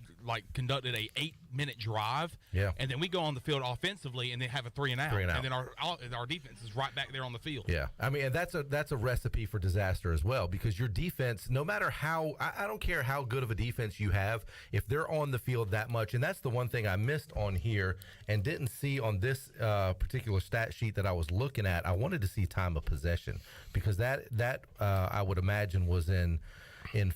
conducted a 8-minute drive. Yeah. And then we go on the field offensively and then have a 3-and-out. 3-and-out. And then our defense is right back there on the field. Yeah, I mean, and that's a recipe for disaster as well, because your defense, no matter how, I don't care how good of a defense you have, if they're on the field that much, and that's the one thing I missed on here and didn't see on this particular stat sheet that I was looking at. I wanted to see time of possession, because that I would imagine was in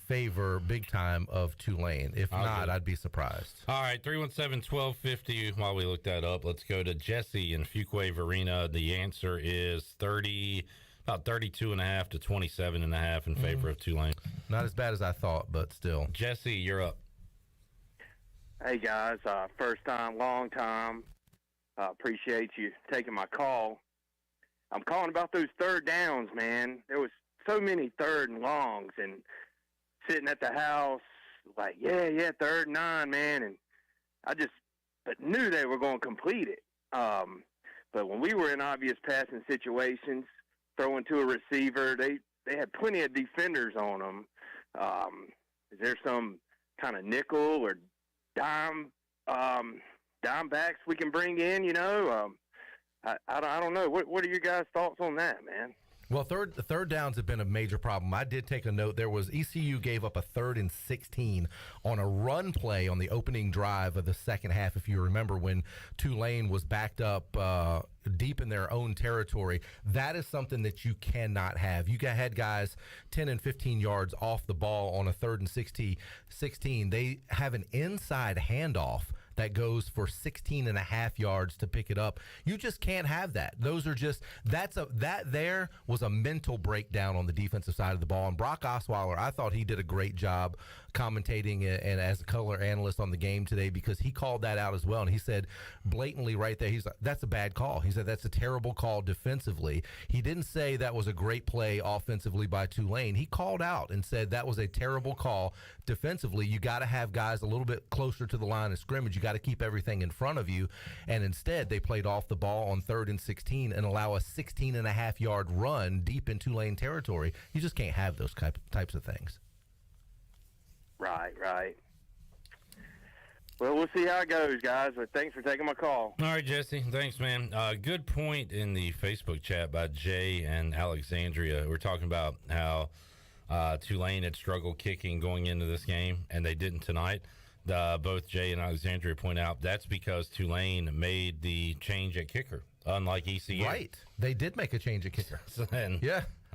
favor big time of Tulane. If not, I'd be surprised. All right, 317-1250. While we look that up, let's go to Jesse in Fuquay-Varina. The answer is about 32.5 to 27.5 in favor of Tulane. Not as bad as I thought, but still. Jesse, you're up. Hey, guys. First time, long time. Appreciate you taking my call. I'm calling about those third downs, man. There was so many third and longs, and sitting at the house like, yeah, 3rd and 9, man. And I just knew they were going to complete it. But when we were in obvious passing situations, throwing to a receiver, they had plenty of defenders on them. Is there some kind of nickel or dime backs we can bring in, I don't know. What are your guys' thoughts on that, man? Well, third downs have been a major problem. I did take a note. There was ECU gave up a 3rd and 16 on a run play on the opening drive of the second half, if you remember, when Tulane was backed up deep in their own territory. That is something that you cannot have. You had guys 10 and 15 yards off the ball on a 3rd and 16. They have an inside handoff that goes for 16 and a half yards to pick it up. You just can't have that. Those are just, that there was a mental breakdown on the defensive side of the ball. And Brock Osweiler, I thought he did a great job commentating and as a color analyst on the game today, because he called that out as well. And he said blatantly right there, he's like, that's a bad call. He said that's a terrible call defensively. He didn't say that was a great play offensively by Tulane. He called out and said that was a terrible call defensively. You got to have guys a little bit closer to the line of scrimmage. You got to keep everything in front of you. And instead, they played off the ball on 3rd and 16 and allow a 16.5-yard run deep in Tulane territory. You just can't have those types of things. Right. Well, we'll see how it goes, guys. But thanks for taking my call. All right, Jesse. Thanks, man. Good point in the Facebook chat by Jay and Alexandria. We're talking about how Tulane had struggled kicking going into this game, and they didn't tonight. Both Jay and Alexandria point out that's because Tulane made the change at kicker, unlike ECU. Right. They did make a change at kicker.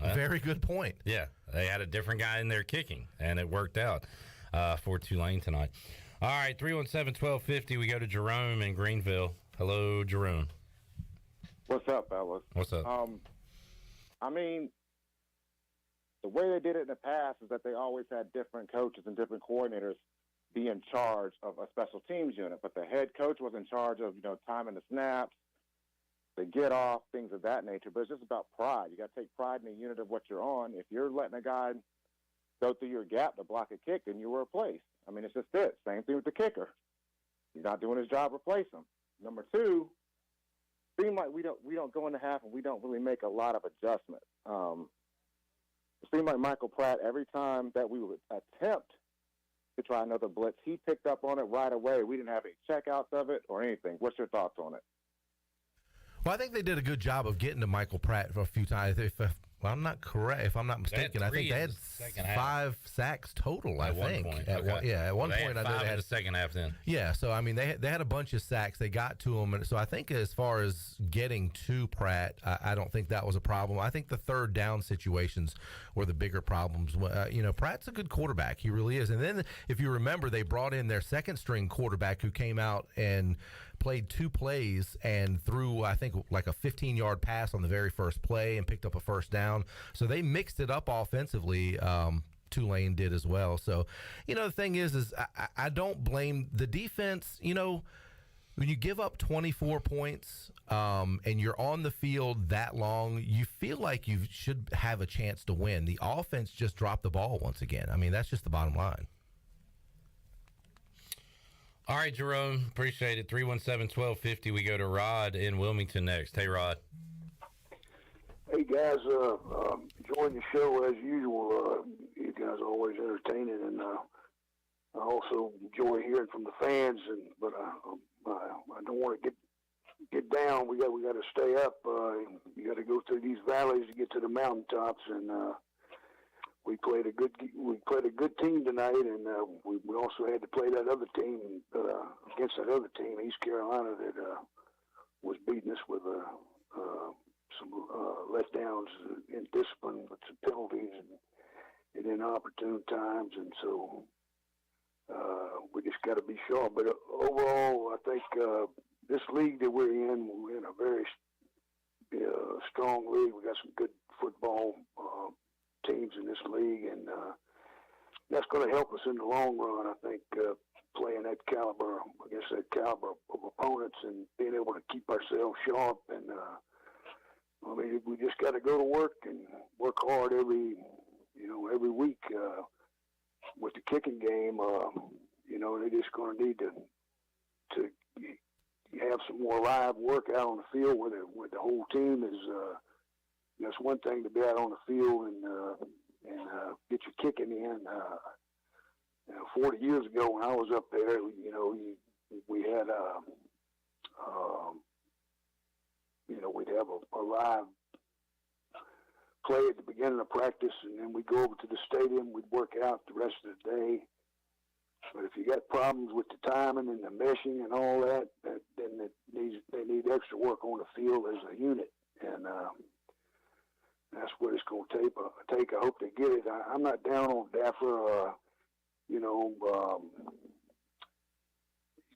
Very good point. Yeah. They had a different guy in there kicking, and it worked out for Tulane tonight. All right, 317-1250. We go to Jerome in Greenville. Hello, Jerome. What's up, fellas? What's up? I mean, the way they did it in the past is that they always had different coaches and different coordinators be in charge of a special teams unit, but the head coach was in charge of, timing the snaps, the get off, things of that nature. But it's just about pride. You got to take pride in the unit of what you're on. If you're letting a guy go through your gap to block a kick, then you were replaced. I mean, it's just it. Same thing with the kicker. He's not doing his job, replace him. Number two, seems like we don't go into half and we don't really make a lot of adjustments. It seemed like Michael Pratt, every time that we would attempt to try another blitz, he picked up on it right away. We didn't have any checkouts of it or anything. What's your thoughts on it? Well, I think they did a good job of getting to Michael Pratt for a few times. If I'm not correct, if I'm not mistaken, I think they had 5 sacks total. At one point, at one point, I know they had the second half. Then, yeah. So I mean, they had a bunch of sacks. They got to him, and so I think as far as getting to Pratt, I don't think that was a problem. I think the third down situations were the bigger problems. Pratt's a good quarterback. He really is. And then, if you remember, they brought in their second string quarterback who came out and played 2 plays and threw, I think, like a 15-yard pass on the very first play and picked up a first down. So they mixed it up offensively. Tulane did as well. So, the thing is I don't blame the defense. When you give up 24 points and you're on the field that long, you feel like you should have a chance to win. The offense just dropped the ball once again. I mean, that's just the bottom line. All right, Jerome, appreciate it. 317-1250. We go to Rod in Wilmington next. Hey, Rod. Hey, guys. Enjoying the show as usual. You guys are always entertaining. And I also enjoy hearing from the fans, but I don't want to get down. We got to stay up. You got to go through these valleys to get to the mountaintops, and we played a good team tonight, and we also had to play that other team against that other team, East Carolina, that was beating us with some letdowns in discipline, with some penalties and inopportune times, and so we just got to be sharp. But overall, I think this league that we're in a very strong league. We got some good football teams in this league, and that's going to help us in the long run. I think playing that caliber against that caliber of opponents and being able to keep ourselves sharp. And I mean, we just got to go to work and work hard every week with the kicking game. They're just going to need to have some more live work out on the field where the whole team is. That's one thing to be out on the field and get your kicking in. 40 years ago when I was up there, we had we'd have a live play at the beginning of practice, and then we'd go over to the stadium. We'd work out the rest of the day. But if you got problems with the timing and the meshing and all that, then they need extra work on the field as a unit, and that's what it's going to take. I hope they get it. I'm not down on Daffer.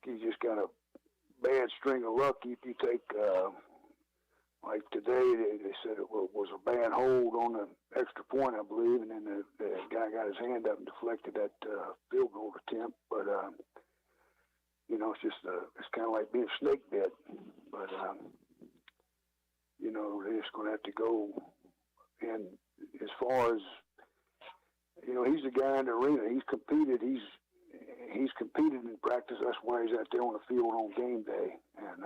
He's just got a bad string of luck. If you take, like today, they said it was a bad hold on the extra point, I believe, and then the guy got his hand up and deflected that field goal attempt. But it's kind of like being snake bit. But they're just going to have to go. And as far as he's the guy in the arena. He's competed. He's competed in practice. That's why he's out there on the field on game day. And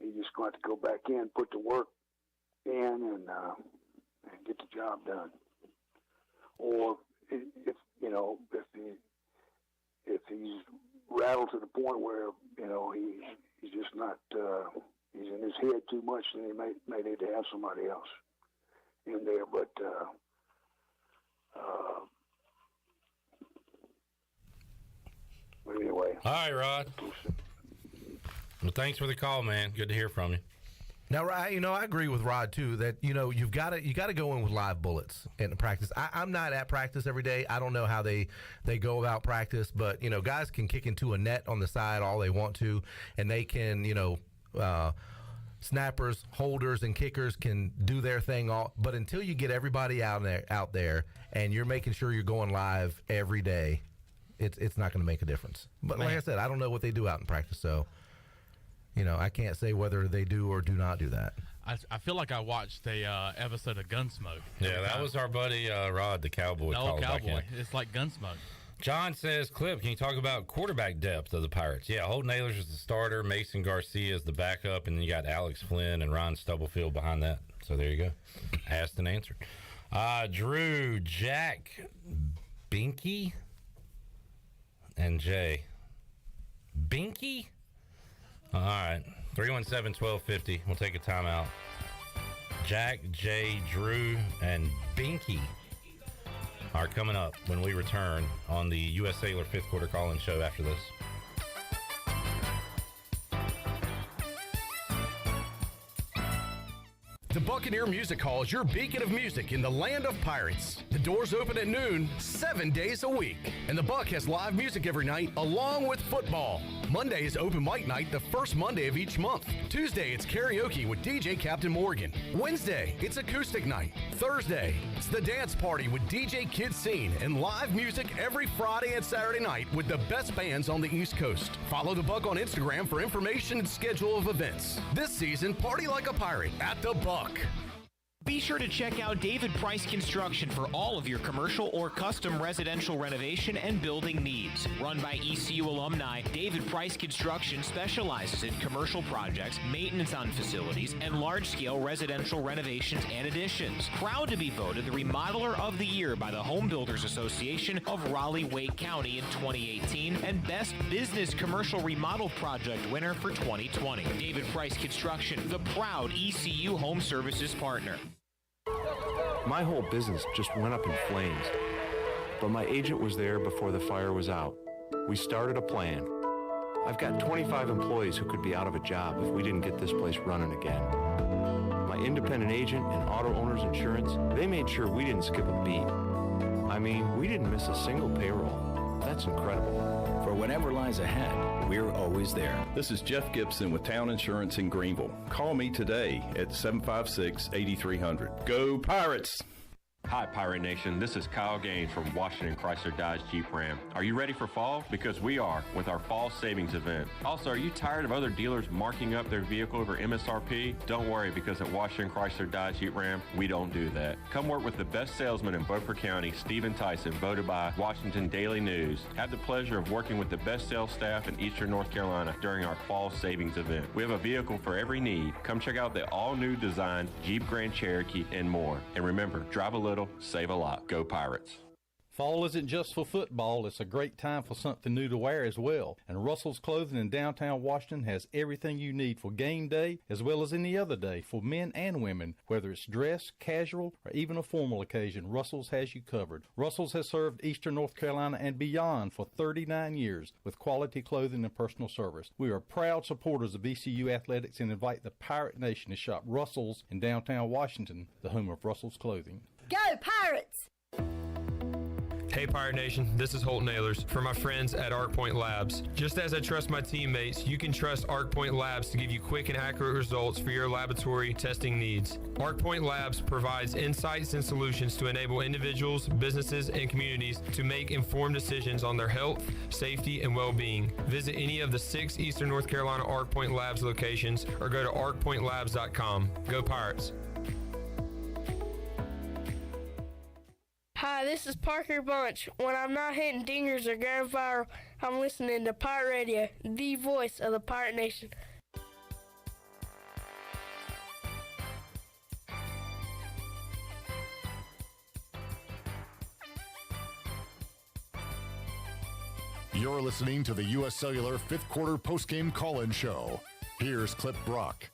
he's just going to have to go back in, put the work in, and get the job done. Or if he's rattled to the point where he's just not he's in his head too much, then he may need to have somebody else in there. But anyway. All right, Rod. Well, thanks for the call, man. Good to hear from you. Now, I agree with Rod too that you've got to go in with live bullets in practice. I'm not at practice every day. I don't know how they go about practice, but guys can kick into a net on the side all they want to, and they can snappers, holders, and kickers can do their thing but until you get everybody out there and you're making sure you're going live every day, it's not going to make a difference. But like I said, I don't know what they do out in practice, so I can't say whether they do or do not do that. I feel like I watched a episode of Gunsmoke. Yeah, that was our buddy Rod, the cowboy. The old cowboy. It's like Gunsmoke. John says, Clip, can you talk about quarterback depth of the Pirates? Yeah, Holden Ahlers is the starter, Mason Garcia is the backup, and then you got Alex Flynn and Ron Stubblefield behind that. So there you go. Asked and answered. Drew, Jack, Binky, and Jay. Binky? All right. 317-1250. We'll take a timeout. Jack, Jay, Drew, and Binky are coming up when we return on the U.S. Cellular fifth quarter call-in show after this. The Buccaneer Music Hall is your beacon of music in the land of pirates. The doors open at noon, 7 days a week. And the Buck has live music every night, along with football. Monday is open mic night, the first Monday of each month. Tuesday, it's karaoke with DJ Captain Morgan. Wednesday, it's acoustic night. Thursday, it's the dance party with DJ Kid Scene and live music every Friday and Saturday night with the best bands on the East Coast. Follow the Buck on Instagram for information and schedule of events. This season, party like a pirate at the Buck. Be sure to check out David Price Construction for all of your commercial or custom residential renovation and building needs. Run by ECU alumni, David Price Construction specializes in commercial projects, maintenance on facilities, and large-scale residential renovations and additions. Proud to be voted the Remodeler of the Year by the Home Builders Association of Raleigh-Wake County in 2018 and Best Business Commercial Remodel Project winner for 2020. David Price Construction, the proud ECU Home Services partner. My whole business just went up in flames, but my agent was there before the fire was out. We started a plan. I've got 25 employees who could be out of a job if we didn't get this place running again. My independent agent and auto owner's insurance, they made sure we didn't skip a beat. I mean, we didn't miss a single payroll. That's incredible. For whatever lies ahead, we're always there. This is Jeff Gibson with Town Insurance in Greenville. Call me today at 756-8300. Go Pirates! Hi, Pirate Nation. This is Kyle Gaines from Washington Chrysler Dodge Jeep Ram. Are you ready for fall? Because we are with our fall savings event. Also, are you tired of other dealers marking up their vehicle over MSRP? Don't worry, because at Washington Chrysler Dodge Jeep Ram, we don't do that. Come work with the best salesman in Beaufort County, Stephen Tyson, voted by Washington Daily News. Have the pleasure of working with the best sales staff in Eastern North Carolina during our fall savings event. We have a vehicle for every need. Come check out the all-new design Jeep Grand Cherokee and more. And remember, drive a little, save a lot. Go Pirates. Fall isn't just for football, it's a great time for something new to wear as well. And Russell's Clothing in downtown Washington has everything you need for game day as well as any other day for men and women. Whether it's dress, casual, or even a formal occasion, Russell's has you covered. Russell's has served Eastern North Carolina and beyond for 39 years with quality clothing and personal service. We are proud supporters of ECU Athletics and invite the Pirate Nation to shop Russell's in downtown Washington, the home of Russell's Clothing. Go Pirates! Hey Pirate Nation, this is Holt Nailers for my friends at ArcPoint Labs. Just as I trust my teammates, you can trust ArcPoint Labs to give you quick and accurate results for your laboratory testing needs. ArcPoint Labs provides insights and solutions to enable individuals, businesses, and communities to make informed decisions on their health, safety, and well-being. Visit any of the 6 Eastern North Carolina ArcPoint Labs locations or go to arcpointlabs.com. Go Pirates! Hi, this is Parker Bunch. When I'm not hitting dingers or going viral, I'm listening to Pirate Radio, the voice of the Pirate Nation. You're listening to the U.S. Cellular 5th Quarter Postgame Call-In Show. Here's Clip Brock.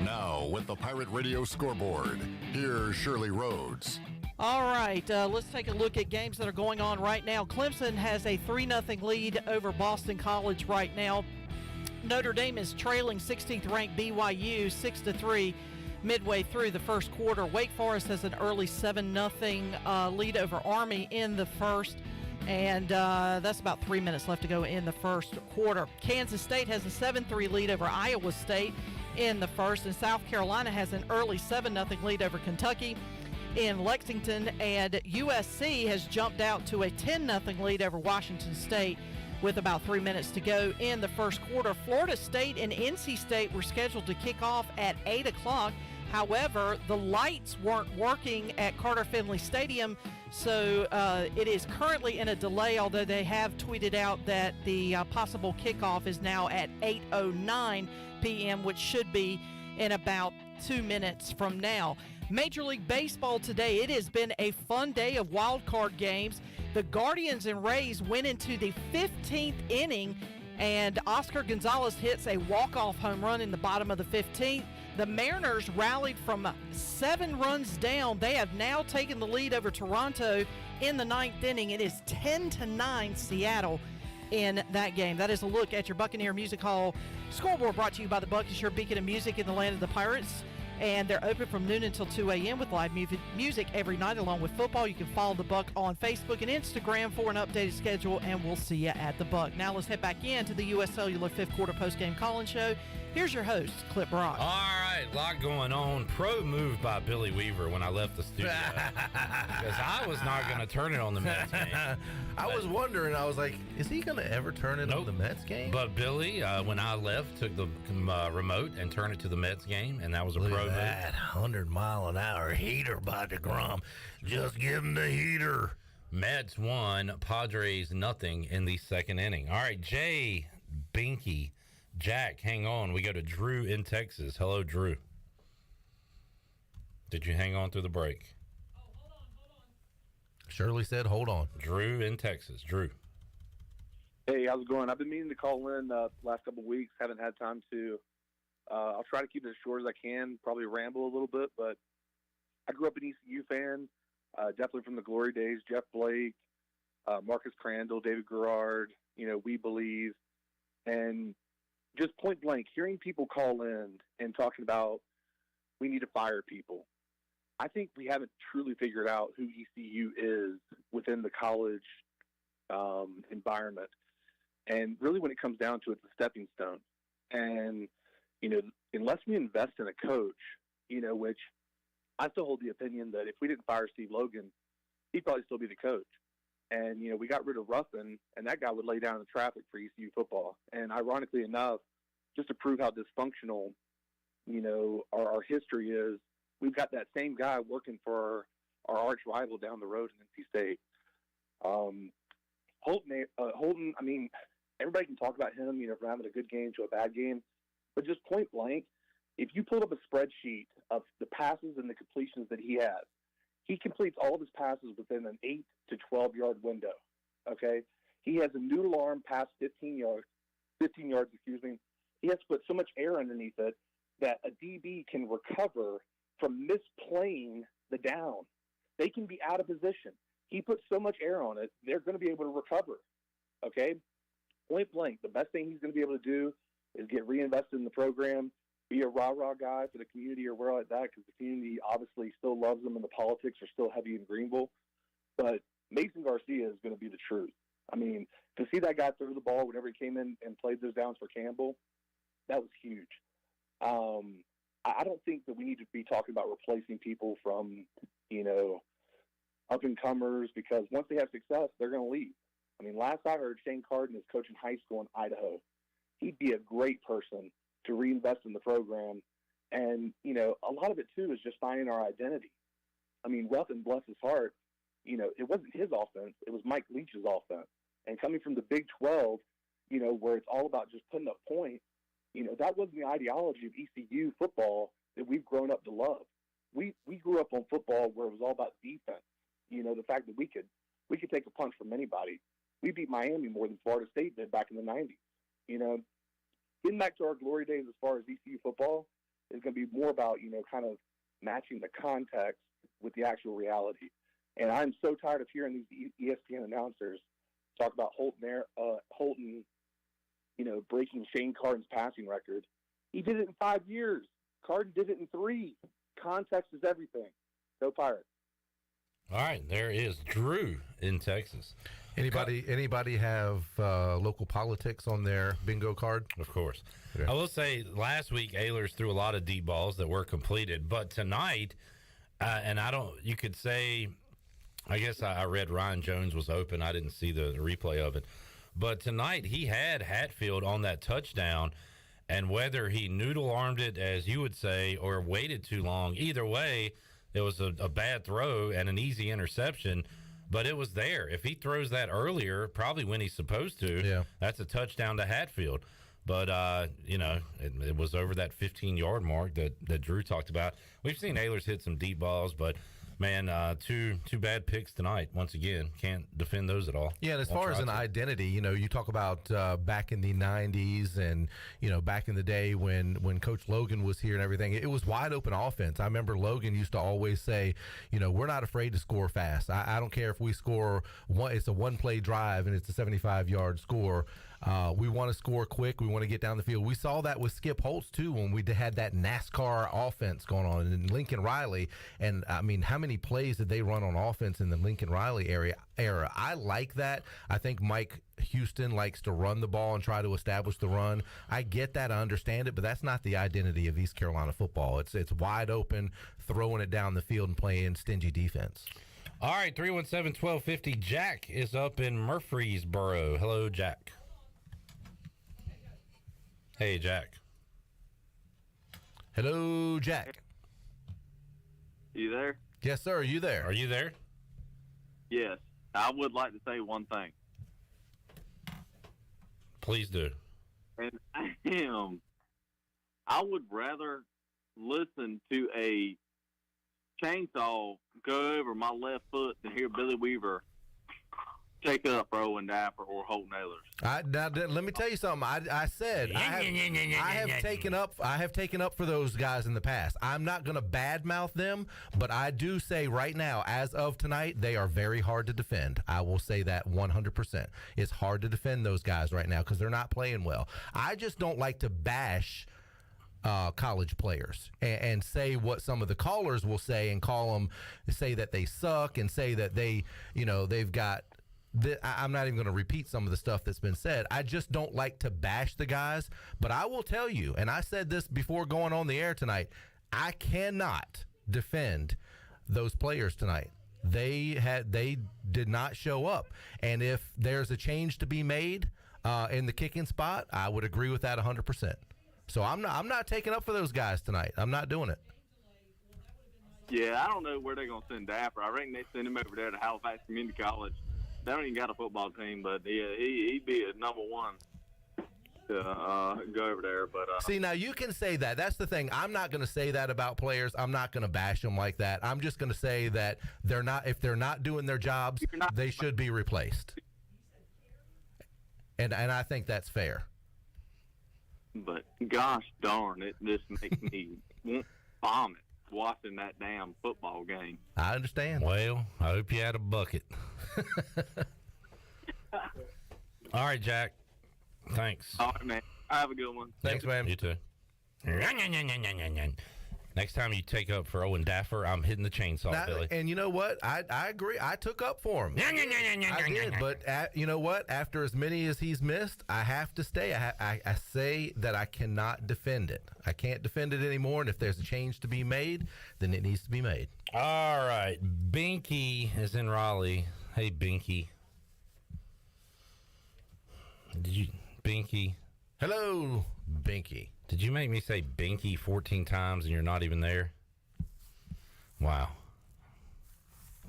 Now, with the Pirate Radio Scoreboard, here's Shirley Rhodes. All right, let's take a look at games that are going on right now. Clemson has a 3-0 lead over Boston College right now. Notre Dame is trailing 16th-ranked BYU 6-3 midway through the first quarter. Wake Forest has an early 7-0 lead over Army in the first, and that's about 3 minutes left to go in the first quarter. Kansas State has a 7-3 lead over Iowa State in the first, and South Carolina has an early 7-0 lead over Kentucky in Lexington, and USC has jumped out to a 10-0 lead over Washington State with about 3 minutes to go in the first quarter. Florida State and NC State were scheduled to kick off at 8 o'clock. However, the lights weren't working at Carter Finley Stadium, so it is currently in a delay, although they have tweeted out that the possible kickoff is now at 8:09 p.m., which should be in about 2 minutes from now. Major League Baseball today, it has been a fun day of wild card games. The Guardians and Rays went into the 15th inning, and Oscar Gonzalez hits a walk-off home run in the bottom of the 15th. The Mariners rallied from 7 runs down. They have now taken the lead over Toronto in the 9th inning. It is 10-9 Seattle in that game. That is a look at your Buccaneer Music Hall Scoreboard, brought to you by the Buccaneer Beacon of Music in the land of the Pirates. And they're open from noon until 2 a.m. with live music every night along with football. You can follow the Buck on Facebook and Instagram for an updated schedule, and we'll see you at the Buck. Now let's head back into the U.S. Cellular 5th Quarter Postgame Call-In Show. Here's your host, Clip Brock. All right. right, a lot going on. Pro move by Billy Weaver when I left the studio. Because I was not going to turn it on the Mets game. I was wondering, I was like, is he going to ever turn it on the Mets game? But Billy, when I left, took the remote and turned it to the Mets game, and that was a Look pro at that, 100-mile-an-hour heater by DeGrom. Just give him the heater. Mets won, Padres nothing in the second inning. All right, Jay, Binky, Jack, hang on. We go to Drew in Texas. Hello, Drew. Did you hang on through the break? Shirley said, hold on. Drew in Texas. Drew. Hey, how's it going? I've been meaning to call in last couple of weeks. Haven't had time to. I'll try to keep it as short as I can. Probably ramble a little bit, but I grew up an ECU fan, definitely from the glory days. Jeff Blake, Marcus Crandall, David Garrard, We Believe. And just point blank, hearing people call in and talking about we need to fire people. I think we haven't truly figured out who ECU is within the college environment. And really when it comes down to it, it's a stepping stone. And, unless we invest in a coach, which I still hold the opinion that if we didn't fire Steve Logan, he'd probably still be the coach. And, we got rid of Ruffin, and that guy would lay down the traffic for ECU football. And ironically enough, just to prove how dysfunctional, our history is, we've got that same guy working for our arch rival down the road in NC State. Holton, I mean, everybody can talk about him, from having a good game to a bad game. But just point blank, if you pulled up a spreadsheet of the passes and the completions that he has, he completes all of his passes within an 8 to 12-yard window, okay? He has a noodle arm past 15 yards, He has to put so much air underneath it that a DB can recover from misplaying the down. They can be out of position. He puts so much air on it, they're going to be able to recover, okay? Point blank, the best thing he's going to be able to do is get reinvested in the program, be a rah-rah guy for the community or where like that, because the community obviously still loves him and the politics are still heavy in Greenville. But Mason Garcia is going to be the truth. I mean, to see that guy throw the ball whenever he came in and played those downs for Campbell, that was huge. I don't think that we need to be talking about replacing people from, up-and-comers, because once they have success, they're going to leave. I mean, last I heard, Shane Carden is coaching high school in Idaho. He'd be a great person to reinvest in the program. And, a lot of it, too, is just finding our identity. I mean, Ruffin, bless his heart, it wasn't his offense. It was Mike Leach's offense. And coming from the Big 12, where it's all about just putting up points, that wasn't the ideology of ECU football that we've grown up to love. We grew up on football where it was all about defense. The fact that we could take a punch from anybody. We beat Miami more than Florida State did back in the 90s. Getting back to our glory days as far as ECU football is going to be more about, kind of matching the context with the actual reality. And I'm so tired of hearing these ESPN announcers talk about Holton, breaking Shane Carden's passing record. He did it in 5 years. Carden did it in 3. Context is everything. Go Pirates. All right, there is Drew in Texas. Anybody have local politics on their bingo card? Of course. Yeah. I will say last week Ehlers threw a lot of deep balls that were completed, but tonight, you could say, I guess I read Ryan Jones was open. I didn't see the replay of it. But tonight he had Hatfield on that touchdown, and whether he noodle-armed it, as you would say, or waited too long, either way, it was a bad throw and an easy interception. But it was there. If he throws that earlier, probably when he's supposed to, that's a touchdown to Hatfield. But, it was over that 15-yard mark that Drew talked about. We've seen Ehlers hit some deep balls, but, man, two bad picks tonight. Once again, can't defend those at all. Yeah, and as far as an identity, you talk about back in the 90s and, back in the day when Coach Logan was here and everything, it was wide open offense. I remember Logan used to always say, we're not afraid to score fast. I don't care if we score it's a one-play drive and it's a 75-yard score. We want to score quick. We want to get down the field. We saw that with Skip Holtz, too, when we had that NASCAR offense going on and Lincoln Riley. And, I mean, how many plays did they run on offense in the Lincoln Riley era? I like that. I think Mike Houston likes to run the ball and try to establish the run. I get that. I understand it, but that's not the identity of East Carolina football. It's wide open, throwing it down the field and playing stingy defense. All right, 317-1250. Jack is up in Murfreesboro. Hello, Jack. Hey, Jack. Hello, Jack. You there? Yes, sir. Are you there? Are you there? Yes. I would like to say one thing. Please do. And I would rather listen to a chainsaw go over my left foot than hear Billy Weaver take up Rowan Dapper or Holt Nailers. Now, let me tell you something. I said I have taken up for those guys in the past. I'm not going to badmouth them, but I do say right now, as of tonight, they are very hard to defend. I will say that 100%. It's hard to defend those guys right now because they're not playing well. I just don't like to bash college players and say what some of the callers will say and say that they suck and say that they've got. I'm not even going to repeat some of the stuff that's been said. I just don't like to bash the guys, but I will tell you, and I said this before going on the air tonight, I cannot defend those players tonight. They did not show up, and if there's a change to be made in the kicking spot, I would agree with that 100%. So I'm not taking up for those guys tonight. I'm not doing it. Yeah, I don't know where they're going to send Dapper. I reckon they send him over there to Halifax Community College. They don't even got a football team, but yeah, he'd be a number one to go over there. But see, now you can say that. That's the thing. I'm not going to say that about players. I'm not going to bash them like that. I'm just going to say that if they're not doing their jobs, they should be replaced. And I think that's fair. But gosh darn it, this makes me want to vomit watching that damn football game. I understand. Well, I hope you had a bucket. All right, Jack. Thanks. All right, man. Have a good one. Thanks, man. You too. Next time you take up for Owen Daffer, I'm hitting the chainsaw, Billy. And you know what? I agree. I took up for him. I did, but you know what? After as many as he's missed, I have to stay. I say that I cannot defend it. I can't defend it anymore, and if there's a change to be made, then it needs to be made. All right. Binky is in Raleigh. Hey, Binky. Binky? Hello, Binky. Did you make me say Binky 14 times and you're not even there? Wow.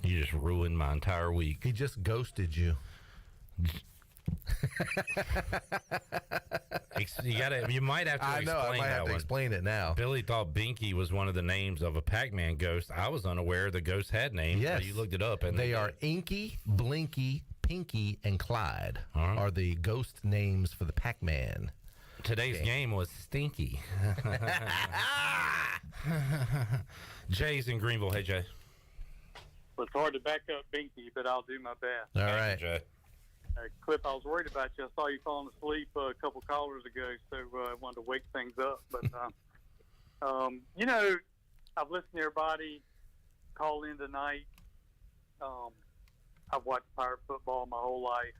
You just ruined my entire week. He just ghosted you. You might have to explain that one. I know, I might have to explain it now. Billy thought Binky was one of the names of a Pac-Man ghost. I was unaware the ghost had names. Yes. So you looked it up. And they are Inky, Blinky, Pinky, and Clyde are the ghost names for the Pac-Man. Today's game was Stinky. Jay's in Greenville. Hey, Jay. Well, it's hard to back up Binky, but I'll do my best. All right. Jay. Cliff, I was worried about you. I saw you falling asleep a couple callers ago, so I wanted to wake things up. But, I've listened to everybody call in tonight. I've watched Pirate football my whole life.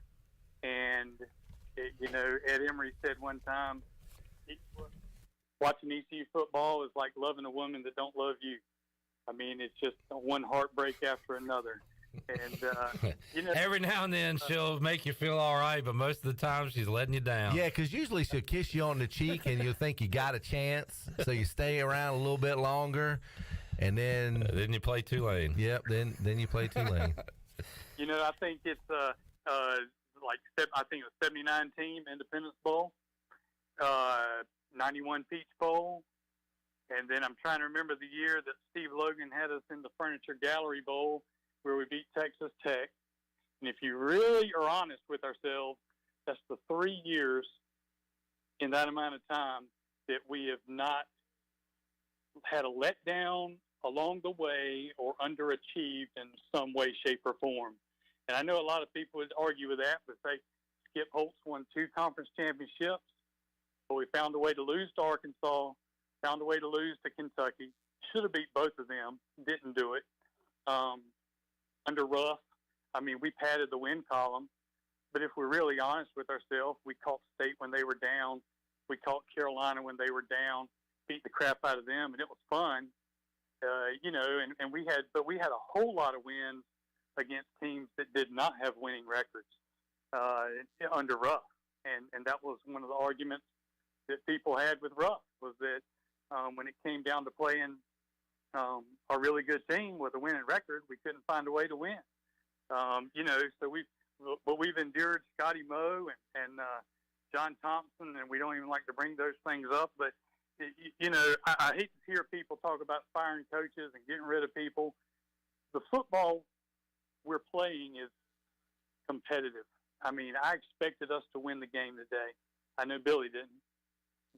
And, Ed Emery said one time, watching ECU football is like loving a woman that don't love you. I mean, it's just one heartbreak after another. And, every now and then she'll make you feel all right, but most of the time she's letting you down. Yeah, because usually she'll kiss you on the cheek and you'll think you got a chance, so you stay around a little bit longer, and then you play Tulane. Yep, then you play Tulane. I think it's I think it was 79 team Independence Bowl, 91 Peach Bowl, and then I'm trying to remember the year that Steve Logan had us in the Furniture Gallery Bowl, where we beat Texas Tech. And if you really are honest with ourselves, that's the 3 years in that amount of time that we have not had a letdown along the way or underachieved in some way, shape, or form. And I know a lot of people would argue with that, but say Skip Holtz won 2 conference championships, but we found a way to lose to Arkansas, found a way to lose to Kentucky. Should have beat both of them, didn't do it. under Ruff. I mean, we padded the win column. But if we're really honest with ourselves, we caught State when they were down. We caught Carolina when they were down, beat the crap out of them, and it was fun. And we had a whole lot of wins against teams that did not have winning records under Ruff. And that was one of the arguments that people had with Ruff, was that when it came down to playing a really good team with a winning record, we couldn't find a way to win. So we've endured Scotty Moe and John Thompson, and we don't even like to bring those things up. But, I hate to hear people talk about firing coaches and getting rid of people. The football we're playing is competitive. I mean, I expected us to win the game today. I know Billy didn't.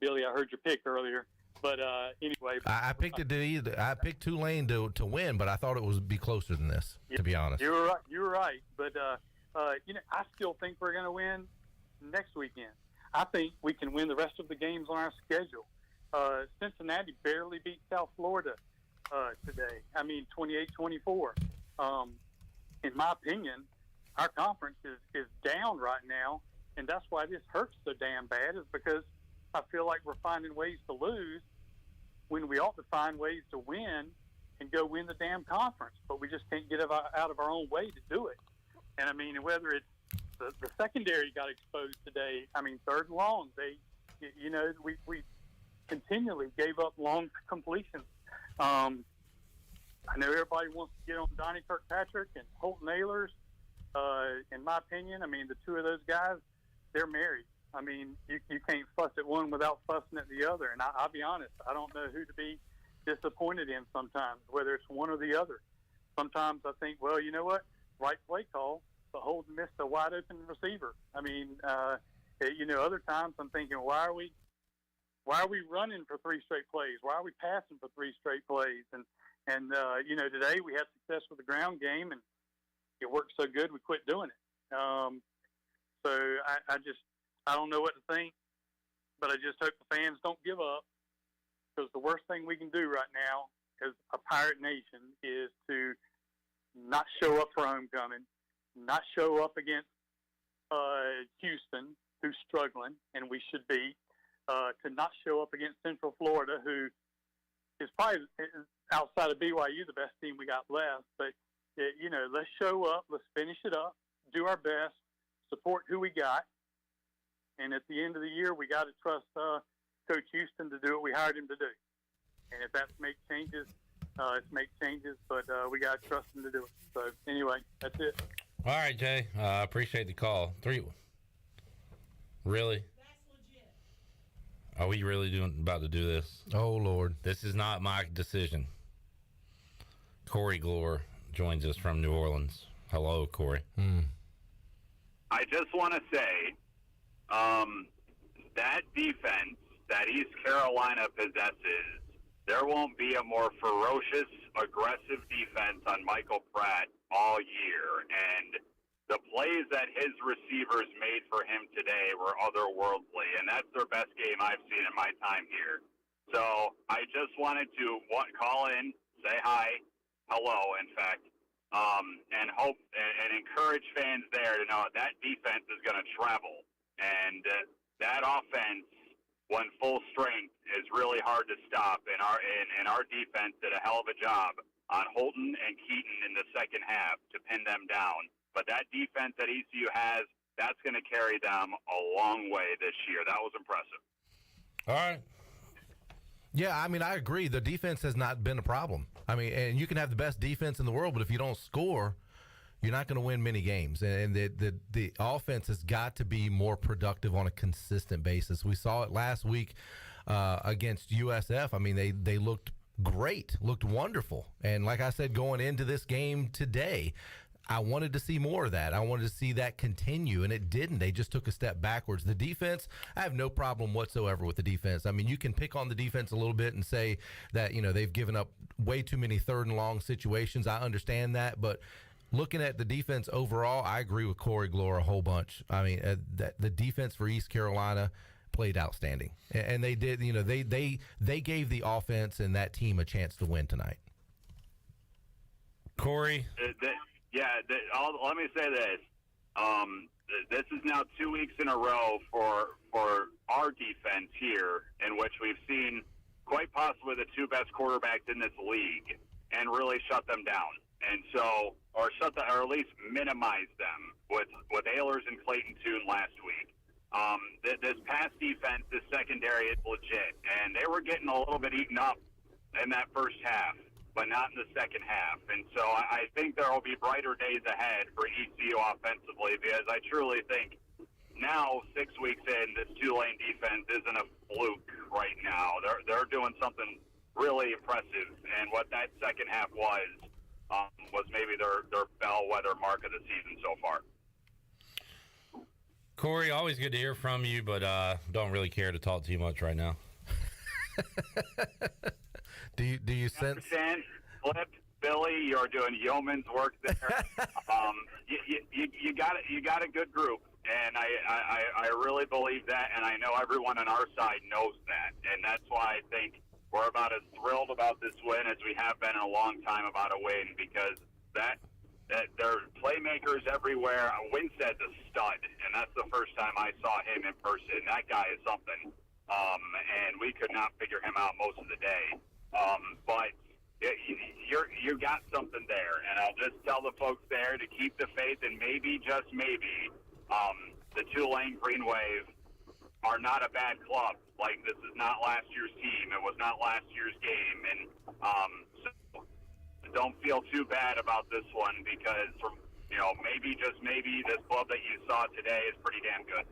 Billy, I heard your pick earlier. But anyway. I picked it to either. I picked Tulane to win, but I thought it would be closer than this, to be honest. You were right. But, I still think we're going to win next weekend. I think we can win the rest of the games on our schedule. Cincinnati barely beat South Florida today. I mean, 28-24. In my opinion, our conference is down right now, and that's why this hurts so damn bad, is because I feel like we're finding ways to lose when we ought to find ways to win and go win the damn conference. But we just can't get out of our own way to do it. And, I mean, whether it's the secondary got exposed today, I mean, third and long, we continually gave up long completions. I know everybody wants to get on Donnie Kirkpatrick and Holton Ahlers. In my opinion, I mean, the two of those guys, they're married. I mean, you can't fuss at one without fussing at the other. And I'll be honest, I don't know who to be disappointed in sometimes, whether it's one or the other. Sometimes I think, well, you know what? Right play call, but Holden missed a wide open receiver. I mean, other times I'm thinking, why are we running for 3 straight plays? Why are we passing for 3 straight plays? And today we had success with the ground game, and it worked so good we quit doing it. So I don't know what to think, but I just hope the fans don't give up, because the worst thing we can do right now as a Pirate Nation is to not show up for homecoming, not show up against Houston, who's struggling, and we should be, to not show up against Central Florida, who is probably, outside of BYU, the best team we got left. But, let's show up, let's finish it up, do our best, support who we got. And at the end of the year, we got to trust Coach Houston to do what we hired him to do. And if that's make changes, it's make changes, but we got to trust him to do it. So, anyway, that's it. All right, Jay. I appreciate the call. 3. Really? Are we really about to do this? Oh, Lord. This is not my decision. Corey Glore joins us from New Orleans. Hello, Corey. I just want to say that defense that East Carolina possesses, there won't be a more ferocious, aggressive defense on Michael Pratt all year. And the plays that his receivers made for him today were otherworldly, and that's their best game I've seen in my time here. So I just wanted to call in, say hi, hello, in fact, and hope and encourage fans there to know that defense is going to travel. And that offense, when full strength, is really hard to stop. And our defense did a hell of a job on Holton and Keaton in the second half to pin them down. But that defense that ECU has, that's going to carry them a long way this year. That was impressive. All right. Yeah, I mean, I agree. The defense has not been a problem. I mean, and you can have the best defense in the world, but if you don't score, you're not going to win many games. And the offense has got to be more productive on a consistent basis. We saw it last week against USF. I mean, they looked great, looked wonderful. And like I said, going into this game today, I wanted to see more of that. I wanted to see that continue, and it didn't. They just took a step backwards. The defense, I have no problem whatsoever with the defense. I mean, you can pick on the defense a little bit and say that, they've given up way too many third and long situations. I understand that, but looking at the defense overall, I agree with Corey Glore a whole bunch. I mean, the defense for East Carolina played outstanding, and they did. They gave the offense and that team a chance to win tonight. Corey? Let me say this. This is now 2 weeks in a row for our defense here, in which we've seen quite possibly the two best quarterbacks in this league and really shut them down. And so, or at least minimize them with Ehlers and Clayton Tune last week. This pass defense, this secondary, is legit, and they were getting a little bit eaten up in that first half, but not in the second half. And so I think there will be brighter days ahead for ECU offensively, because I truly think now, 6 weeks in, this Tulane defense isn't a fluke right now. They're doing something really impressive, and what that second half was maybe their bellwether mark of the season so far. Corey, always good to hear from you, but don't really care to talk too much right now. Do you sense? Flip, Billy, you're doing yeoman's work there. You got a good group, and I really believe that, and I know everyone on our side knows that, and that's why I think we're about as thrilled about this win as we have been in a long time about a win, because that there are playmakers everywhere. Winstead's a stud, and that's the first time I saw him in person. That guy is something, and we could not figure him out most of the day. But you got something there, and I'll just tell the folks there to keep the faith, and maybe, just maybe, the Tulane Green Wave are not a bad club. Like, this is not last year's team. It was not last year's game, and so don't feel too bad about this one, because maybe, just maybe, this club that you saw today is pretty damn good.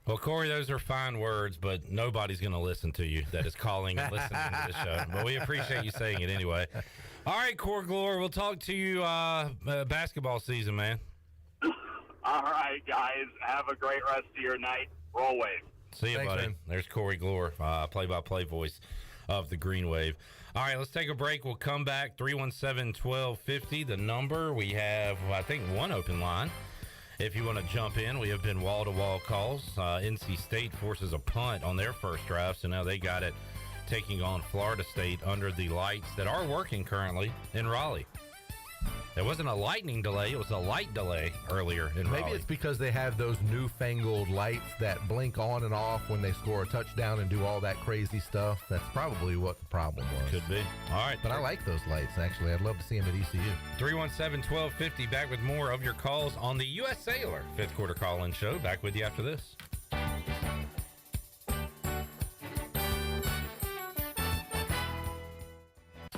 Well, Corey, those are fine words, but nobody's going to listen to you that is calling and listening to the show. But we appreciate you saying it anyway. All right, Core Glory, we'll talk to you basketball season, man. All right, guys. Have a great rest of your night. Roll Wave. See you, buddy. Man. There's Corey Glore, play-by-play voice of the Green Wave. All right, let's take a break. We'll come back. 317-1250, the number. We have, I think, one open line. If you want to jump in, we have been wall-to-wall calls. NC State forces a punt on their first drive, so now they got it taking on Florida State under the lights that are working currently in Raleigh. There wasn't a lightning delay. It was a light delay earlier in Raleigh. Maybe it's because they have those newfangled lights that blink on and off when they score a touchdown and do all that crazy stuff. That's probably what the problem was. Could be. All right. But I like those lights, actually. I'd love to see them at ECU. 317-1250, back with more of your calls on the U.S. Cellular fifth quarter call-in show. Back with you after this.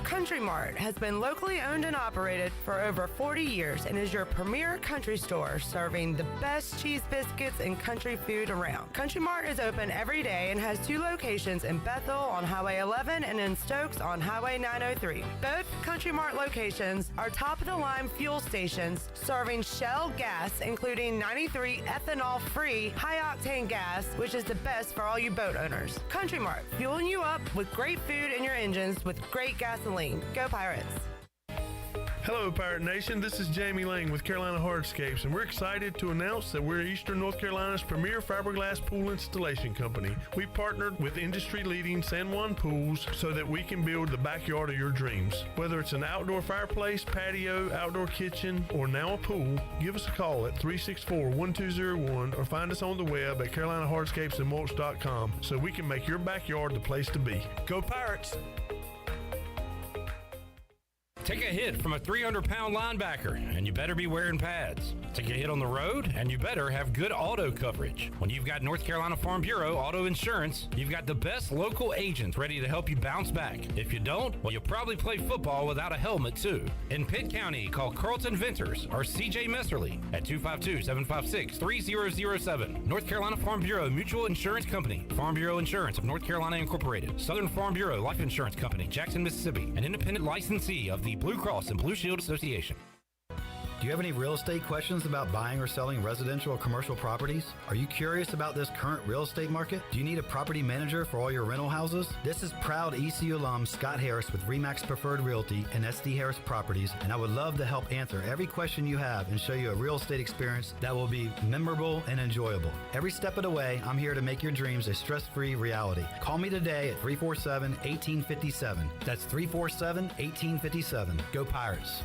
Country Mart has been locally owned and operated for over 40 years and is your premier country store serving the best cheese biscuits and country food around. Country Mart is open every day and has 2 locations in Bethel on Highway 11 and in Stokes on Highway 903. Both Country Mart locations are top-of-the-line fuel stations serving Shell gas, including 93 ethanol-free high-octane gas, which is the best for all you boat owners. Country Mart, fueling you up with great food in your engines with great gasoline. Go Pirates! Hello, Pirate Nation. This is Jamie Lang with Carolina Hardscapes, and we're excited to announce that we're Eastern North Carolina's premier fiberglass pool installation company. We partnered with industry-leading San Juan Pools so that we can build the backyard of your dreams. Whether it's an outdoor fireplace, patio, outdoor kitchen, or now a pool, give us a call at 364-1201 or find us on the web at carolinahardscapesandmulch.com so we can make your backyard the place to be. Go Pirates! Take a hit from a 300-pound linebacker, and you better be wearing pads. Take a hit on the road, and you better have good auto coverage. When you've got North Carolina Farm Bureau Auto Insurance, you've got the best local agents ready to help you bounce back. If you don't, well, you'll probably play football without a helmet, too. In Pitt County, call Carlton Venters or C.J. Messerly at 252-756-3007. North Carolina Farm Bureau Mutual Insurance Company, Farm Bureau Insurance of North Carolina Incorporated, Southern Farm Bureau Life Insurance Company, Jackson, Mississippi, an independent licensee of the Blue Cross and Blue Shield Association. Do you have any real estate questions about buying or selling residential or commercial properties? Are you curious about this current real estate market? Do you need a property manager for all your rental houses? This is proud ECU alum Scott Harris with RE/MAX Preferred Realty and SD Harris Properties, and I would love to help answer every question you have and show you a real estate experience that will be memorable and enjoyable. Every step of the way, I'm here to make your dreams a stress-free reality. Call me today at 347-1857. That's 347-1857. Go Pirates.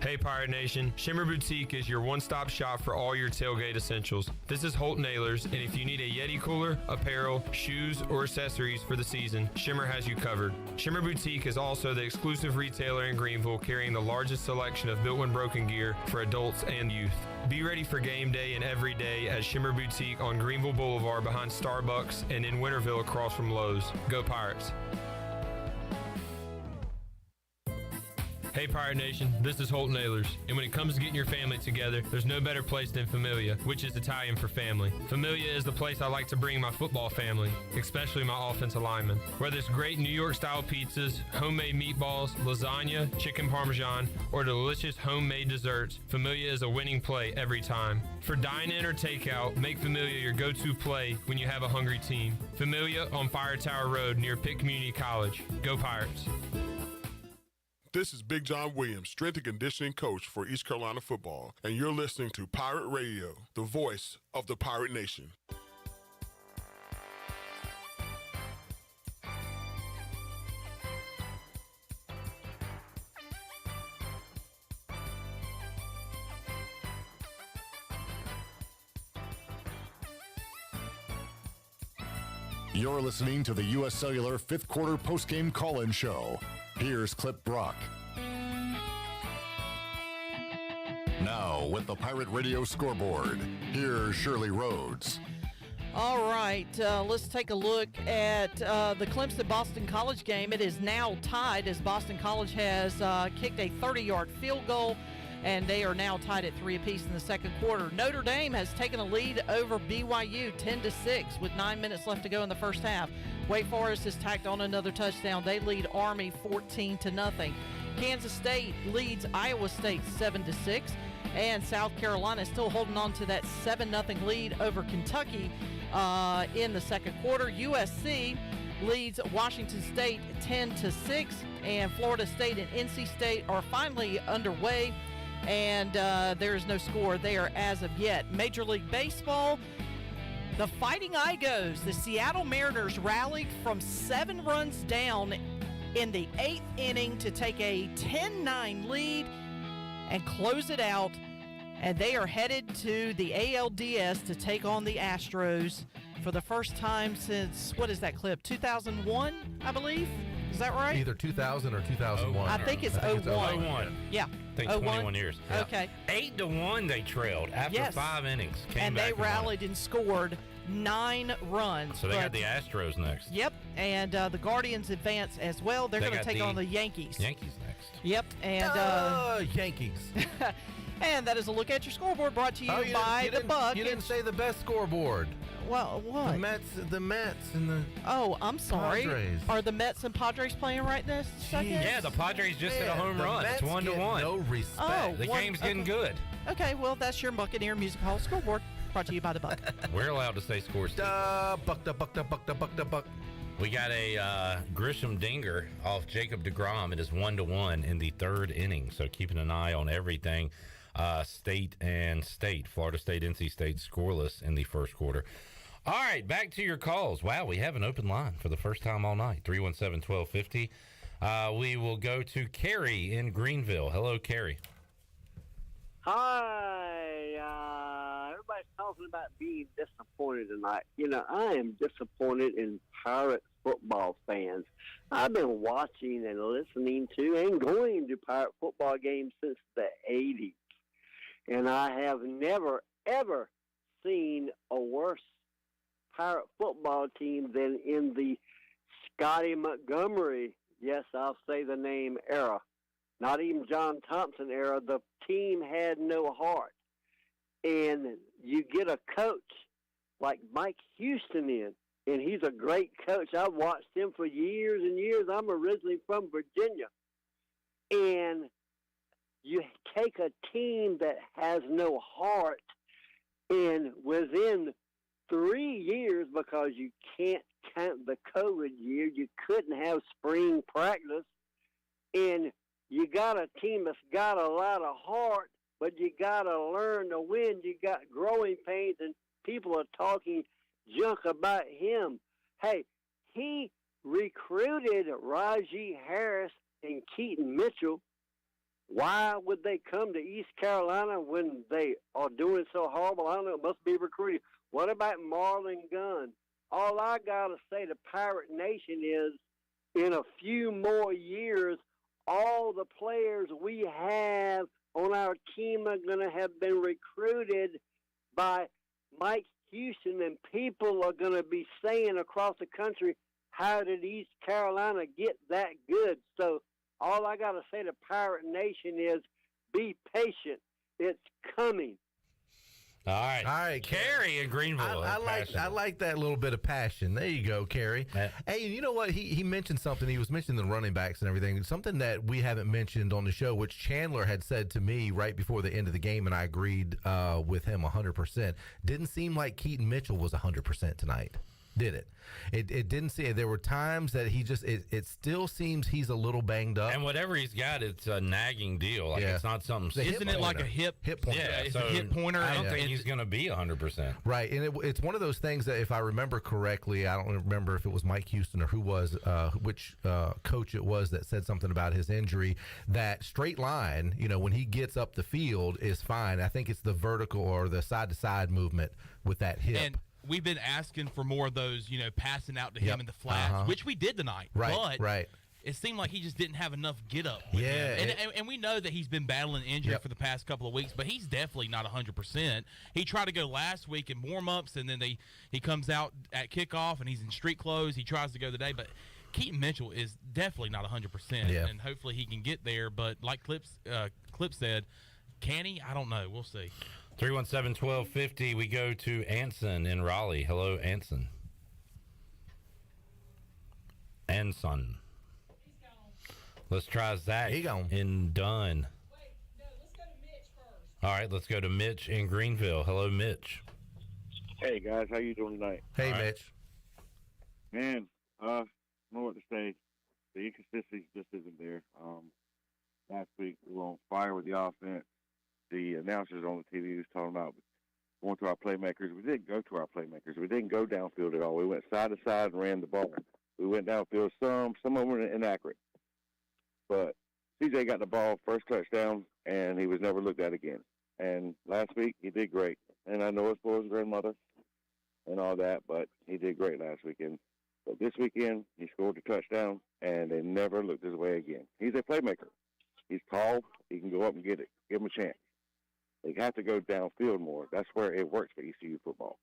Hey Pirate Nation, Shimmer Boutique is your one-stop shop for all your tailgate essentials. This is Holt Nailers, and if you need a Yeti cooler, apparel, shoes, or accessories for the season, Shimmer has you covered. Shimmer Boutique is also the exclusive retailer in Greenville carrying the largest selection of built-in broken gear for adults and youth. Be ready for game day and every day at Shimmer Boutique on Greenville Boulevard behind Starbucks and in Winterville across from Lowe's. Go Pirates! Hey Pirate Nation, this is Holt Nailers, and when it comes to getting your family together, there's no better place than Familia, which is Italian for family. Familia is the place I like to bring my football family, especially my offensive linemen. Whether it's great New York style pizzas, homemade meatballs, lasagna, chicken parmesan, or delicious homemade desserts, Familia is a winning play every time. For dine-in or takeout, make Familia your go-to play when you have a hungry team. Familia on Fire Tower Road near Pitt Community College. Go Pirates! This is Big John Williams, strength and conditioning coach for East Carolina football, and you're listening to Pirate Radio, the voice of the Pirate Nation. You're listening to the U.S. Cellular fifth quarter postgame call-in show. Here's Clip Brock. Now, with the Pirate Radio scoreboard, here's Shirley Rhodes. All right, let's take a look at the Clemson-Boston College game. It is now tied as Boston College has kicked a 30-yard field goal, and they are now tied at 3 apiece in the second quarter. Notre Dame has taken a lead over BYU 10-6 with 9 minutes left to go in the first half. Wake Forest has tacked on another touchdown. They lead Army 14-0. Kansas State leads Iowa State 7-6, and South Carolina is still holding on to that 7-0 lead over Kentucky in the second quarter. USC leads Washington State 10-6, and Florida State and NC State are finally underway, and there is no score there as of yet. Major League Baseball, the Fighting Igos, the Seattle Mariners rallied from 7 runs down in the 8th inning to take a 10-9 lead and close it out, and they are headed to the ALDS to take on the Astros for the first time since, what is that clip, 2001, I believe? Is that right? Either 2000 or 2001. I think it's 01. Yeah. I think 21 years. Yeah. Okay. 8-1 they trailed after 5 innings. And they rallied and scored 9 runs. So they got the Astros next. Yep. And the Guardians advance as well. They're going to take on the Yankees. Yankees next. Yep. And Yankees. And that is a look at your scoreboard brought to you by the Buck. You didn't say the best scoreboard. Well, what? The Mets and the I'm sorry. Padres. Are the Mets and Padres playing right this second? Yeah, the Padres just hit a home run. It's 1-1. No respect. The game's getting good. Okay, well, that's your Buccaneer Music Hall scoreboard brought to you by the Buck. We're allowed to say scores. Buck. We got a Grisham dinger off Jacob deGrom. It is 1-1 in the 3rd inning, so keeping an eye on everything. State and State. Florida State, NC State scoreless in the first quarter. All right, back to your calls. Wow, we have an open line for the first time all night, 317-1250. We will go to Carrie in Greenville. Hello, Carrie. Hi. Everybody's talking about being disappointed tonight. You know, I am disappointed in Pirate football fans. I've been watching and listening to and going to Pirate football games since the 80s. And I have never, ever seen a worse Pirate football team than in the Scotty Montgomery, yes, I'll say the name, era. Not even John Thompson era. The team had no heart. And you get a coach like Mike Houston in, and he's a great coach. I've watched him for years and years. I'm originally from Virginia. And you take a team that has no heart, and within 3 years, because you can't count the COVID year, you couldn't have spring practice, and you got a team that's got a lot of heart, but you got to learn to win. You got growing pains, and people are talking junk about him. Hey, he recruited Rajee Harris and Keaton Mitchell, Why would they come to East Carolina when they are doing so horrible? I don't know. It must be recruiting. What about Marlon Gunn? All I got to say to Pirate Nation is, in a few more years, all the players we have on our team are going to have been recruited by Mike Houston, and people are going to be saying across the country, how did East Carolina get that good? So all I got to say to Pirate Nation is, be patient. It's coming. All right, Kerry in Greenville. I like that little bit of passion. There you go, Kerry. Hey, you know what? He mentioned something. He was mentioning the running backs and everything. Something that we haven't mentioned on the show, which Chandler had said to me right before the end of the game, and I agreed with him 100%. Didn't seem like Keaton Mitchell was 100% tonight, did it? It didn't seem. There were times that he just. It still seems he's a little banged up. And whatever he's got, it's a nagging deal. Like it's not something. Isn't it like a hip pointer? Yeah, it's so a hip pointer. I don't think he's going to be 100%. Right, and it's one of those things that, if I remember correctly, I don't remember if it was Mike Houston or who was which coach it was that said something about his injury. That straight line, when he gets up the field, is fine. I think it's the vertical or the side to side movement with that hip. And we've been asking for more of those, passing out to him in the flats, which we did tonight. Right, but it seemed like he just didn't have enough get-up. Yeah. And we know that he's been battling injury for the past couple of weeks, but he's definitely not 100%. He tried to go last week in warm-ups, and then he comes out at kickoff, and he's in street clothes. He tries to go today, but Keaton Mitchell is definitely not 100%, and hopefully he can get there. But like Clip said, can he? I don't know. We'll see. 317-1250, we go to Anson in Raleigh. Hello, Anson. Let's try Zach in Dunn. Wait, no, let's go to Mitch first. All right, let's go to Mitch in Greenville. Hello, Mitch. Hey, guys. How you doing tonight? Hey, Mitch. Man, I don't know what to say. The inconsistency just isn't there. Last week, we were on fire with the offense. The announcers on the TV was talking about going to our playmakers. We didn't go to our playmakers. We didn't go downfield at all. We went side to side and ran the ball. We went downfield. Some of them were inaccurate. But CJ got the ball, first touchdown, and he was never looked at again. And last week, he did great. And I know it's for his grandmother and all that, but he did great last weekend. But this weekend, he scored the touchdown, and they never looked his way again. He's a playmaker. He's tall. He can go up and get it. Give him a chance. They have to go downfield more. That's where it works for ECU football.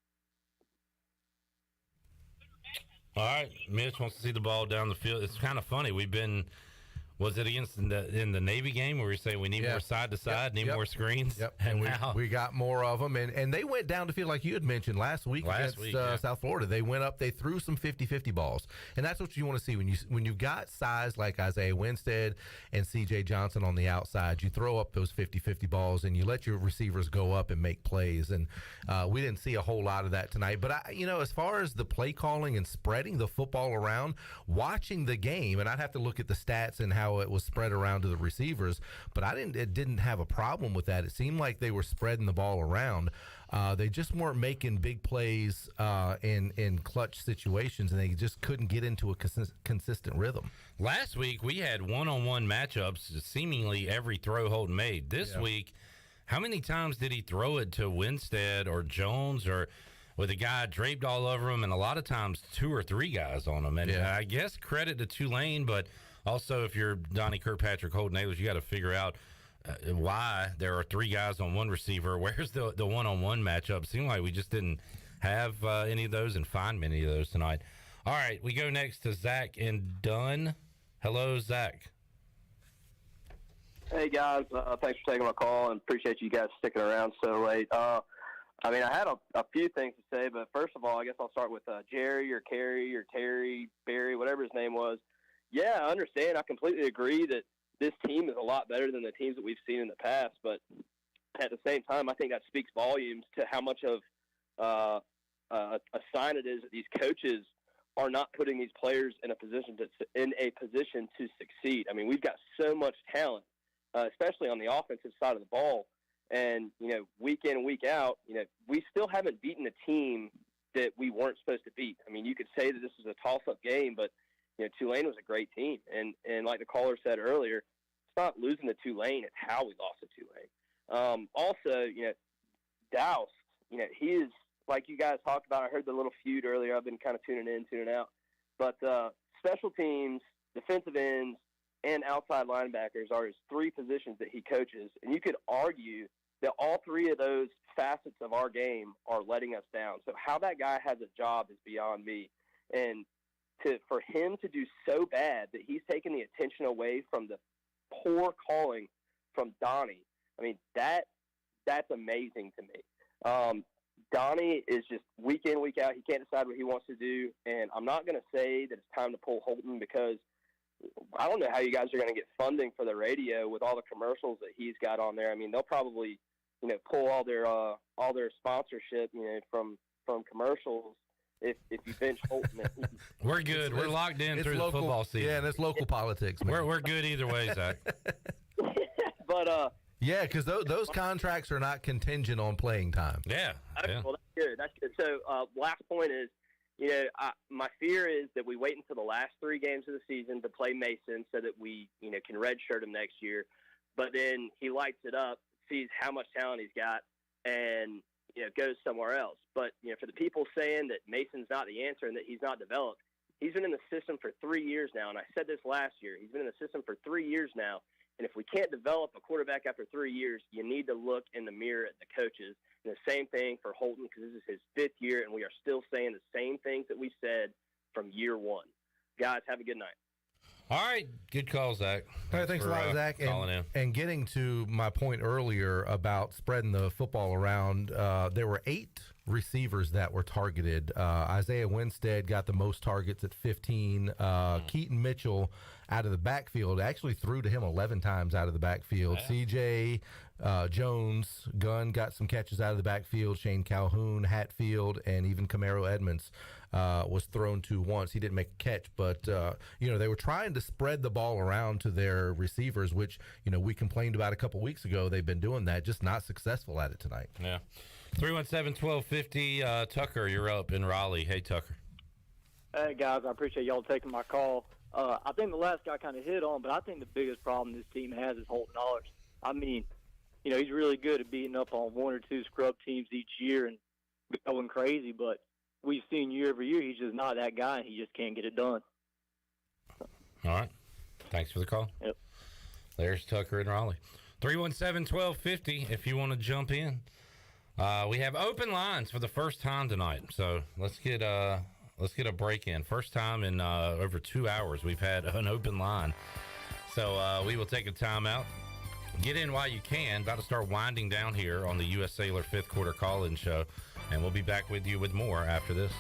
All right, Mitch wants to see the ball down the field. It's kind of funny. Was it against in the Navy game where we say we need more side to side, need more screens? Yep. And we got more of them, and they went down the field like you had mentioned last week against South Florida. They went up, they threw some 50-50 balls, and that's what you want to see when you've got size like Isaiah Winstead and C.J. Johnson on the outside. You throw up those 50-50 balls, and you let your receivers go up and make plays. And we didn't see a whole lot of that tonight. But as far as the play calling and spreading the football around, watching the game, and I'd have to look at the stats and how it was spread around to the receivers, but it didn't have a problem with that. It seemed like they were spreading the ball around. They just weren't making big plays in clutch situations, and they just couldn't get into a consistent rhythm. Last week, we had one-on-one matchups seemingly every throw Holton made. This week, how many times did he throw it to Winstead or Jones or with a guy draped all over him, and a lot of times 2 or 3 guys on him? And I guess credit to Tulane, but also, if you're Donnie Kirkpatrick, Holton Ahlers, you got to figure out why there are 3 guys on one receiver. Where's the one-on-one matchup? It seemed like we just didn't have any of those and find many of those tonight. All right, we go next to Zach in Dunn. Hello, Zach. Hey, guys. Thanks for taking my call, and appreciate you guys sticking around so late. I had a few things to say, but first of all, I guess I'll start with Jerry or Kerry or Terry, Barry, whatever his name was. Yeah, I understand. I completely agree that this team is a lot better than the teams that we've seen in the past. But at the same time, I think that speaks volumes to how much of a sign it is that these coaches are not putting these players in a position to succeed. I mean, we've got so much talent, especially on the offensive side of the ball. And, week in and week out, we still haven't beaten a team that we weren't supposed to beat. I mean, you could say that this is a toss-up game, but Tulane was a great team, and like the caller said earlier, not losing to Tulane. It's how we lost to Tulane. Also, Douse, he is, like you guys talked about, I heard the little feud earlier. I've been kind of tuning in, tuning out. But special teams, defensive ends, and outside linebackers are his 3 positions that he coaches. And you could argue that all 3 of those facets of our game are letting us down. So how that guy has a job is beyond me. And for him to do so bad that he's taken the attention away from the poor calling from Donnie, I mean, that's amazing to me. Donnie is just week in, week out. He can't decide what he wants to do. And I'm not going to say that it's time to pull Holton because I don't know how you guys are going to get funding for the radio with all the commercials that he's got on there. I mean, they'll probably, pull all their sponsorship, from commercials if you bench Holton. We're good. We're locked in through the football season. Yeah, and it's local politics, man. We're good either way, Zach. But yeah, because those contracts are not contingent on playing time. Yeah. Well, that's good. That's good. So last point is, my fear is that we wait until the last 3 games of the season to play Mason so that we, can redshirt him next year. But then he lights it up, sees how much talent he's got, and, goes somewhere else. But, for the people saying that Mason's not the answer and that he's not developed, he's been in the system for 3 years now. And I said this last year. He's been in the system for 3 years now. And if we can't develop a quarterback after 3 years, you need to look in the mirror at the coaches. And the same thing for Holton because this is his 5th year, and we are still saying the same things that we said from year 1. Guys, have a good night. All right. Good call, Zach. All right, thanks a lot, Zach. And getting to my point earlier about spreading the football around, there were 8 receivers that were targeted. Isaiah Winstead got the most targets at 15. Keaton Mitchell out of the backfield actually threw to him 11 times out of the backfield. CJ Jones, Gunn got some catches out of the backfield. Shane Calhoun, Hatfield, and even Camaro Edmonds was thrown to once. He didn't make a catch, but they were trying to spread the ball around to their receivers, which we complained about a couple weeks ago. They've been doing that, just not successful at it tonight. Yeah. 317-1250, Tucker, you're up in Raleigh. Hey, Tucker. Hey, guys, I appreciate y'all taking my call. I think the last guy kind of hit on, but I think the biggest problem this team has is Holton Ahlers. I mean, he's really good at beating up on 1 or 2 scrub teams each year and going crazy, but we've seen year over year he's just not that guy, and he just can't get it done. All right. Thanks for the call. Yep. There's Tucker in Raleigh. 317-1250 if you want to jump in. We have open lines for the first time tonight, so let's get a break in. First time in over 2 hours we've had an open line. So we will take a timeout. Get in while you can. About to start winding down here on the U.S. Cellular 5th quarter call-in show, and we'll be back with you with more after this.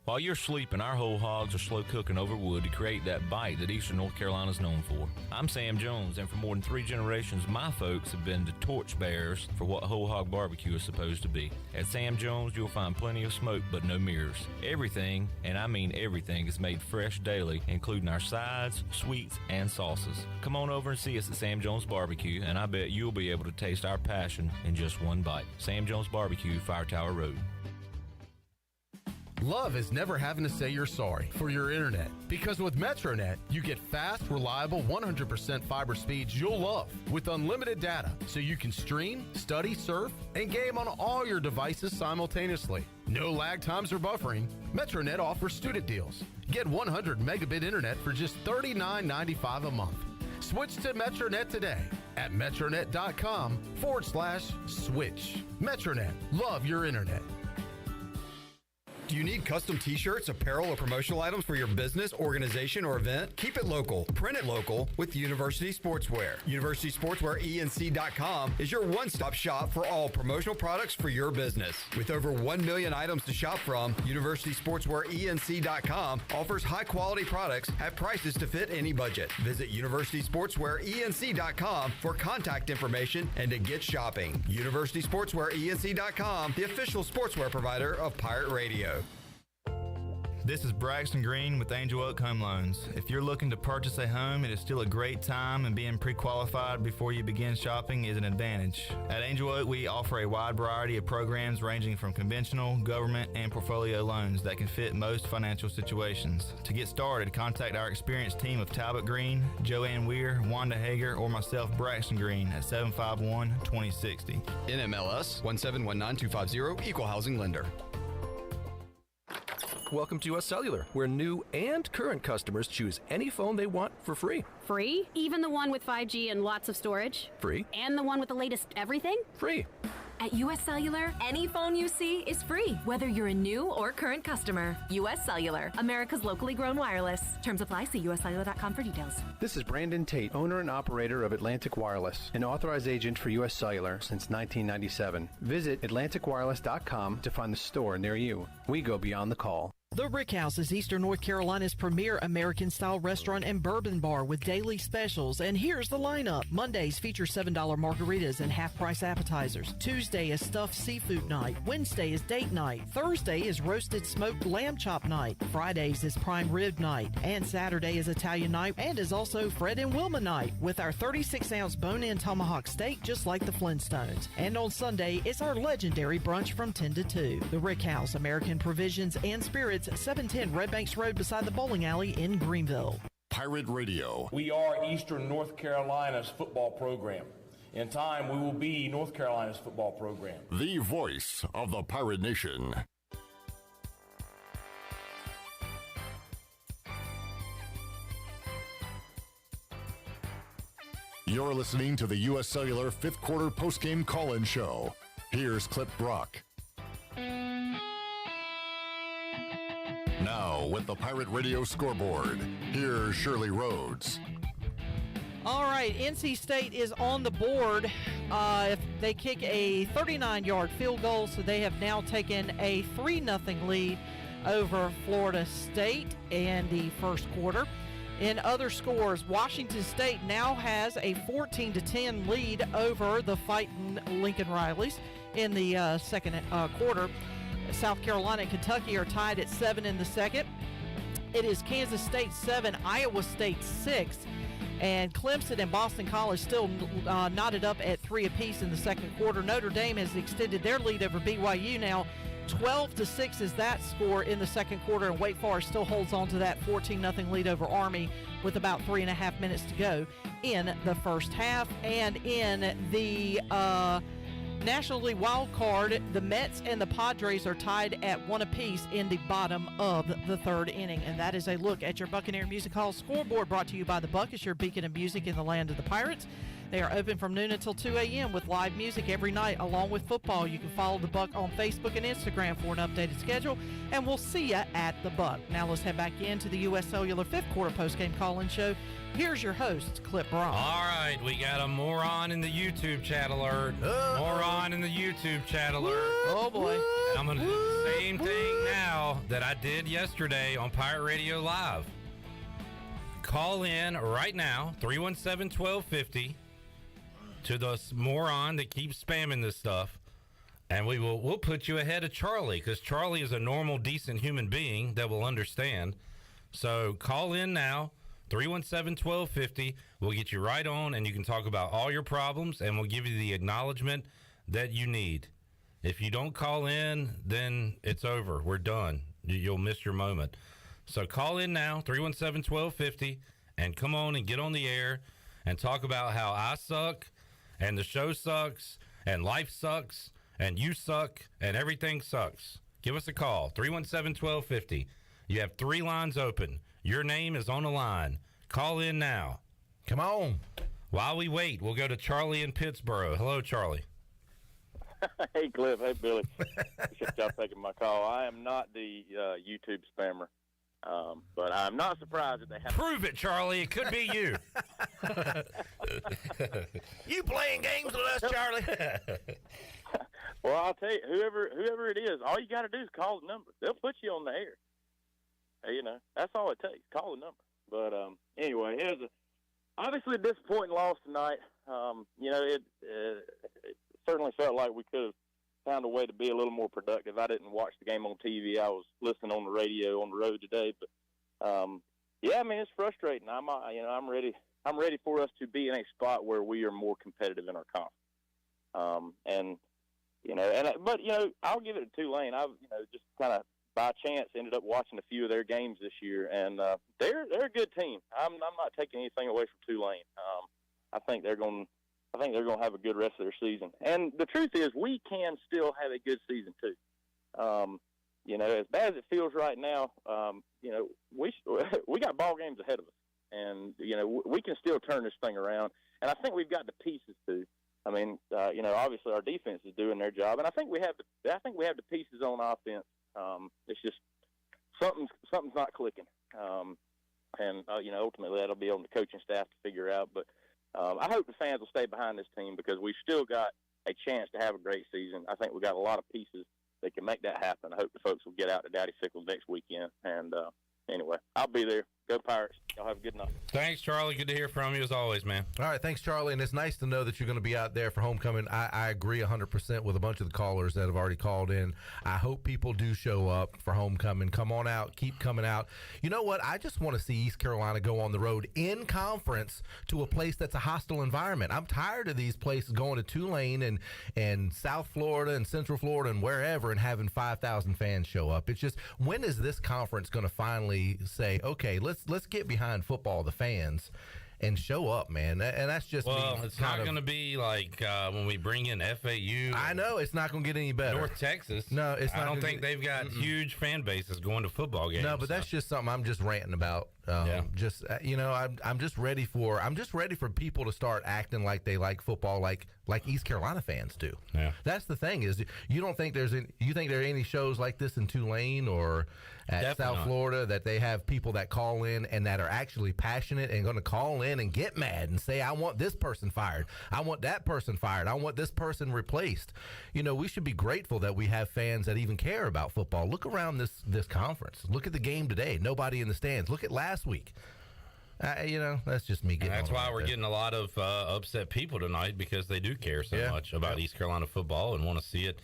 While you're sleeping, our whole hogs are slow cooking over wood to create that bite that Eastern North Carolina is known for. I'm Sam Jones, and for more than 3 generations, my folks have been the torchbearers for what whole hog barbecue is supposed to be. At Sam Jones, you'll find plenty of smoke, but no mirrors. Everything, and I mean everything, is made fresh daily, including our sides, sweets, and sauces. Come on over and see us at Sam Jones Barbecue, and I bet you'll be able to taste our passion in just one bite. Sam Jones Barbecue, Fire Tower Road. Love is never having to say you're sorry for your internet, because with MetroNet, you get fast, reliable, 100% fiber speeds you'll love with unlimited data, so you can stream, study, surf, and game on all your devices simultaneously. No lag times or buffering. MetroNet offers student deals. Get 100 megabit internet for just $39.95 a month. Switch to MetroNet today at metronet.com/switch. MetroNet. Love your internet. Do you need custom t-shirts, apparel, or promotional items for your business, organization, or event? Keep it local. Print it local with University Sportswear. University Sportswear ENC.com is your one-stop shop for all promotional products for your business. With over 1 million items to shop from, University Sportswear ENC.com offers high-quality products at prices to fit any budget. Visit University Sportswear ENC.com for contact information and to get shopping. University Sportswear ENC.com, the official sportswear provider of Pirate Radio. This is Braxton Green with Angel Oak Home Loans. If you're looking to purchase a home, it is still a great time, and being pre-qualified before you begin shopping is an advantage. At Angel Oak, we offer a wide variety of programs ranging from conventional, government, and portfolio loans that can fit most financial situations. To get started, contact our experienced team of Talbot Green, Joanne Weir, Wanda Hager, or myself, Braxton Green, at 751-2060. NMLS 1719250, Equal Housing Lender. Welcome to US Cellular, where new and current customers choose any phone they want for free. Free? Even the one with 5G and lots of storage? Free. And the one with the latest everything? Free. At US Cellular, any phone you see is free, whether you're a new or current customer. US Cellular, America's locally grown wireless. Terms apply. See uscellular.com for details. This is Brandon Tate, owner and operator of Atlantic Wireless, an authorized agent for US Cellular since 1997. Visit atlanticwireless.com to find the store near you. We go beyond the call. The Rick House is Eastern North Carolina's premier American-style restaurant and bourbon bar with daily specials. And here's the lineup. Mondays feature $7 margaritas and half-price appetizers. Tuesday is stuffed seafood night. Wednesday is date night. Thursday is roasted smoked lamb chop night. Fridays is prime rib night. And Saturday is Italian night and is also Fred and Wilma night with our 36-ounce bone-in tomahawk steak just like the Flintstones. And on Sunday, it's our legendary brunch from 10 to 2. The Rick House, American Provisions and Spirits, 710 Red Banks Road beside the bowling alley in Greenville. Pirate Radio. We are Eastern North Carolina's football program. In time, we will be North Carolina's football program. The voice of the Pirate Nation. You're listening to the U.S. Cellular fifth quarter postgame call-in show. Here's Clip Brock. Now, with the Pirate Radio scoreboard, here's Shirley Rhodes. All right, NC State is on the board. If they kick a 39-yard field goal, so they have now taken a 3-0 lead over Florida State in the first quarter. In other scores, Washington State now has a 14-10 lead over the fighting Lincoln Rileys in the second quarter. South Carolina and Kentucky are tied at 7 in the second. It is Kansas State 7, Iowa State 6, and Clemson and Boston College still knotted up at 3 apiece in the second quarter. Notre Dame has extended their lead over BYU now. 12-6 is that score in the second quarter, and Wake Forest still holds on to that 14-0 lead over Army with about 3.5 minutes to go in the first half. And in the National League wild card, the Mets and the Padres are tied at 1 apiece in the bottom of the third inning. And that is a look at your Buccaneer Music Hall scoreboard, brought to you by the Buc, your beacon of music in the land of the Pirates. They are open from noon until 2 a.m. with live music every night along with football. You can follow the Buc on Facebook and Instagram for an updated schedule, and we'll see you at the Buc. Now let's head back into the U.S. Cellular fifth quarter postgame call-in show. Here's your host, Clip Brown. All right, we got a moron in the YouTube chat alert. Moron in the YouTube chat alert. Oh, boy. And I'm going to do the same thing now that I did yesterday on Pirate Radio Live. Call in right now, 317-1250, to the moron that keeps spamming this stuff, and we'll put you ahead of Charlie, because Charlie is a normal, decent human being that will understand. So call in now. 317-1250. We'll get you right on, and you can talk about all your problems, and we'll give you the acknowledgement that you need. If you don't call in, then it's over. We're done. You'll miss your moment. So call in now, 317-1250, and come on and get on the air and talk about how I suck, and the show sucks, and life sucks, and you suck, and everything sucks. Give us a call, 317-1250. You have 3 lines open. Your name is on the line. Call in now. Come on. While we wait, we'll go to Charlie in Pittsburgh. Hello, Charlie. Hey, Cliff. Hey, Billy. Appreciate y'all taking my call. I am not the YouTube spammer, but I'm not surprised that they have. Prove it, Charlie. It could be you. You playing games with us, Charlie? Well, I'll tell you, whoever it is, all you got to do is call the number. They'll put you on the air. You know, that's all it takes. Call the number. But anyway, it was obviously a disappointing loss tonight. You know, it certainly felt like we could have found a way to be a little more productive. I didn't watch the game on TV. I was listening on the radio on the road today. But yeah, I mean, it's frustrating. I'm ready. I'm ready for us to be in a spot where we are more competitive in our conference. But I'll give it to Tulane. I've just kind of by chance ended up watching a few of their games this year, and they're a good team. I'm not taking anything away from Tulane. I think they're going to have a good rest of their season. And the truth is, we can still have a good season too. As bad as it feels right now, we got ball games ahead of us, and we can still turn this thing around. And I think we've got the pieces to. I mean, obviously our defense is doing their job, and I think we have the pieces on offense. It's just something's not clicking, and ultimately that'll be on the coaching staff to figure out. But I hope the fans will stay behind this team because we've still got a chance to have a great season. I think we've got a lot of pieces that can make that happen. I hope the folks will get out to Daddy Sickles next weekend. And anyway, I'll be there. Go Pirates. Y'all have a good night. Thanks, Charlie. Good to hear from you as always, man. All right, thanks, Charlie. And it's nice to know that you're going to be out there for homecoming. I agree 100% with a bunch of the callers that have already called in. I hope people do show up for homecoming. Come on out. Keep coming out. You know what? I just want to see East Carolina go on the road in conference to a place that's a hostile environment. I'm tired of these places going to Tulane and South Florida and Central Florida and wherever and having 5,000 fans show up. It's just, when is this conference going to finally say, okay, let's get behind football, the fans, and show up, man? And that's just it's not going to be like when we bring in FAU. I know it's not going to get any better. North Texas. No, it's not. I don't think they've got huge fan bases going to football games. No, but that's just something I'm just ranting about. I'm just ready for people to start acting like they like football, like East Carolina fans do. Yeah, that's the thing is you don't think you think there are any shows like this in Tulane or at Definitely South Florida that they have people that call in and that are actually passionate and going to call in and get mad and say, I want this person fired, I want that person fired, I want this person replaced. We should be grateful that we have fans that even care about football. Look around this conference. Look at the game today. Nobody in the stands. Look at last week. That's just me getting. And that's why we're getting a lot of upset people tonight, because they do care so much about East Carolina football and want to see it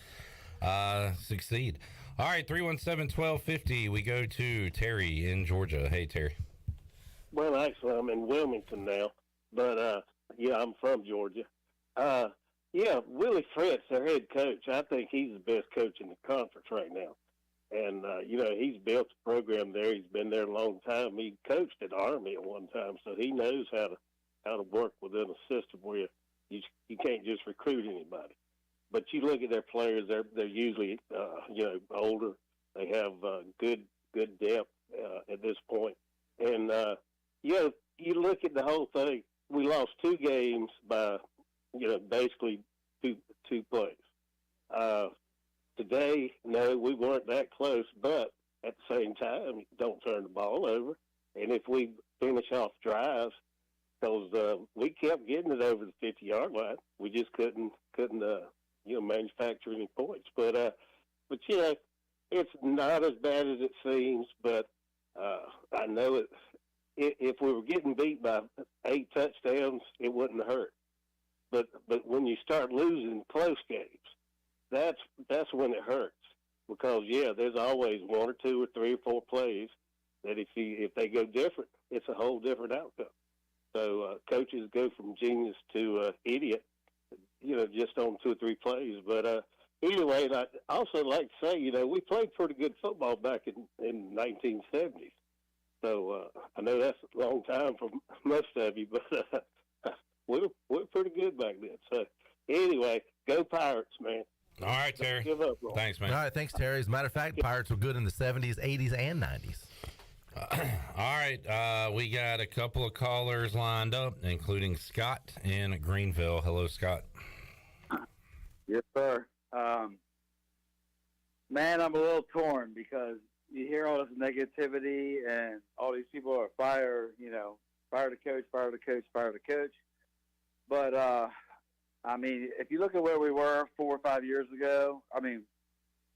succeed. All right, 317-1250. We go to Terry in Georgia. Hey, Terry. Well, actually, I'm in Wilmington now, but I'm from Georgia. Willie Fritz, their head coach, I think he's the best coach in the conference right now. And, he's built a program there. He's been there a long time. He coached at Army at one time, so he knows how to work within a system where you can't just recruit anybody. But you look at their players; they're usually older. They have good depth at this point. And you look at the whole thing. We lost 2 games by basically two plays. Today, no, we weren't that close, but at the same time, don't turn the ball over. And if we finish off drives, because we kept getting it over the 50-yard line, we just couldn't manufacture any points. But it's not as bad as it seems. But I know it. If we were getting beat by 8 touchdowns, it wouldn't hurt. But when you start losing close games, that's when it hurts, because there's always 1 or 2 or 3 or 4 plays that if they go different, it's a whole different outcome. So coaches go from genius to idiot, just on 2 or 3 plays. But anyway, I also like to say, we played pretty good football back in 1970s. So I know that's a long time for most of you, but we're pretty good back then. So anyway, go Pirates, man. All right, Terry. Give up, bro. Thanks, man. All right, thanks, Terry. As a matter of fact, Pirates were good in the 70s, 80s, and 90s. All right, we got a couple of callers lined up, including Scott in Greenville. Hello, Scott. Yes, sir. Man, I'm a little torn because you hear all this negativity and all these people are fire the coach, fire the coach, fire the coach. But, if you look at where we were 4 or 5 years ago,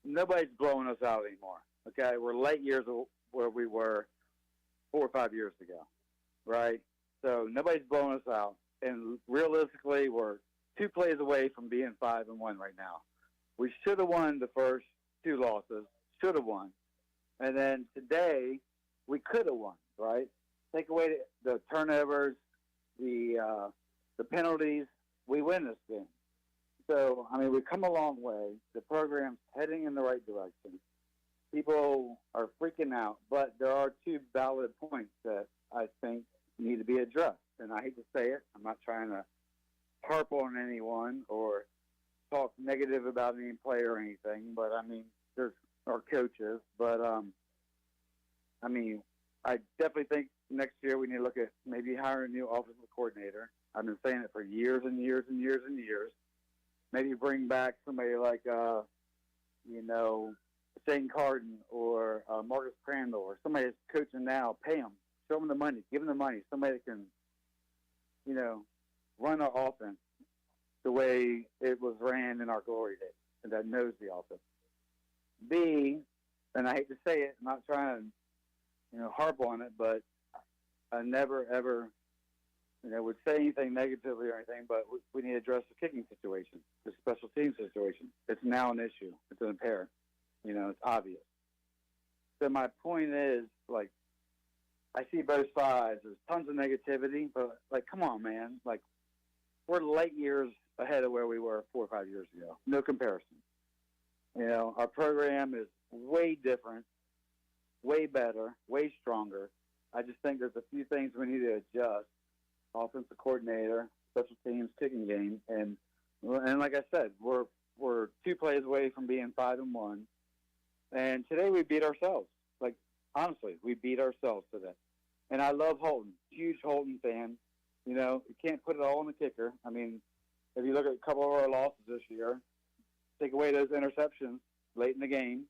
nobody's blowing us out anymore, okay? We're late years of where we were 4 or 5 years ago, right? So nobody's blowing us out. And realistically, we're 2 plays away from being 5-1 right now. We should have won the first 2 losses. Should have won. And then today, we could have won, right? Take away the turnovers, the penalties, we win this game. So, I mean, we've come a long way. The program's heading in the right direction. People are freaking out, but there are 2 valid points that I think need to be addressed. And I hate to say it. I'm not trying to harp on anyone or talk negative about any player or anything, but, I mean, there's our coaches. But, I mean, I definitely think next year we need to look at maybe hiring a new offensive coordinator. I've been saying it for years and years and years and years. Maybe bring back somebody like, Shane Carden or Marcus Crandall or somebody that's coaching now. Pay them. Show them the money. Give them the money. Somebody that can, run our offense the way it was ran in our glory days and that knows the offense. B, and I hate to say it, I'm not trying to, harp on it, but I never, ever, would say anything negatively or anything, but we need to address the kicking situation, the special team situation. It's now an issue. It's an apparent. It's obvious. So my point is, I see both sides. There's tons of negativity, but, come on, man. We're light years ahead of where we were 4 or 5 years ago. No comparison. Our program is way different, way better, way stronger. I just think there's a few things we need to adjust. Offensive coordinator, special teams, kicking game, and like I said, we're 2 plays away from being 5-1. And today we beat ourselves. Honestly, we beat ourselves today. And I love Holton. Huge Holton fan. You can't put it all on the kicker. I mean, if you look at a couple of our losses this year, take away those interceptions late in the game,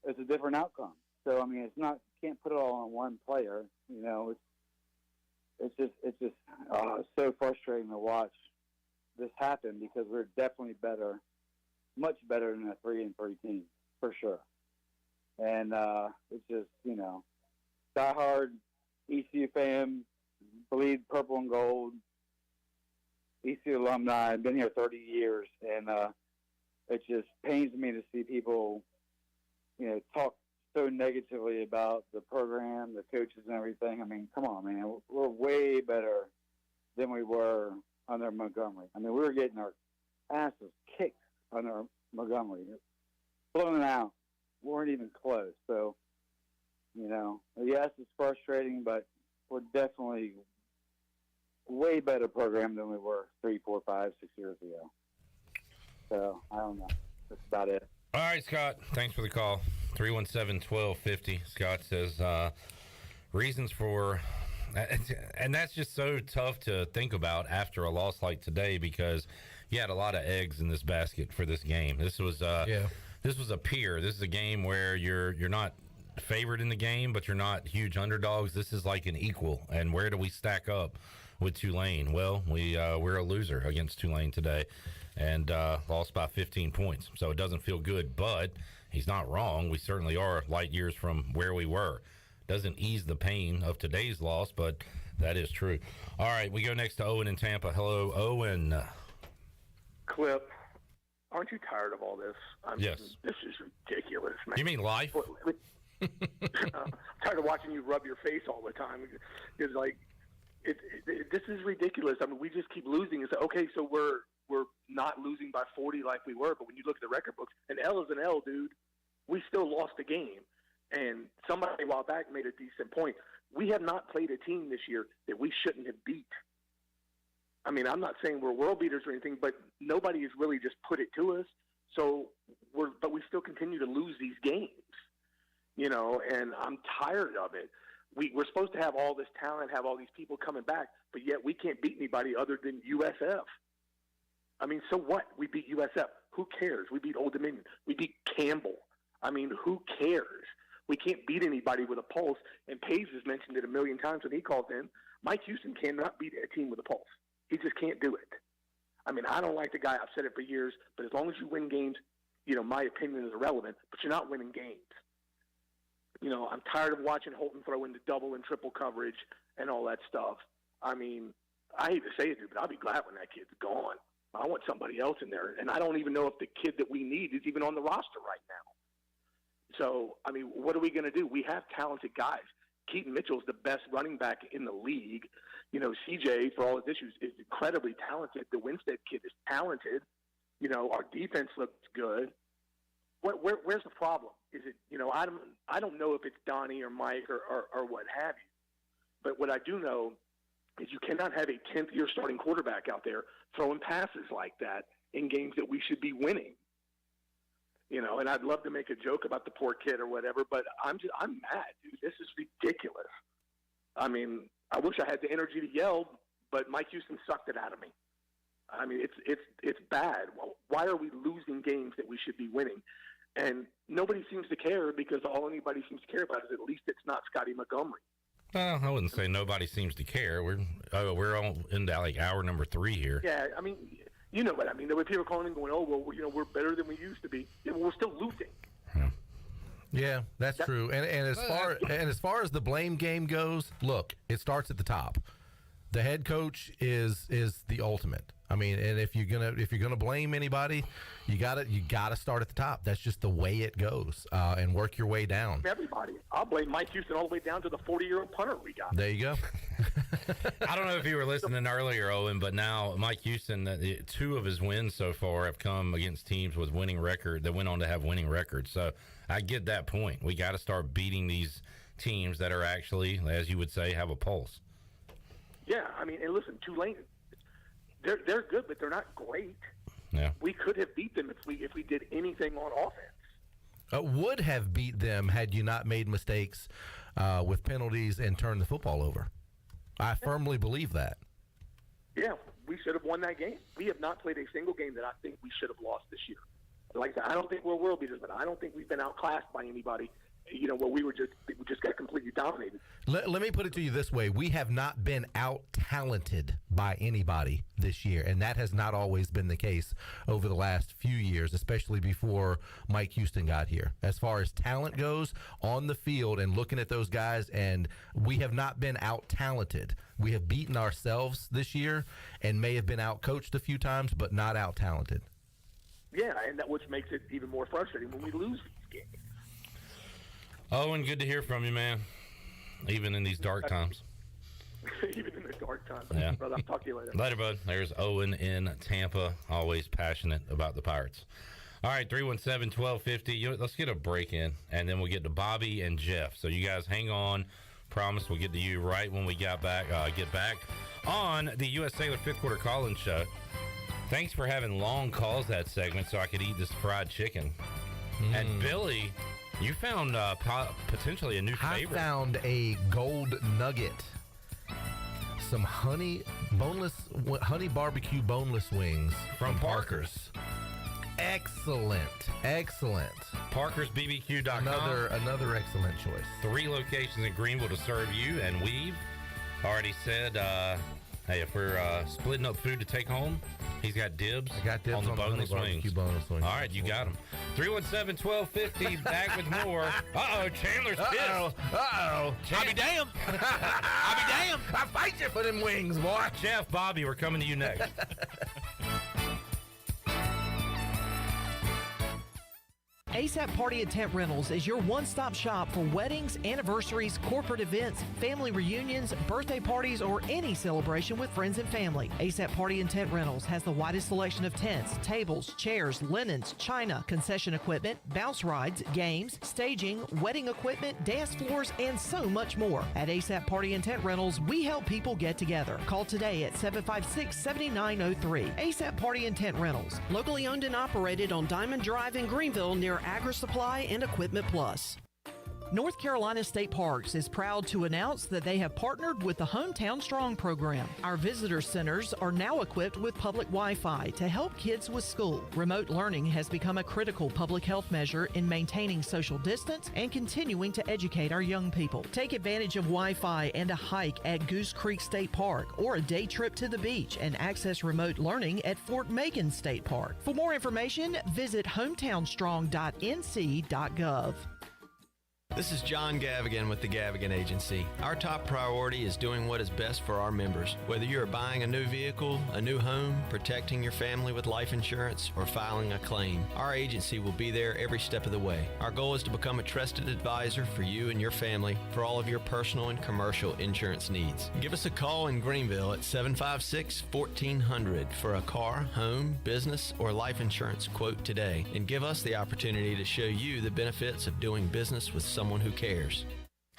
it's a different outcome. So, I mean, it's not, can't put it all on one player. It's just so frustrating to watch this happen because we're definitely better, much better than a 3-3 team, for sure. And it's just, diehard ECU fan, bleed purple and gold, ECU alumni. I've been here 30 years, and it just pains me to see people, talk so negatively about the program, the coaches, and everything. I mean, come on, man. We're way better than we were under Montgomery. I mean, we were getting our asses kicked under Montgomery, blown out. We weren't even close. So, yes, it's frustrating, but we're definitely way better program than we were 3, 4, 5, 6 years ago. So, I don't know. That's about it. All right, Scott. Thanks for the call. 317-1250. Scott says reasons for, and that's just so tough to think about after a loss like today because you had a lot of eggs in this basket for this game. This was This was a peer. This is a game where you're not favored in the game, but you're not huge underdogs. This is like an equal. And where do we stack up with Tulane? Well, we're a loser against Tulane today and lost by 15 points. So it doesn't feel good, but he's not wrong. We certainly are light years from where we were. Doesn't ease the pain of today's loss, but that is true. All right, we go next to Owen in Tampa. Hello, Owen. Clip. Aren't you tired of all this? Yes. This is ridiculous, man. You mean life? Tired of watching you rub your face all the time. It's like, this is ridiculous. I mean, we just keep losing. It's like, okay, so we're not losing by 40 like we were, but when you look at the record books, an L is an L, dude. We still lost the game. And somebody a while back made a decent point. We have not played a team this year that we shouldn't have beat. I mean, I'm not saying we're world beaters or anything, but nobody has really just put it to us. So but we still continue to lose these games, and I'm tired of it. We're supposed to have all this talent, have all these people coming back, but yet we can't beat anybody other than USF. I mean, so what? We beat USF. Who cares? We beat Old Dominion. We beat Campbell. I mean, who cares? We can't beat anybody with a pulse, and Paige has mentioned it a million times when he called in. Mike Houston cannot beat a team with a pulse. He just can't do it. I mean, I don't like the guy. I've said it for years, but as long as you win games, my opinion is irrelevant, but you're not winning games. I'm tired of watching Holton throw into double and triple coverage and all that stuff. I mean, I hate to say it, dude, but I'll be glad when that kid's gone. I want somebody else in there. And I don't even know if the kid that we need is even on the roster right now. So, I mean, what are we going to do? We have talented guys. Keaton Mitchell's the best running back in the league. You know, CJ, for all his issues, is incredibly talented. The Winstead kid is talented. You know, our defense looks good. Where's the problem? Is it, you know, I don't know if it's Donnie or Mike or what have you. But what I do know is you cannot have a 10th-year starting quarterback out there throwing passes like that in games that we should be winning. You know, and I'd love to make a joke about the poor kid or whatever, but I'm mad, dude. This is ridiculous. I mean, I wish I had the energy to yell, but Mike Houston sucked it out of me. I mean, it's bad. Why are we losing games that we should be winning? And nobody seems to care because all anybody seems to care about is at least it's not Scotty Montgomery. Well, I wouldn't say nobody seems to care. We're on into like hour number 3 here. Yeah, I mean, you know what I mean. There were people calling and going, "Oh, well, you know, we're better than we used to be." Yeah, well, we're still losing. Yeah, that's true. And as far as the blame game goes, look, it starts at the top. The head coach is the ultimate. I mean, and if you're gonna blame anybody, you gotta start at the top. That's just the way it goes, and work your way down. Everybody, I'll blame Mike Houston all the way down to the 40-year-old punter we got. There you go. I don't know if you were listening earlier, Owen, but now Mike Houston, 2 of his wins so far have come against teams with winning record that went on to have winning records. So I get that point. We got to start beating these teams that are actually, as you would say, have a pulse. Yeah, I mean, and listen, Tulane, they're good, but they're not great. Yeah, we could have beat them if we did anything on offense. Would have beat them had you not made mistakes with penalties and turned the football over. I firmly believe that. Yeah, we should have won that game. We have not played a single game that I think we should have lost this year. Like I said, I don't think we're world beaters, but I don't think we've been outclassed by anybody. You know, where we just got completely dominated. Let me put it to you this way. We have not been out-talented by anybody this year, and that has not always been the case over the last few years, especially before Mike Houston got here. As far as talent goes on the field and looking at those guys, and we have not been out-talented. We have beaten ourselves this year and may have been out-coached a few times, but not out-talented. Yeah, and that which makes it even more frustrating when we lose these games. Owen, good to hear from you, man. Even in these dark times. Even in the dark times. Yeah. Brother, I'll talk to you later. Later, bud. There's Owen in Tampa, always passionate about the Pirates. All right, 317-1250. Let's get a break in, and then we'll get to Bobby and Jeff. So you guys hang on. Promise we'll get to you right when we get back on the U.S. Cellular 5th Quarter Call-In Show. Thanks for having long calls that segment so I could eat this fried chicken. And Billy, you found potentially a new favorite. I found a gold nugget. Some honey barbecue boneless wings from Parker's. Excellent. ParkersBBQ.com. Another excellent choice. 3 locations in Greenville to serve you, and we've already said, hey, if we're splitting up food to take home, he's got dibs, on the boneless wings. All right, you got them. 317-1250, back with more. Uh-oh, Chandler's pissed. Uh-oh. I'll be damned. I'll be damned. I'll fight you for them wings, boy. Jeff, Bobby, we're coming to you next. ASAP Party and Tent Rentals is your one-stop shop for weddings, anniversaries, corporate events, family reunions, birthday parties, or any celebration with friends and family. ASAP Party and Tent Rentals has the widest selection of tents, tables, chairs, linens, china, concession equipment, bounce rides, games, staging, wedding equipment, dance floors, and so much more. At ASAP Party and Tent Rentals, we help people get together. Call today at 756-7903. ASAP Party and Tent Rentals, locally owned and operated on Diamond Drive in Greenville near Agri Supply and Equipment Plus. North Carolina State Parks is proud to announce that they have partnered with the Hometown Strong program. Our visitor centers are now equipped with public Wi-Fi to help kids with school. Remote learning has become a critical public health measure in maintaining social distance and continuing to educate our young people. Take advantage of Wi-Fi and a hike at Goose Creek State Park or a day trip to the beach and access remote learning at Fort Macon State Park. For more information, visit hometownstrong.nc.gov. This is John Gavigan with the Gavigan Agency. Our top priority is doing what is best for our members. Whether you are buying a new vehicle, a new home, protecting your family with life insurance, or filing a claim, our agency will be there every step of the way. Our goal is to become a trusted advisor for you and your family for all of your personal and commercial insurance needs. Give us a call in Greenville at 756-1400 for a car, home, business, or life insurance quote today, and give us the opportunity to show you the benefits of doing business with someone who cares.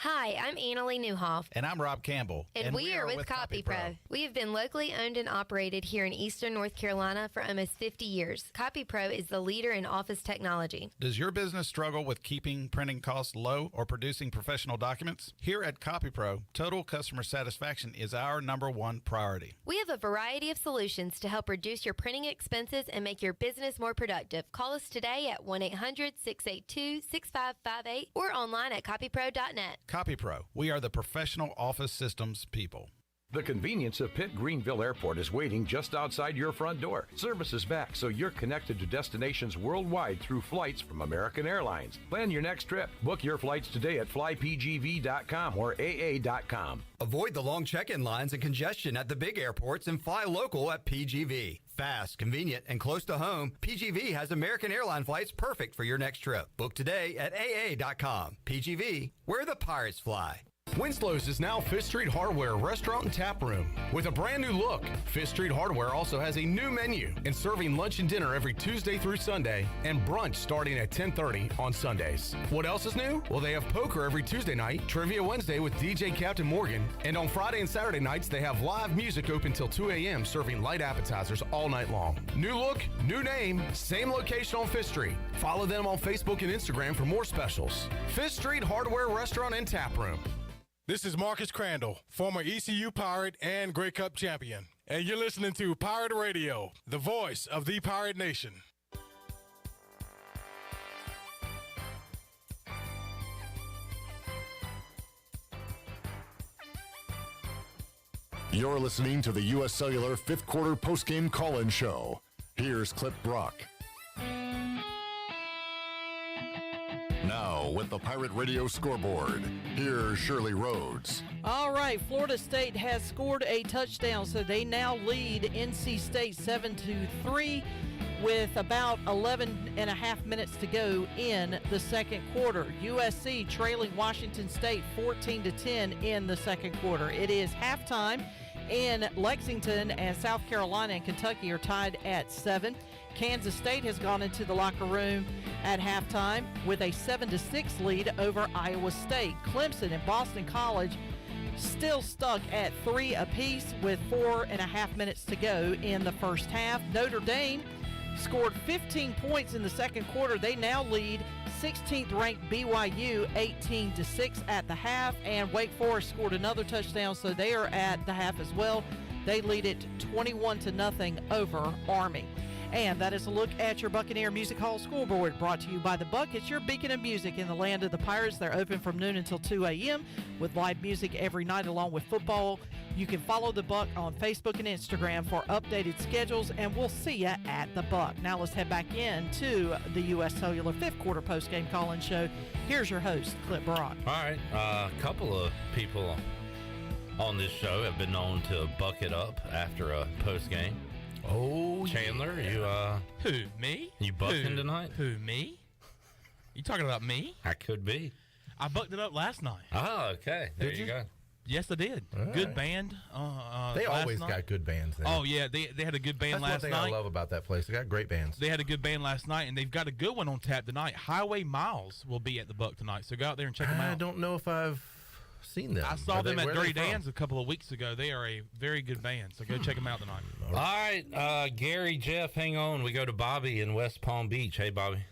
Hi, I'm Annalie Newhoff. And I'm Rob Campbell. And we are with CopyPro. We have been locally owned and operated here in Eastern North Carolina for almost 50 years. CopyPro is the leader in office technology. Does your business struggle with keeping printing costs low or producing professional documents? Here at CopyPro, total customer satisfaction is our #1 priority. We have a variety of solutions to help reduce your printing expenses and make your business more productive. Call us today at 1-800-682-6558 or online at copypro.net. CopyPro, we are the professional office systems people. The convenience of Pitt Greenville Airport is waiting just outside your front door. Service is back, so you're connected to destinations worldwide through flights from American Airlines. Plan your next trip. Book your flights today at flypgv.com or aa.com. Avoid the long check-in lines and congestion at the big airports and fly local at PGV. Fast, convenient, and close to home, PGV has American Airline flights perfect for your next trip. Book today at aa.com. PGV, where the pirates fly. Winslow's is now Fifth Street Hardware Restaurant and Tap Room. With a brand new look, Fifth Street Hardware also has a new menu and serving lunch and dinner every Tuesday through Sunday and brunch starting at 10:30 on Sundays. What else is new? Well, they have poker every Tuesday night, Trivia Wednesday with DJ Captain Morgan, and on Friday and Saturday nights, they have live music open till 2 a.m. serving light appetizers all night long. New look, new name, same location on Fifth Street. Follow them on Facebook and Instagram for more specials. Fifth Street Hardware Restaurant and Tap Room. This is Marcus Crandall, former ECU Pirate and Grey Cup champion. And you're listening to Pirate Radio, the voice of the Pirate Nation. You're listening to the U.S. Cellular 5th Quarter Postgame Call-In Show. Here's Clip Brock. Now, with the Pirate Radio scoreboard, here's Shirley Rhodes. All right, Florida State has scored a touchdown, so they now lead NC State 7-3 with about 11 and a half minutes to go in the second quarter. USC trailing Washington State 14-10 in the second quarter. It is halftime in Lexington, and South Carolina and Kentucky are tied at 7. Kansas State has gone into the locker room at halftime with a 7-6 lead over Iowa State. Clemson and Boston College still stuck at 3 apiece with 4.5 minutes to go in the first half. Notre Dame scored 15 points in the second quarter. They now lead 16th ranked BYU 18-6 at the half, and Wake Forest scored another touchdown, so they are at the half as well. They lead it 21-0 over Army. And that is a look at your Buccaneer Music Hall scoreboard, brought to you by The Buck. It's your beacon of music in the land of the Pirates. They're open from noon until 2 a.m. with live music every night along with football. You can follow The Buck on Facebook and Instagram for updated schedules, and we'll see you at The Buck. Now let's head back into the U.S. Cellular 5th Quarter Postgame Call-In Show. Here's your host, Clip Brock. All right, a couple of people on this show have been known to buck it up after a postgame. Oh, Chandler, yeah. Who, me? You bucking tonight? Who, me? You talking about me? I could be. I bucked it up last night. Oh, okay. There you go. Yes, I did. All good right. band. They always got good bands there. Oh, yeah. They had a good band last night. That's one thing I love about that place. They got great bands. They had a good band last night, and they've got a good one on tap tonight. Highway Miles will be at the Buck tonight, so go out there and check them out. I don't know if I've seen them. I saw them at Dirty Dan's a couple of weeks ago. They are a very good band, so go check them out tonight. All right, Gary, Jeff, hang on. We go to Bobby in West Palm Beach. Hey, Bobby.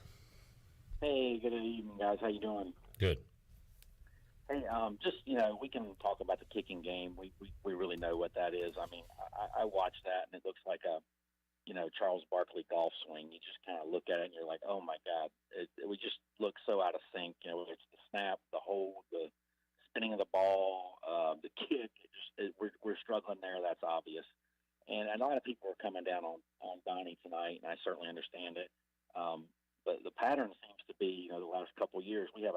Hey, good evening, guys. How you doing? Good. Hey, just, we can talk about the kicking game. We really know what that is. I mean, I watched that, and it looks like a, Charles Barkley golf swing. You just kind of look at it, and you're like, oh, my God. We just look so out of sync, whether it's the snap, the hold, the spinning of the ball, the kick. We're struggling there. That's obvious. And a lot of people are coming down on Donnie tonight, and I certainly understand it. But the pattern seems to be, the last couple of years, we have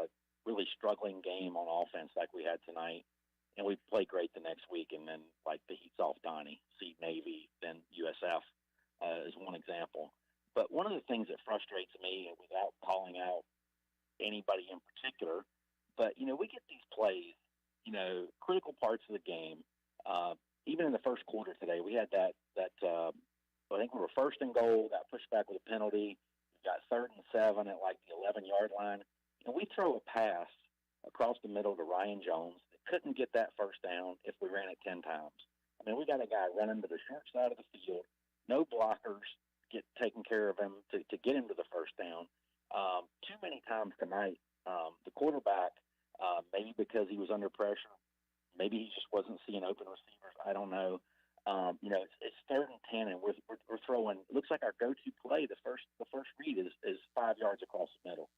really struggling game on offense like we had tonight, and we play great the next week, and then like the heat's off Donnie, see Navy, then USF is one example. But one of the things that frustrates me, without calling out anybody in particular, but we get these plays, critical parts of the game. Even in the first quarter today, we had that I think we were first and goal, got pushed back with a penalty. We got 3rd and 7 at like the 11-yard line. And we throw a pass across the middle to Ryan Jones that couldn't get that first down if we ran it 10 times. I mean, we got a guy running to the short side of the field, no blockers get taking care of him to get him to the first down. Too many times tonight, the quarterback, maybe because he was under pressure, maybe he just wasn't seeing open receivers, I don't know. It's 3rd and 10, and we're throwing. It looks like our go-to play. The first read is 5 yards across the middle.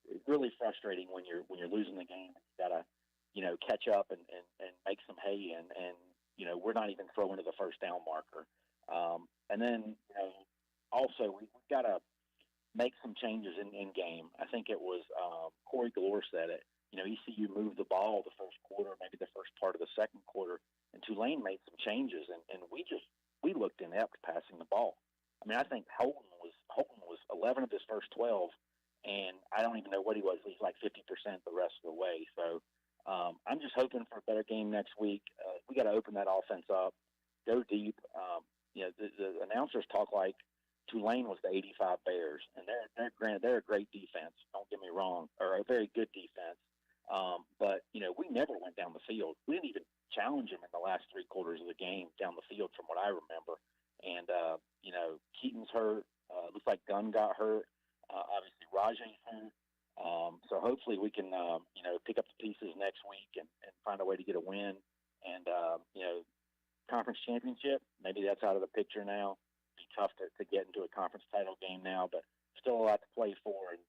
It's really frustrating when you're losing the game. You gotta catch up and make some hay, and we're not even throwing to the first down marker. And then also we've got to make some changes in game. I think it was Corey Galore said it. ECU moved the ball the first quarter, maybe the first part of the second quarter, and Tulane made some changes, and we looked inept passing the ball. I mean, I think Holton was 11 of his first 12, and I don't even know what he was. He's like 50% the rest of the way. So I'm just hoping for a better game next week. We got to open that offense up, go deep. The announcers talk like Tulane was the 85 Bears, and they're a great defense. Don't get me wrong, or a very good defense. But we never went down the field. We didn't even challenge him in the last 3 quarters of the game down the field, from what I remember. And Keaton's hurt. Looks like Gunn got hurt. Obviously, Rajay's hurt. So hopefully we can pick up the pieces next week and find a way to get a win. And conference championship, maybe that's out of the picture now. It'd be tough to get into a conference title game now, but still a lot to play for. And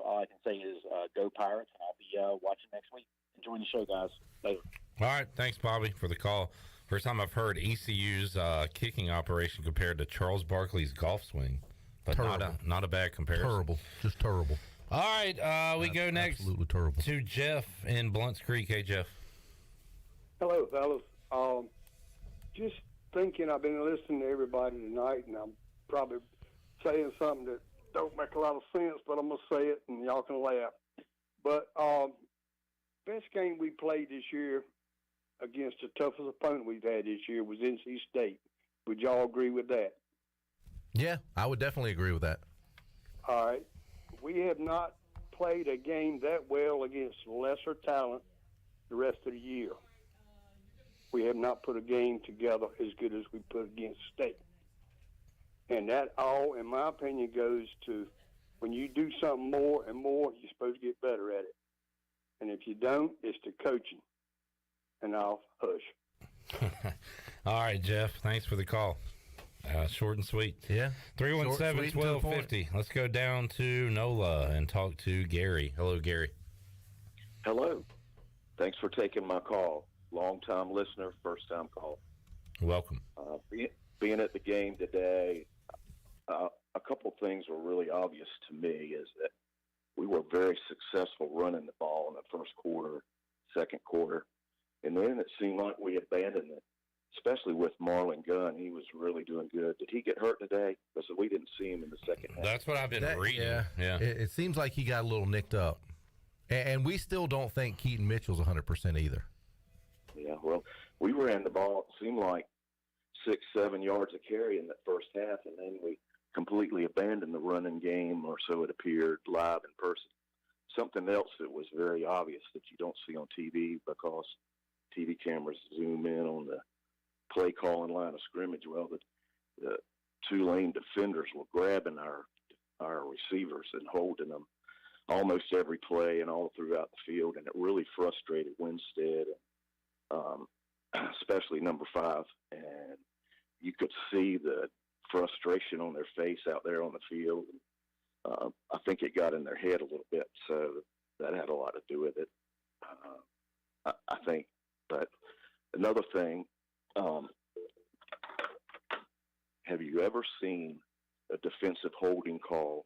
all I can say is go Pirates, and I'll be watching next week. Enjoying the show, guys. Later. All right. Thanks, Bobby, for the call. First time I've heard ECU's kicking operation compared to Charles Barkley's golf swing. But not a bad comparison. Terrible. Just terrible. All right. We go next to Jeff in Blunt's Creek. Hey, Jeff. Hello, fellas. Just thinking, I've been listening to everybody tonight, and I'm probably saying something that don't make a lot of sense, but I'm going to say it, and y'all can laugh. But best game we played this year against the toughest opponent we've had this year was NC State. Would y'all agree with that? Yeah, I would definitely agree with that. All right. We have not played a game that well against lesser talent the rest of the year. We have not put a game together as good as we put against State. And that all, in my opinion, goes to when you do something more and more, you're supposed to get better at it. And if you don't, it's the coaching. And I'll hush. All right, Jeff. Thanks for the call. Short and sweet. Yeah. 317-1250. Let's go down to NOLA and talk to Gary. Hello, Gary. Hello. Thanks for taking my call. Long-time listener, first-time call. Welcome. Being at the game today, a couple things were really obvious to me is that we were very successful running the ball in the first quarter, second quarter, and then it seemed like we abandoned it, especially with Marlon Gunn. He was really doing good. Did he get hurt today? Because we didn't see him in the second half. That's what I've been reading. Yeah. It seems like he got a little nicked up. And we still don't think Keaton Mitchell's 100% either. Yeah, well, we ran the ball, it seemed like 6-7 yards a carry in that first half, and then we completely abandoned the running game, or so it appeared live in person. Something else that was very obvious that you don't see on TV because TV cameras zoom in on the play calling line of scrimmage. Well, the Tulane defenders were grabbing our receivers and holding them almost every play and all throughout the field, and it really frustrated Winstead, especially number 5. And you could see the frustration on their face out there on the field. I think it got in their head a little bit, so that had a lot to do with it, I think. But another thing, have you ever seen a defensive holding call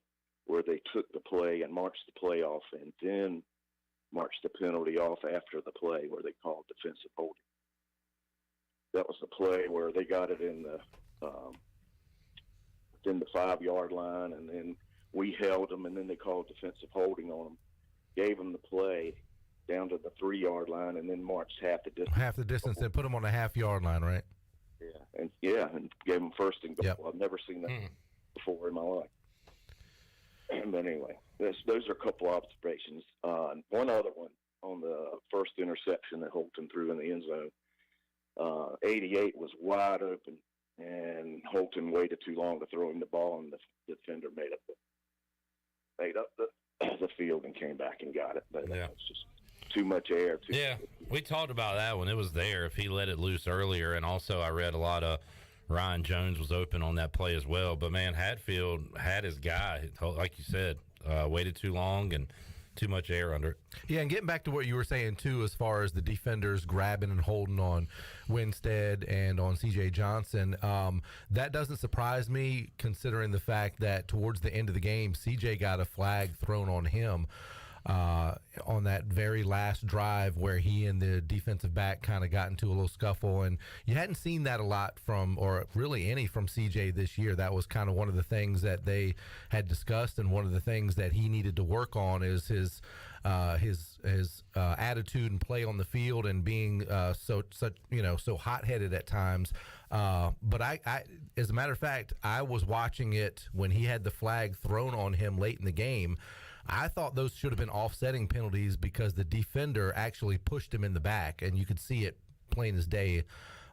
where they took the play and marched the play off and then marched the penalty off after the play where they called defensive holding. That was the play where they got it in the within the 5-yard line, and then we held them, and then they called defensive holding on them, gave them the play down to the 3-yard line, and then marched half the distance. Half the distance, and put them on the half-yard line, right? And gave them first and goal. Yep. I've never seen that before in my life. But anyway, those are a couple observations. One other one on the first interception that Holton threw in the end zone. 88 was wide open, and Holton waited too long to throw him the ball, and the defender made up the field and came back and got it. But it's just too much air. We talked about that one. It was there if he let it loose earlier, and also I read a lot of Ryan Jones was open on that play as well. But, man, Hatfield had his guy, like you said, waited too long and too much air under it. Yeah, and getting back to what you were saying, too, as far as the defenders grabbing and holding on Winstead and on C.J. Johnson, that doesn't surprise me considering the fact that towards the end of the game, C.J. got a flag thrown on him on that very last drive where he and the defensive back kind of got into a little scuffle, and you hadn't seen that a lot from, or really any from CJ this year. That was kind of one of the things that they had discussed, and one of the things that he needed to work on is his attitude and play on the field, and being so hot-headed at times. But I, as a matter of fact, I was watching it when he had the flag thrown on him late in the game. I thought those should have been offsetting penalties because the defender actually pushed him in the back, and you could see it plain as day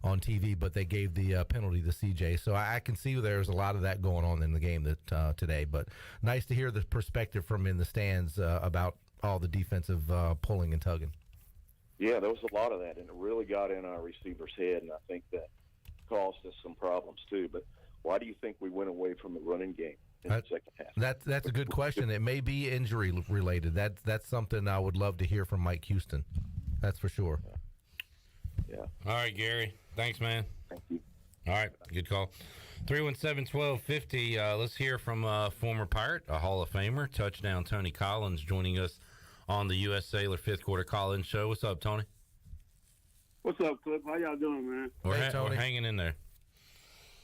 on TV, but they gave the penalty to CJ. So I can see there's a lot of that going on in the game today. But nice to hear the perspective from in the stands about all the defensive pulling and tugging. Yeah, there was a lot of that, and it really got in our receiver's head, and I think that caused us some problems too. But why do you think we went away from the running game in the second half? That's a good question. It may be injury related. That's something I would love to hear from Mike Houston. That's for sure. Yeah. All right, Gary. Thanks, man. Thank you. All right, good call. 317-1250. Let's hear from a former Pirate, a Hall of Famer, touchdown Tony Collins, joining us on the U.S. Sailor Fifth Quarter Call-In Show. What's up, Tony? What's up, Clip? How y'all doing, man? We're hanging in there.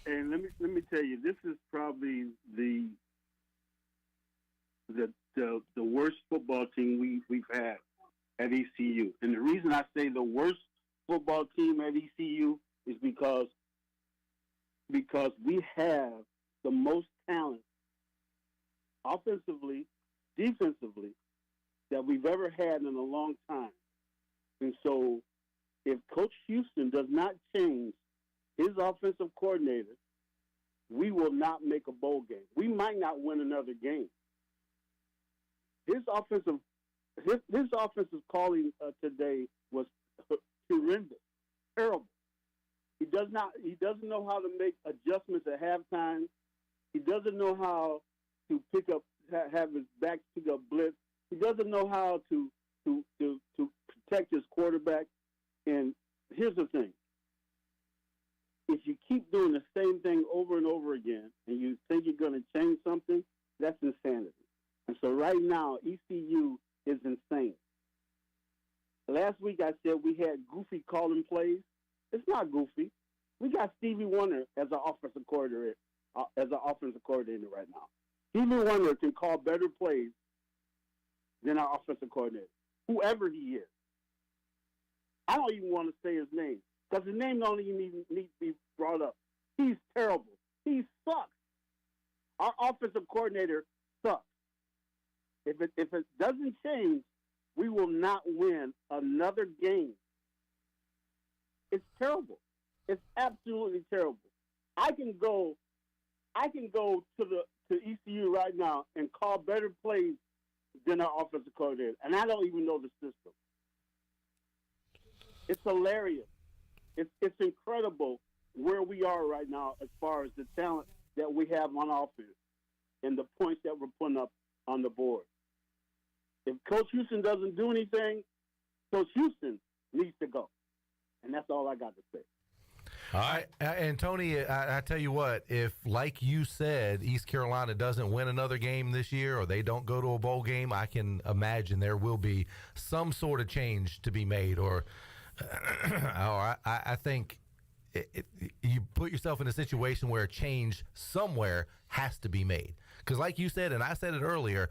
And let me tell you, this is probably the worst football team we've had at ECU. And the reason I say the worst football team at ECU is because we have the most talent offensively, defensively, that we've ever had in a long time. And so if Coach Houston does not change his offensive coordinator, we will not make a bowl game. We might not win another game. His offensive calling today was horrendous, terrible. He doesn't know how to make adjustments at halftime. He doesn't know how to have his back pick up blitz. He doesn't know how to protect his quarterback. And here's the thing. If you keep doing the same thing over and over again and you think you're going to change something, that's insanity. And so right now, ECU is insane. Last week I said we had Goofy calling plays. It's not Goofy. We got Stevie Wonder as an offensive coordinator right now. Stevie Wonder can call better plays than our offensive coordinator, whoever he is. I don't even want to say his name because his name don't even need to be brought up. He's terrible. He sucks. Our offensive coordinator sucks. If it doesn't change, we will not win another game. It's terrible. It's absolutely terrible. I can go to ECU right now and call better plays than our offensive coordinator, and I don't even know the system. It's hilarious. It's incredible where we are right now as far as the talent that we have on offense and the points that we're putting up on the board. If Coach Houston doesn't do anything, Coach Houston needs to go. And that's all I got to say. All right. And Tony, I tell you what, if, like you said, East Carolina doesn't win another game this year or they don't go to a bowl game, I can imagine there will be some sort of change to be made. Or I think you put yourself in a situation where a change somewhere has to be made. Because like you said, and I said it earlier,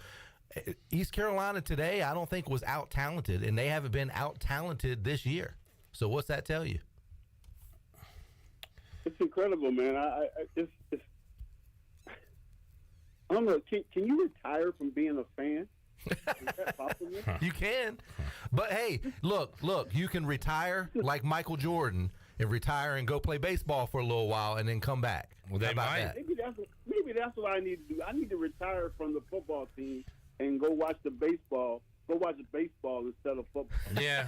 East Carolina today I don't think was out-talented, and they haven't been out-talented this year. So what's that tell you? It's incredible, man. I don't know. Can you retire from being a fan? Is that possible? You can. But, hey, look, you can retire like Michael Jordan and retire and go play baseball for a little while and then come back. Well, they might. Maybe that's what I need to do. I need to retire from the football team and go watch the baseball. Go watch the baseball instead of football. Yeah,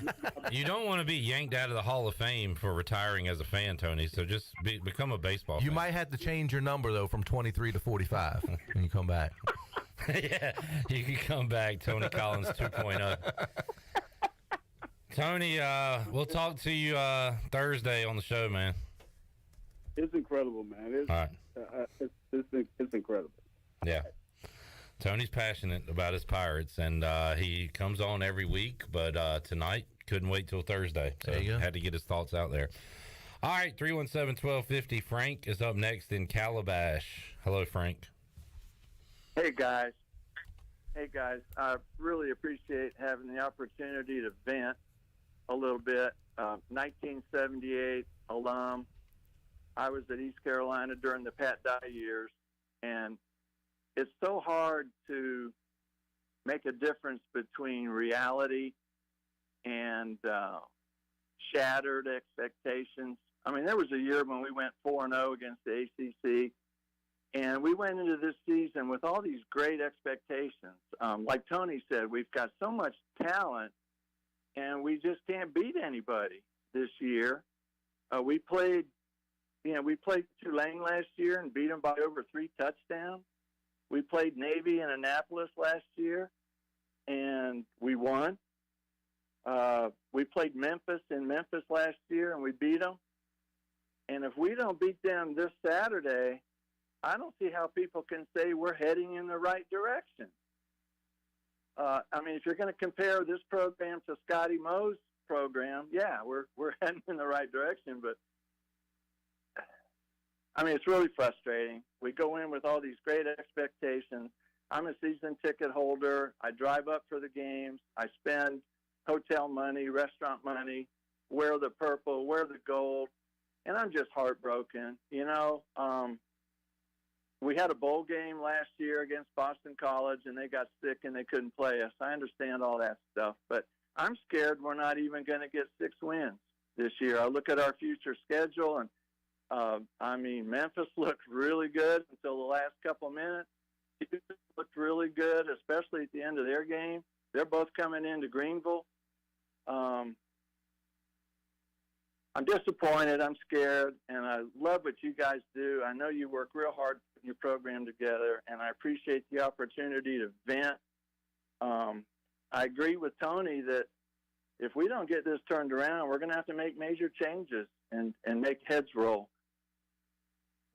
you don't want to be yanked out of the Hall of Fame for retiring as a fan, Tony. So just become a baseball fan. You might have to change your number, though, from 23 to 45 when you come back. Yeah, you can come back, Tony Collins 2.0. Tony, we'll talk to you Thursday on the show, man. It's incredible, man. All right. It's incredible. Yeah. Tony's passionate about his Pirates, and he comes on every week, but tonight couldn't wait till Thursday. So there you go. Had to get his thoughts out there. All right, 317-1250. Frank is up next in Calabash. Hello, Frank. Hey, guys. I really appreciate having the opportunity to vent a little bit. 1978 alum. I was at East Carolina during the Pat Dye years, and it's so hard to make a difference between reality and shattered expectations. I mean, there was a year when we went 4-0 against the ACC, and we went into this season with all these great expectations. Like Tony said, we've got so much talent, and we just can't beat anybody this year. We played Tulane last year and beat them by over 3 touchdowns. We played Navy in Annapolis last year, and we won. We played Memphis in Memphis last year, and we beat them. And if we don't beat them this Saturday, I don't see how people can say we're heading in the right direction. I mean, if you're going to compare this program to Scotty Moe's program, yeah, we're heading in the right direction, but I mean, it's really frustrating. We go in with all these great expectations. I'm a season ticket holder. I drive up for the games. I spend hotel money, restaurant money, wear the purple, wear the gold, and I'm just heartbroken. You know, we had a bowl game last year against Boston College, and they got sick and they couldn't play us. I understand all that stuff, but I'm scared we're not even going to get 6 wins this year. I look at our future schedule, and I mean, Memphis looked really good until the last couple of minutes. Houston looked really good, especially at the end of their game. They're both coming into Greenville. I'm disappointed. I'm scared, and I love what you guys do. I know you work real hard putting your program together, and I appreciate the opportunity to vent. I agree with Tony that if we don't get this turned around, we're going to have to make major changes and make heads roll.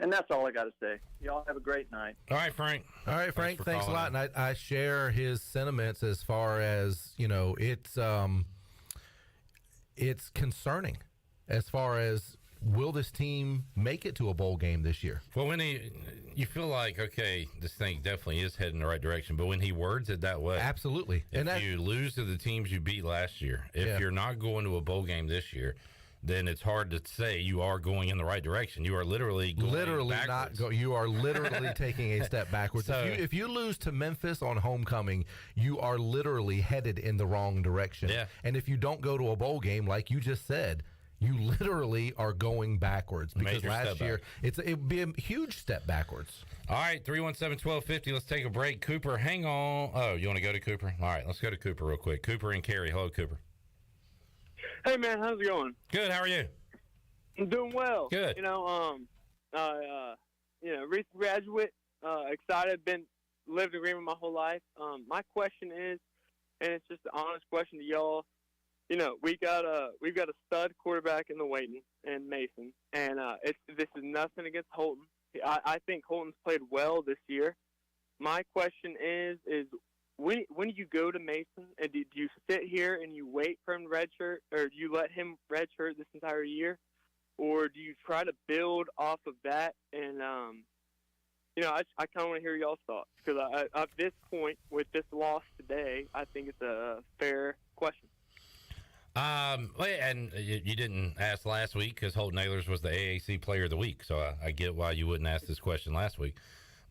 And that's all I got to say. Y'all have a great night. All right, Frank. Thanks a lot. And I share his sentiments as far as, you know, it's concerning as far as will this team make it to a bowl game this year? Well, when you feel like, okay, this thing definitely is heading in the right direction, but when he words it that way. Absolutely. If you lose to the teams you beat last year, if you're not going to a bowl game this year, then it's hard to say you are going in the right direction. You are literally going backwards. You are literally taking a step backwards. So, if you lose to Memphis on homecoming, you are literally headed in the wrong direction. Yeah. And if you don't go to a bowl game, like you just said, you literally are going backwards because last year it would be a huge step backwards. All right, 317-1250. Let's take a break. Cooper, hang on. Oh, you want to go to Cooper? All right, let's go to Cooper real quick. Cooper and Carrie. Hello, Cooper. Hey, man, how's it going? Good. How are you? I'm doing well. Good. You know, recent graduate, excited, lived in Greenville my whole life. My question is, and it's just an honest question to y'all, we've got a stud quarterback in the waiting, and Mason, and this is nothing against Holton. I think Holton's played well this year. My question is when you go to Mason, and do you sit here and you wait for him to redshirt, or do you let him redshirt this entire year, or do you try to build off of that? And I kind of want to hear y'all's thoughts, because at this point with this loss today, I think it's a fair question. And you didn't ask last week because Holton Ahlers was the AAC Player of the Week, so I get why you wouldn't ask this question last week.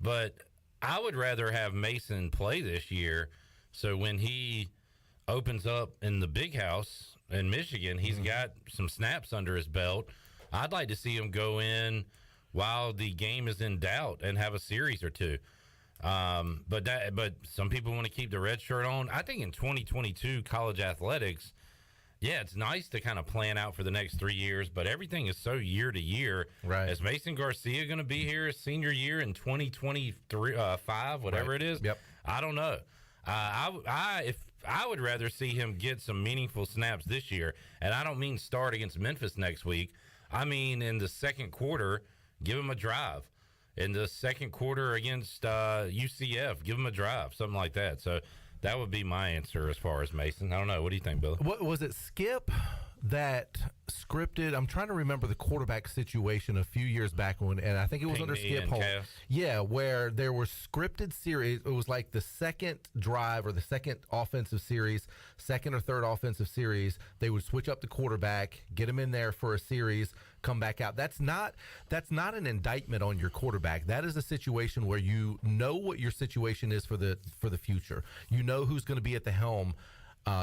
But I would rather have Mason play this year, so when he opens up in the big house in Michigan, he's got some snaps under his belt. I'd like to see him go in while the game is in doubt and have a series or two. But some people want to keep the red shirt on. I think in 2022 college athletics, yeah, it's nice to kind of plan out for the next 3 years, but everything is so year to year. Right. Is Mason Garcia going to be here his senior year in 2023, 5, whatever it is? Yep. I don't know. I would rather see him get some meaningful snaps this year, and I don't mean start against Memphis next week. I mean in the second quarter, give him a drive. In the second quarter against UCF, give him a drive, something like that. So that would be my answer as far as Mason. I don't know. What do you think, Billy? What was it, Skip, that scripted? I'm trying to remember the quarterback situation a few years back and I think it was under Skip Holtz. Yeah, where there were scripted series. It was like the second drive or the second offensive series, second or third offensive series. They would switch up the quarterback, get him in there for a series, come back out. That's not an indictment on your quarterback. That is a situation where you know what your situation is for the future. You know who's going to be at the helm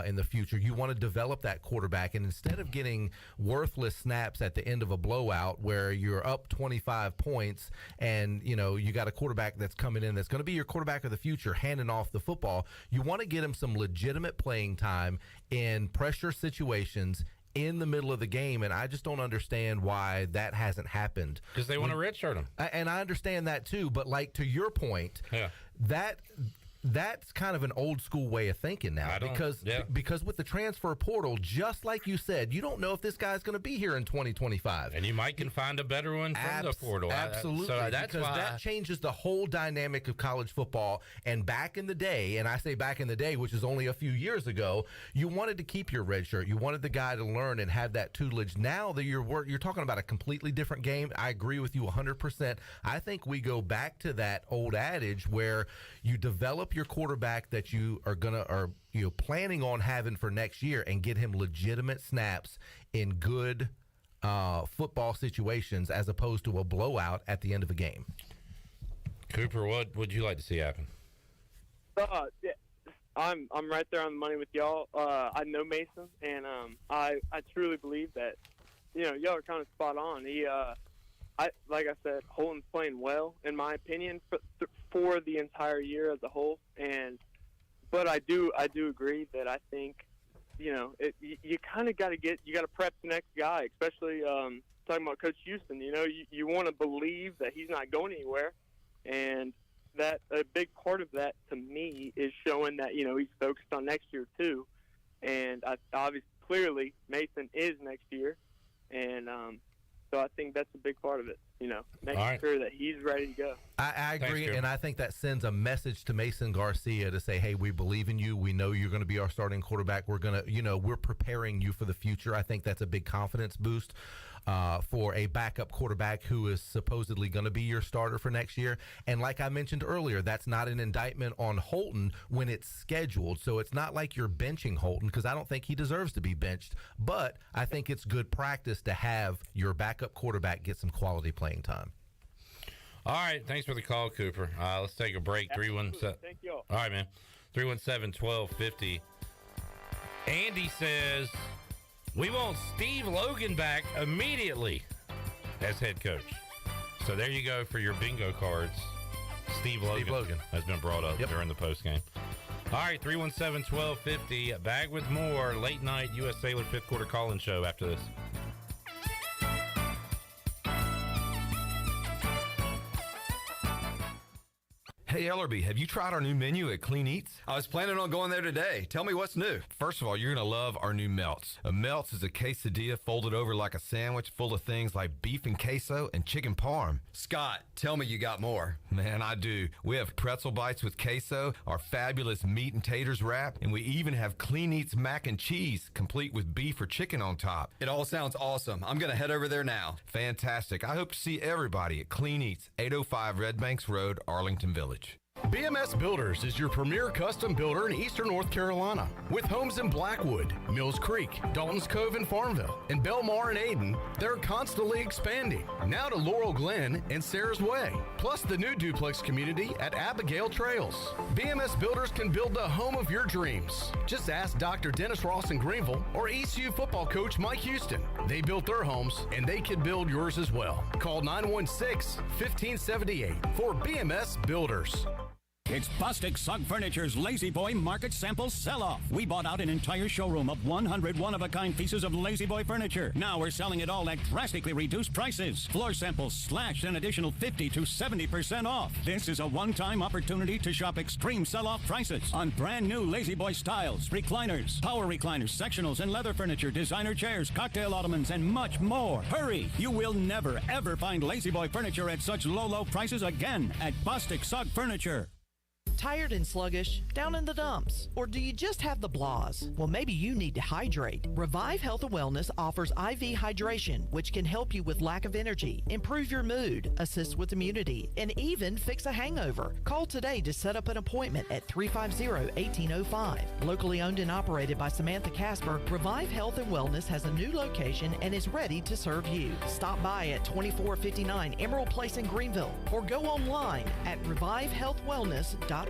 in the future. You want to develop that quarterback, and instead of getting worthless snaps at the end of a blowout where you're up 25 points and you got a quarterback that's coming in that's going to be your quarterback of the future handing off the football, you want to get him some legitimate playing time in pressure situations in the middle of the game, and I just don't understand why that hasn't happened. Because they want to redshirt him. And I understand that too, but like to your point, that's kind of an old school way of thinking now, because with the transfer portal, just like you said, you don't know if this guy's going to be here in 2025, and you might can find a better one from the portal. Absolutely, so that's because why that changes the whole dynamic of college football. And back in the day, and I say back in the day, which is only a few years ago, you wanted to keep your red shirt. You wanted the guy to learn and have that tutelage. Now that you're talking about a completely different game. I agree with you 100%. I think we go back to that old adage where you develop your quarterback that you are planning on having for next year and get him legitimate snaps in good football situations as opposed to a blowout at the end of a game. Cooper, what would you like to see happen? I'm right there on the money with y'all. I know Mason, and I truly believe that y'all are kind of spot on. Like I said, Holton's playing well, in my opinion, for the entire year as a whole. But I do agree that I think, you kind of got to prep the next guy, especially talking about Coach Houston. You want to believe that he's not going anywhere, and that a big part of that to me is showing that he's focused on next year too. And clearly Mason is next year, and so I think that's a big part of it, making sure that he's ready to go. I agree, Thanks, and I think that sends a message to Mason Garcia to say, hey, we believe in you. We know you're going to be our starting quarterback. We're going to, we're preparing you for the future. I think that's a big confidence boost for a backup quarterback who is supposedly going to be your starter for next year. And like I mentioned earlier, that's not an indictment on Holton when it's scheduled. So it's not like you're benching Holton, because I don't think he deserves to be benched. But I think it's good practice to have your backup quarterback get some quality playing time. All right. Thanks for the call, Cooper. Let's take a break. 317. Thank you all. All right, man. 317-1250. Andy says, we want Steve Logan back immediately as head coach. So there you go for your bingo cards. Steve Logan has been brought up during the postgame. All right, 317-1250. Back with more late night U.S. Cellular fifth quarter call-in show after this. Hey, Ellerby, have you tried our new menu at Clean Eats? I was planning on going there today. Tell me what's new. First of all, you're going to love our new Melts. A Melts is a quesadilla folded over like a sandwich full of things like beef and queso and chicken parm. Scott, tell me you got more. Man, I do. We have pretzel bites with queso, our fabulous meat and taters wrap, and we even have Clean Eats mac and cheese, complete with beef or chicken on top. It all sounds awesome. I'm going to head over there now. Fantastic. I hope to see everybody at Clean Eats, 805 Red Banks Road, Arlington Village. BMS Builders is your premier custom builder in eastern North Carolina. With homes in Blackwood, Mills Creek, Dalton's Cove and Farmville, and Belmar and Ayden, they're constantly expanding. Now to Laurel Glen and Sarah's Way, plus the new duplex community at Abigail Trails. BMS Builders can build the home of your dreams. Just ask Dr. Dennis Ross in Greenville or ECU football coach Mike Houston. They built their homes, and they can build yours as well. Call 916-1578 for BMS Builders. It's Bostic Sugg Furniture's Lazy Boy Market Sample Sell-Off. We bought out an entire showroom of 100 one-of-a-kind pieces of Lazy Boy furniture. Now we're selling it all at drastically reduced prices. Floor samples slashed an additional 50 to 70% off. This is a one-time opportunity to shop extreme sell-off prices on brand new Lazy Boy styles, recliners, power recliners, sectionals, and leather furniture, designer chairs, cocktail ottomans, and much more. Hurry! You will never, ever find Lazy Boy furniture at such low prices again at Bostic Sugg Furniture. Tired and sluggish? Down in the dumps? Or do you just have the blahs? Well, maybe you need to hydrate. Revive Health and Wellness offers IV hydration, which can help you with lack of energy, improve your mood, assist with immunity, and even fix a hangover. Call today to set up an appointment at 350-1805. Locally owned and operated by Samantha Casper, Revive Health and Wellness has a new location and is ready to serve you. Stop by at 2459 Emerald Place in Greenville or go online at revivehealthwellness.org.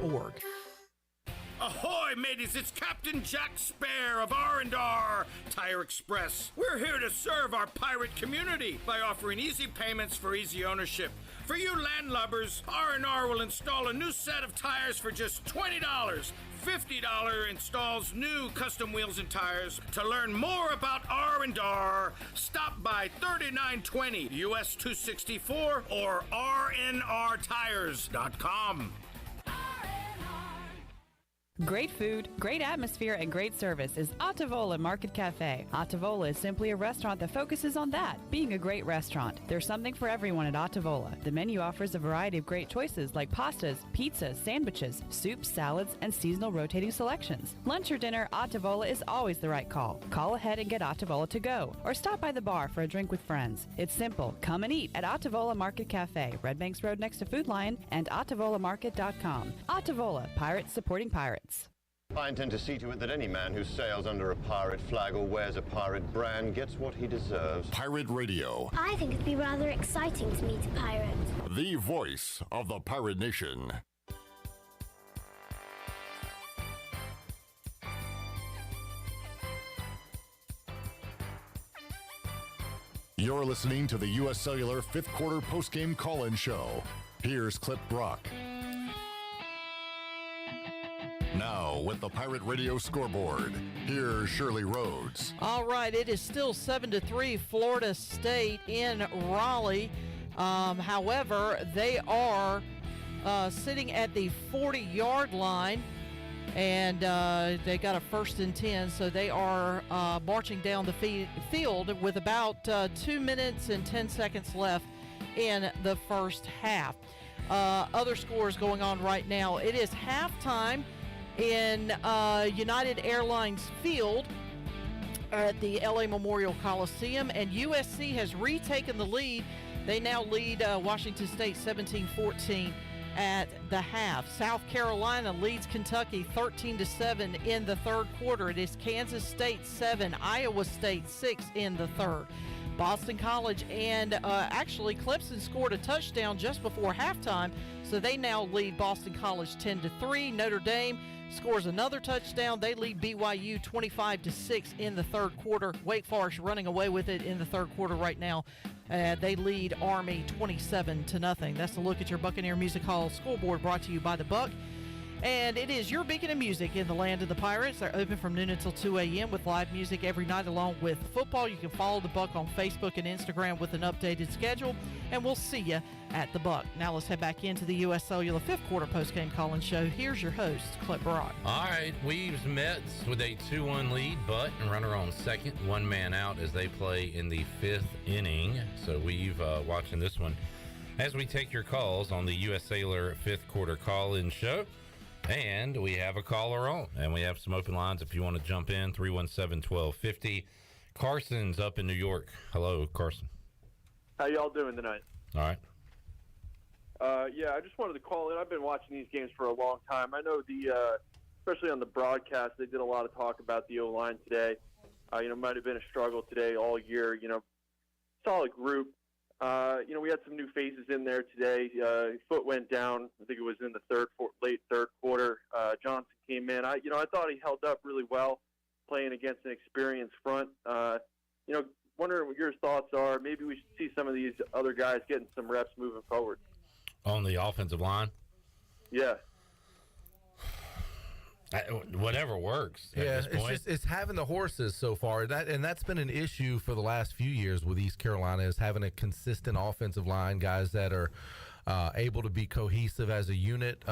Ahoy, mateys! It's Captain Jack Spare of R&R Tire Express. We're here to serve our pirate community by offering easy payments for easy ownership. For you landlubbers, R&R will install a new set of tires for just $20. $50 installs new custom wheels and tires. To learn more about R&R, stop by 3920 US 264 or rnrtires.com. Great food, great atmosphere, and great service is Ottavola Market Cafe. Ottavola is simply a restaurant that focuses on that, being a great restaurant. There's something for everyone at Ottavola. The menu offers a variety of great choices like pastas, pizzas, sandwiches, soups, salads, and seasonal rotating selections. Lunch or dinner, Ottavola is always the right call. Call ahead and get Ottavola to go, or stop by the bar for a drink with friends. It's simple. Come and eat at Ottavola Market Cafe, Red Banks Road next to Food Lion, and OttavolaMarket.com. Ottavola, pirates supporting pirates. I intend to see to it that any man who sails under a pirate flag or wears a pirate brand gets what he deserves. Pirate Radio, I think it'd be rather exciting to meet a pirate. the voice of the pirate nation. You're listening to the U.S. Cellular fifth quarter postgame call-in show. Here's Clip Brock. Now, with the Pirate Radio scoreboard, here's Shirley Rhodes. All right, it is still 7-3 Florida State in Raleigh. However, they are sitting at the 40-yard line, and they got a 1st and 10, so they are marching down the field with about 2 minutes and 10 seconds left in the first half. Other scores going on right now. It is halftime in United Airlines Field at the LA Memorial Coliseum, and USC has retaken the lead. They now lead Washington State 17-14 at the half. South Carolina leads Kentucky 13-7 in the third quarter. It is Kansas State 7, Iowa State 6 in the third. Boston College and actually Clemson scored a touchdown just before halftime, so they now lead Boston College 10-3. Notre Dame scores another touchdown. They lead BYU 25-6 in the third quarter. Wake Forest running away with it in the third quarter right now. They lead Army 27-0. That's a look at your Buccaneer Music Hall scoreboard, brought to you by the Buck. And it is your beacon of music in the land of the Pirates. They're open from noon until 2 a.m. with live music every night along with football. You can follow the Buck on Facebook and Instagram with an updated schedule, and we'll see you at the Buck. Now let's head back into the U.S. Cellular fifth quarter postgame call-in show. Here's your host, Clip Brock. All right, Weaves Mets with a 2-1 lead, but runner on second, one man out as they play in the fifth inning. So Weave watching this one as we take your calls on the U.S. Cellular fifth quarter call-in show. And we have a caller on, and we have some open lines if you want to jump in, 317-1250. Carson's up in New York. Hello, Carson. How y'all doing tonight? All right. Yeah, I just wanted to call in. I've been watching these games for a long time. I know especially on the broadcast, they did a lot of talk about the O-line today. Might have been a struggle today all year. Solid group. We had some new faces in there today. Foot went down. I think it was in the late third quarter. Johnson came in. I thought he held up really well, playing against an experienced front. Wondering what your thoughts are. Maybe we should see some of these other guys getting some reps moving forward. On the offensive line? Yeah. Whatever works at this point. It's having the horses so far. That's been an issue for the last few years with East Carolina, is having a consistent offensive line, guys that are able to be cohesive as a unit.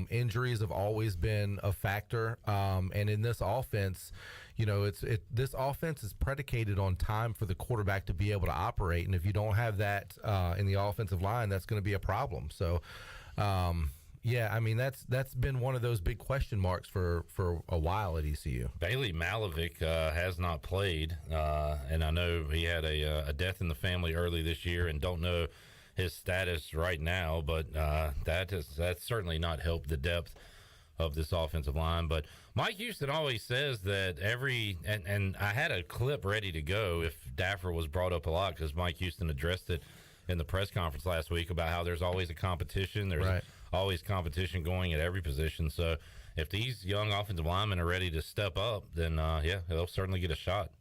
Injuries have always been a factor, and in this offense, this offense is predicated on time for the quarterback to be able to operate, and if you don't have that in the offensive line, that's going to be a problem. So. That's been one of those big question marks for a while at ECU. Bailey Malovic has not played, and I know he had a death in the family early this year, and don't know his status right now, but that's certainly not helped the depth of this offensive line. But Mike Houston always says that and I had a clip ready to go if Daffer was brought up a lot, because Mike Houston addressed it in the press conference last week about how there's always a competition. There's always competition going at every position. So if these young offensive linemen are ready to step up, then they'll certainly get a shot.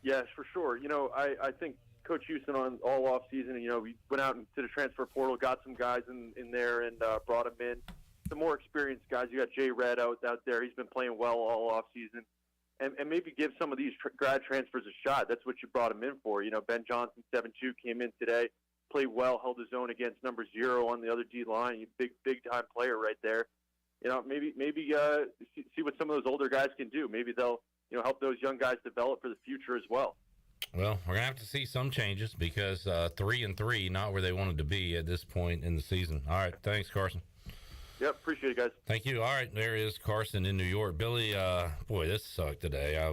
Yes, for sure. I think Coach Houston on all off season, we went out into the transfer portal, got some guys in there and brought them in. Some more experienced guys. You got Jay Red out there. He's been playing well all off season. And maybe give some of these grad transfers a shot. That's what you brought him in for. Ben Johnson, 7'2", came in today, played well, held his own against number 0 on the other D line. Big time player right there. Maybe see what some of those older guys can do. Maybe they'll help those young guys develop for the future as well. Well, we're gonna have to see some changes, because 3-3, not where they wanted to be at this point in the season. All right, thanks, Carson. Yep, appreciate it, guys. Thank you. All right, there is Carson in New York. Billy, boy, this sucked today. I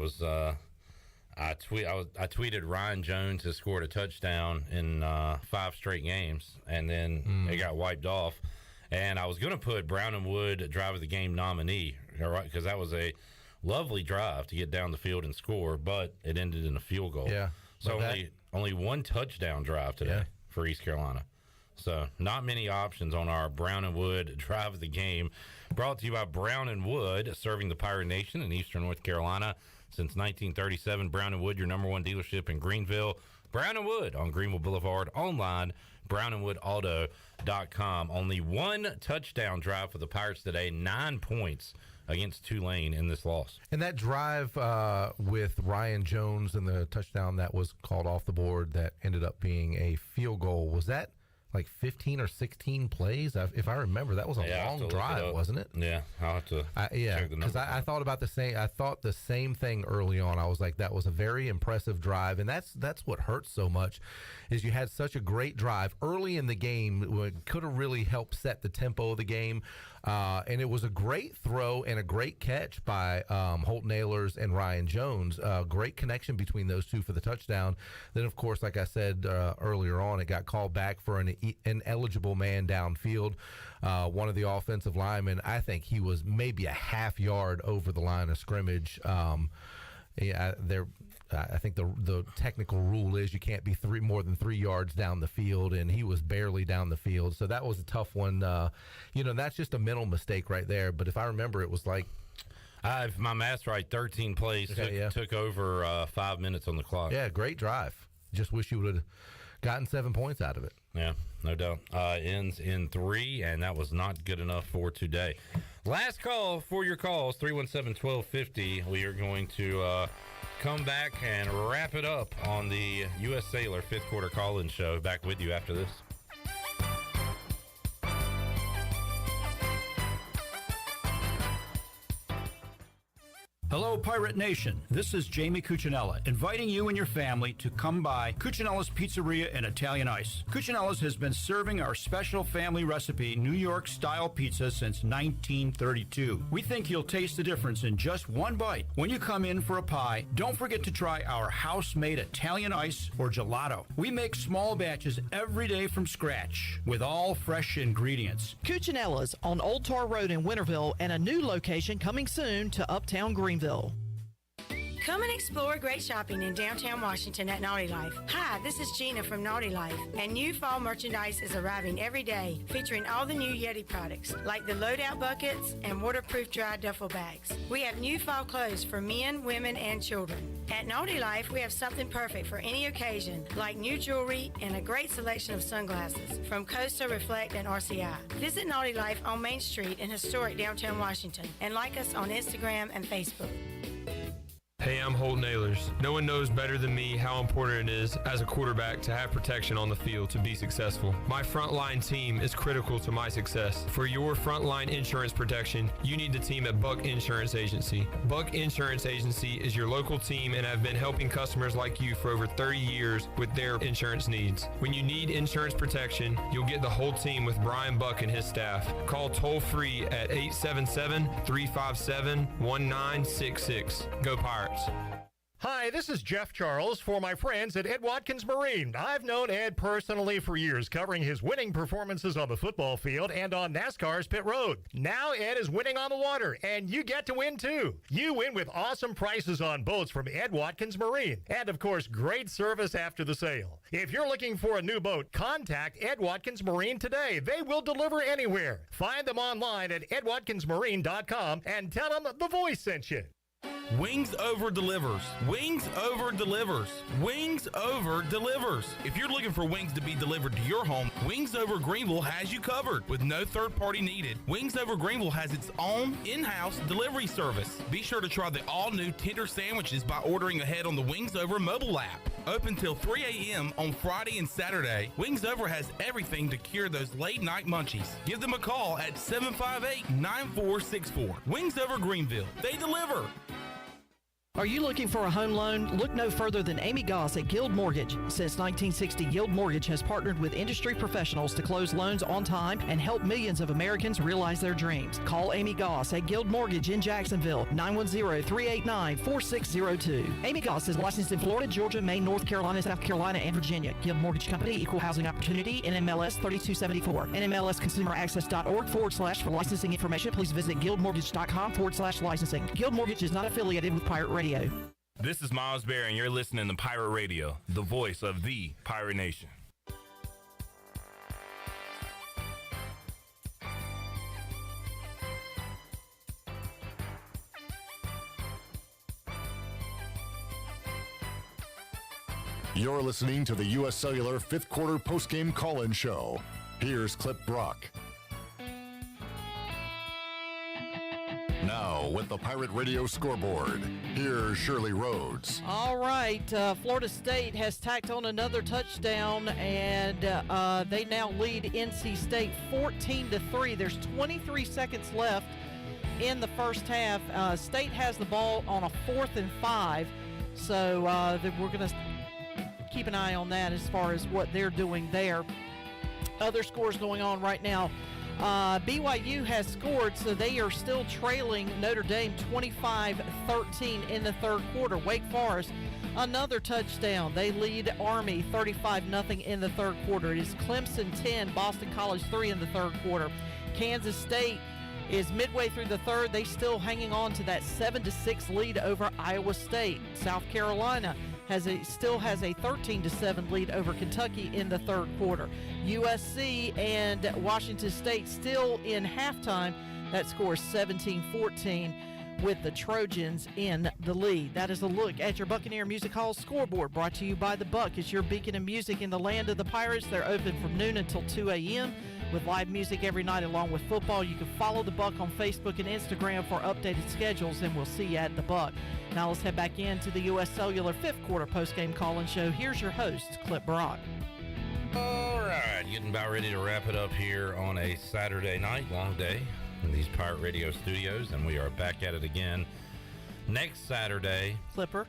tweeted Ryan Jones has scored a touchdown in 5 straight games, and then it got wiped off. And I was going to put Brown and Wood drive of the game nominee, because that was a lovely drive to get down the field and score, but it ended in a field goal. Yeah. So only one touchdown drive today for East Carolina. So not many options on our Brown and Wood drive of the game. Brought to you by Brown and Wood, serving the Pirate Nation in eastern North Carolina since 1937. Brown and Wood, your #1 dealership in Greenville. Brown and Wood on Greenville Boulevard. Online, brownandwoodauto.com. Only one touchdown drive for the Pirates today. 9 points against Tulane in this loss. And that drive with Ryan Jones and the touchdown that was called off the board that ended up being a field goal, was that like 15 or 16 plays? If I remember, that was a long drive, wasn't it? Yeah, I'll have to check the numbers. Because I thought about the same. I thought the same thing early on. I was like, that was a very impressive drive, and that's what hurts so much, is you had such a great drive early in the game. It could have really helped set the tempo of the game, and it was a great throw and a great catch by Holt Nailers and Ryan Jones. Great connection between those two for the touchdown. Then, of course, like I said earlier on, it got called back for an ineligible man downfield. One of the offensive linemen, I think he was maybe a half yard over the line of scrimmage. I think the technical rule is you can't be more than 3 yards down the field, and he was barely down the field. So that was a tough one. That's just a mental mistake right there. But if I remember, it was like, if my math's right, 13 plays, took over 5 minutes on the clock. Yeah, great drive. Just wish you would have gotten 7 points out of it. Yeah, no doubt. Ends in 3, and that was not good enough for today. Last call for your calls, 317-1250. We are going to come back and wrap it up on the U.S. Cellular fifth quarter call-in show. Back with you after this. Hello, Pirate Nation. This is Jamie Cuccinella, inviting you and your family to come by Cuccinella's Pizzeria and Italian Ice. Cuccinella's has been serving our special family recipe New York-style pizza since 1932. We think you'll taste the difference in just one bite. When you come in for a pie, don't forget to try our house-made Italian ice or gelato. We make small batches every day from scratch with all fresh ingredients. Cuccinella's on Old Tar Road in Winterville and a new location coming soon to Uptown Greenville. Come and explore great shopping in downtown Washington at Naughty Life. Hi, this is Gina from Naughty Life, and new fall merchandise is arriving every day, featuring all the new Yeti products, like the loadout buckets and waterproof dry duffel bags. We have new fall clothes for men, women, and children. At Naughty Life, we have something perfect for any occasion, like new jewelry and a great selection of sunglasses from Costa, Reflect, and RCI. Visit Naughty Life on Main Street in historic downtown Washington, and like us on Instagram and Facebook. Hey, I'm Holt Nailers. No one knows better than me how important it is as a quarterback to have protection on the field to be successful. My frontline team is critical to my success. For your frontline insurance protection, you need the team at Buck Insurance Agency. Buck Insurance Agency is your local team and have been helping customers like you for over 30 years with their insurance needs. When you need insurance protection, you'll get the whole team with Brian Buck and his staff. Call toll-free at 877-357-1966. Go Pirates. Hi, this is Jeff Charles for my friends at Ed Watkins Marine. I've known Ed personally for years, covering his winning performances on the football field and on NASCAR's pit road. Now Ed is winning on the water, and you get to win too. You win with awesome prices on boats from Ed Watkins Marine, and of course, great service after the sale. If you're looking for a new boat, contact Ed Watkins Marine today. They will deliver anywhere. Find them online at edwatkinsmarine.com and tell them The Voice sent you. Wings Over delivers. Wings Over delivers. Wings Over delivers. If you're looking for wings to be delivered to your home, Wings Over Greenville has you covered with no third party needed. Wings Over Greenville has its own in-house delivery service. Be sure to try the all-new tender sandwiches by ordering ahead on the Wings Over mobile app. Open till 3 a.m. on Friday and Saturday. Wings Over has everything to cure those late night munchies. Give them a call at 758-9464. Wings Over Greenville. They deliver. Are you looking for a home loan? Look no further than Amy Goss at Guild Mortgage. Since 1960, Guild Mortgage has partnered with industry professionals to close loans on time and help millions of Americans realize their dreams. Call Amy Goss at Guild Mortgage in Jacksonville, 910-389-4602. Amy Goss is licensed in Florida, Georgia, Maine, North Carolina, South Carolina, and Virginia. Guild Mortgage Company, Equal Housing Opportunity, NMLS 3274. NMLSconsumeraccess.org/. For licensing information, please visit guildmortgage.com/licensing. Guild Mortgage is not affiliated with Pirate Radio. This is Miles Berry, and you're listening to Pirate Radio, the voice of the Pirate Nation. You're listening to the U.S. Cellular fifth quarter postgame call-in show. Here's Clip Brock. Now, with the Pirate Radio scoreboard, here's Shirley Rhodes. All right, Florida State has tacked on another touchdown, and they now lead NC State 14-3. There's 23 seconds left in the first half. State has the ball on a 4th and 5, so we're going to keep an eye on that as far as what they're doing there. Other scores going on right now. BYU has scored, so they are still trailing Notre Dame 25-13 in the third quarter. Wake Forest, another touchdown. They lead Army 35-0 in the third quarter. It is Clemson 10, Boston College 3 in the third quarter. Kansas State is midway through the third. They still hanging on to that 7-6 lead over Iowa State. South Carolina still has a 13-7 lead over Kentucky in the third quarter. USC and Washington State still in halftime. That score is 17-14 with the Trojans in the lead. That is a look at your Buccaneer Music Hall scoreboard, brought to you by The Buck. It's your beacon of music in the land of the Pirates. They're open from noon until 2 a.m. With live music every night along with football, you can follow the Buck on Facebook and Instagram for updated schedules, and we'll see you at the Buck. Now let's head back into the U.S. Cellular fifth quarter postgame call-in show. Here's your host, Clip Brock. All right, getting about ready to wrap it up here on a Saturday night, long day in these Pirate Radio studios, and we are back at it again next Saturday. Clipper,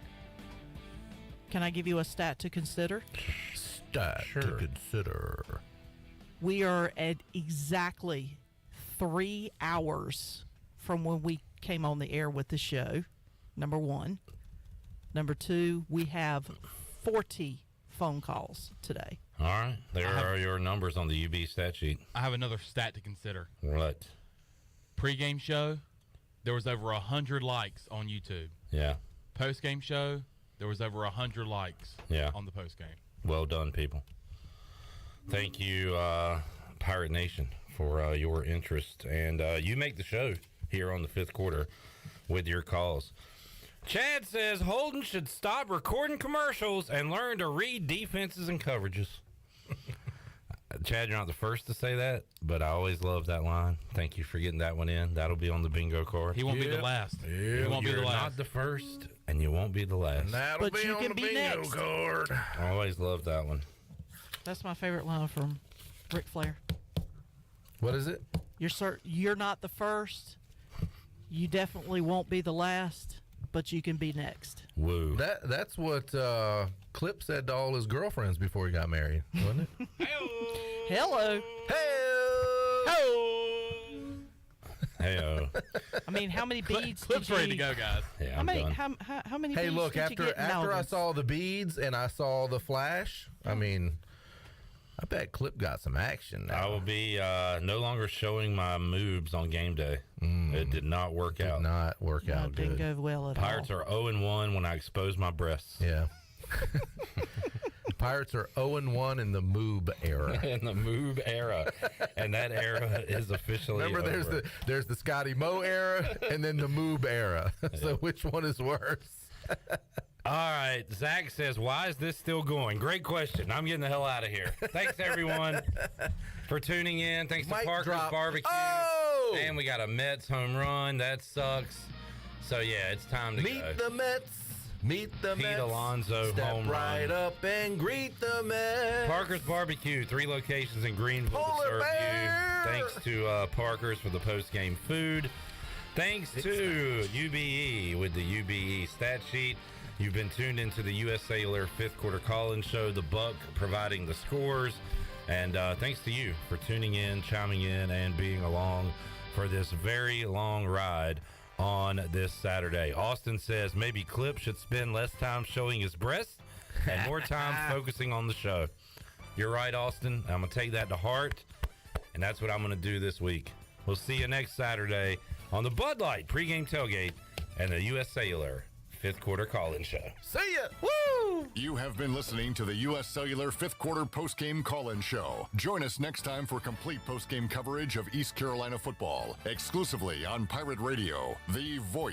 can I give you a stat to consider? Stat to consider. We are at exactly 3 hours from when we came on the air with the show, number one. Number two, we have 40 phone calls today. All right, there are your numbers on the UB stat sheet. I have another stat to consider. What? Pre-game show, there was over 100 likes on YouTube. Yeah. Post-game show, there was over 100 likes on the post-game. Well done, people. Thank you, Pirate Nation, for your interest. And you make the show here on the fifth quarter with your calls. Chad says Holden should stop recording commercials and learn to read defenses and coverages. Chad, you're not the first to say that, but I always love that line. Thank you for getting that one in. That'll be on the bingo card. He won't be the last. He won't be the last. You're not the first, and you won't be the last. And that'll be on the bingo card. I always love that one. That's my favorite line from Ric Flair. What is it? You're not the first. You definitely won't be the last, but you can be next. Woo. That's what Clip said to all his girlfriends before he got married, wasn't it? Hello. Hey-o. I mean, how many beads Clip's did you... ready to go, guys. Yeah, how many Hey, beads look, did you get in after I Melvin's? saw the beads and I saw the flash, I mean, I bet Clip got some action now. I will be no longer showing my moves on game day. It did not work out. Did not work out Didn't good. go well at Pirates all. are 0-1 when I expose my breasts. Yeah. Pirates are 0-1 in the Moob era. In the Moob era. And that era is officially Remember, over. there's the Scotty Moe era and then the Moob era. So which one is worse? All right. Zach says, why is this still going? Great question. I'm getting the hell out of here. Thanks, everyone, for tuning in. Thanks to Mic Parker's drop. Barbecue. Oh! And we got a Mets home run. That sucks. So, yeah, it's time to Meet go. the Mets. Meet the Pete Mets. Alonso Step home right run. up and greet the Mets. Parker's Barbecue, 3 locations in Greenville Polar to serve bear! you. Thanks to Parker's for the post-game food. Thanks to UBE with the UBE stat sheet. You've been tuned into the U.S. Cellular fifth quarter call-in show, The Buck providing the scores. And thanks to you for tuning in, chiming in, and being along for this very long ride on this Saturday. Austin says maybe Clip should spend less time showing his breasts and more time focusing on the show. You're right, Austin. I'm going to take that to heart, and that's what I'm going to do this week. We'll see you next Saturday on the Bud Light pregame tailgate and the U.S. Cellular fifth quarter call-in show. See ya! Woo! You have been listening to the U.S. Cellular fifth quarter postgame call-in show. Join us next time for complete postgame coverage of East Carolina football, exclusively on Pirate Radio, the voice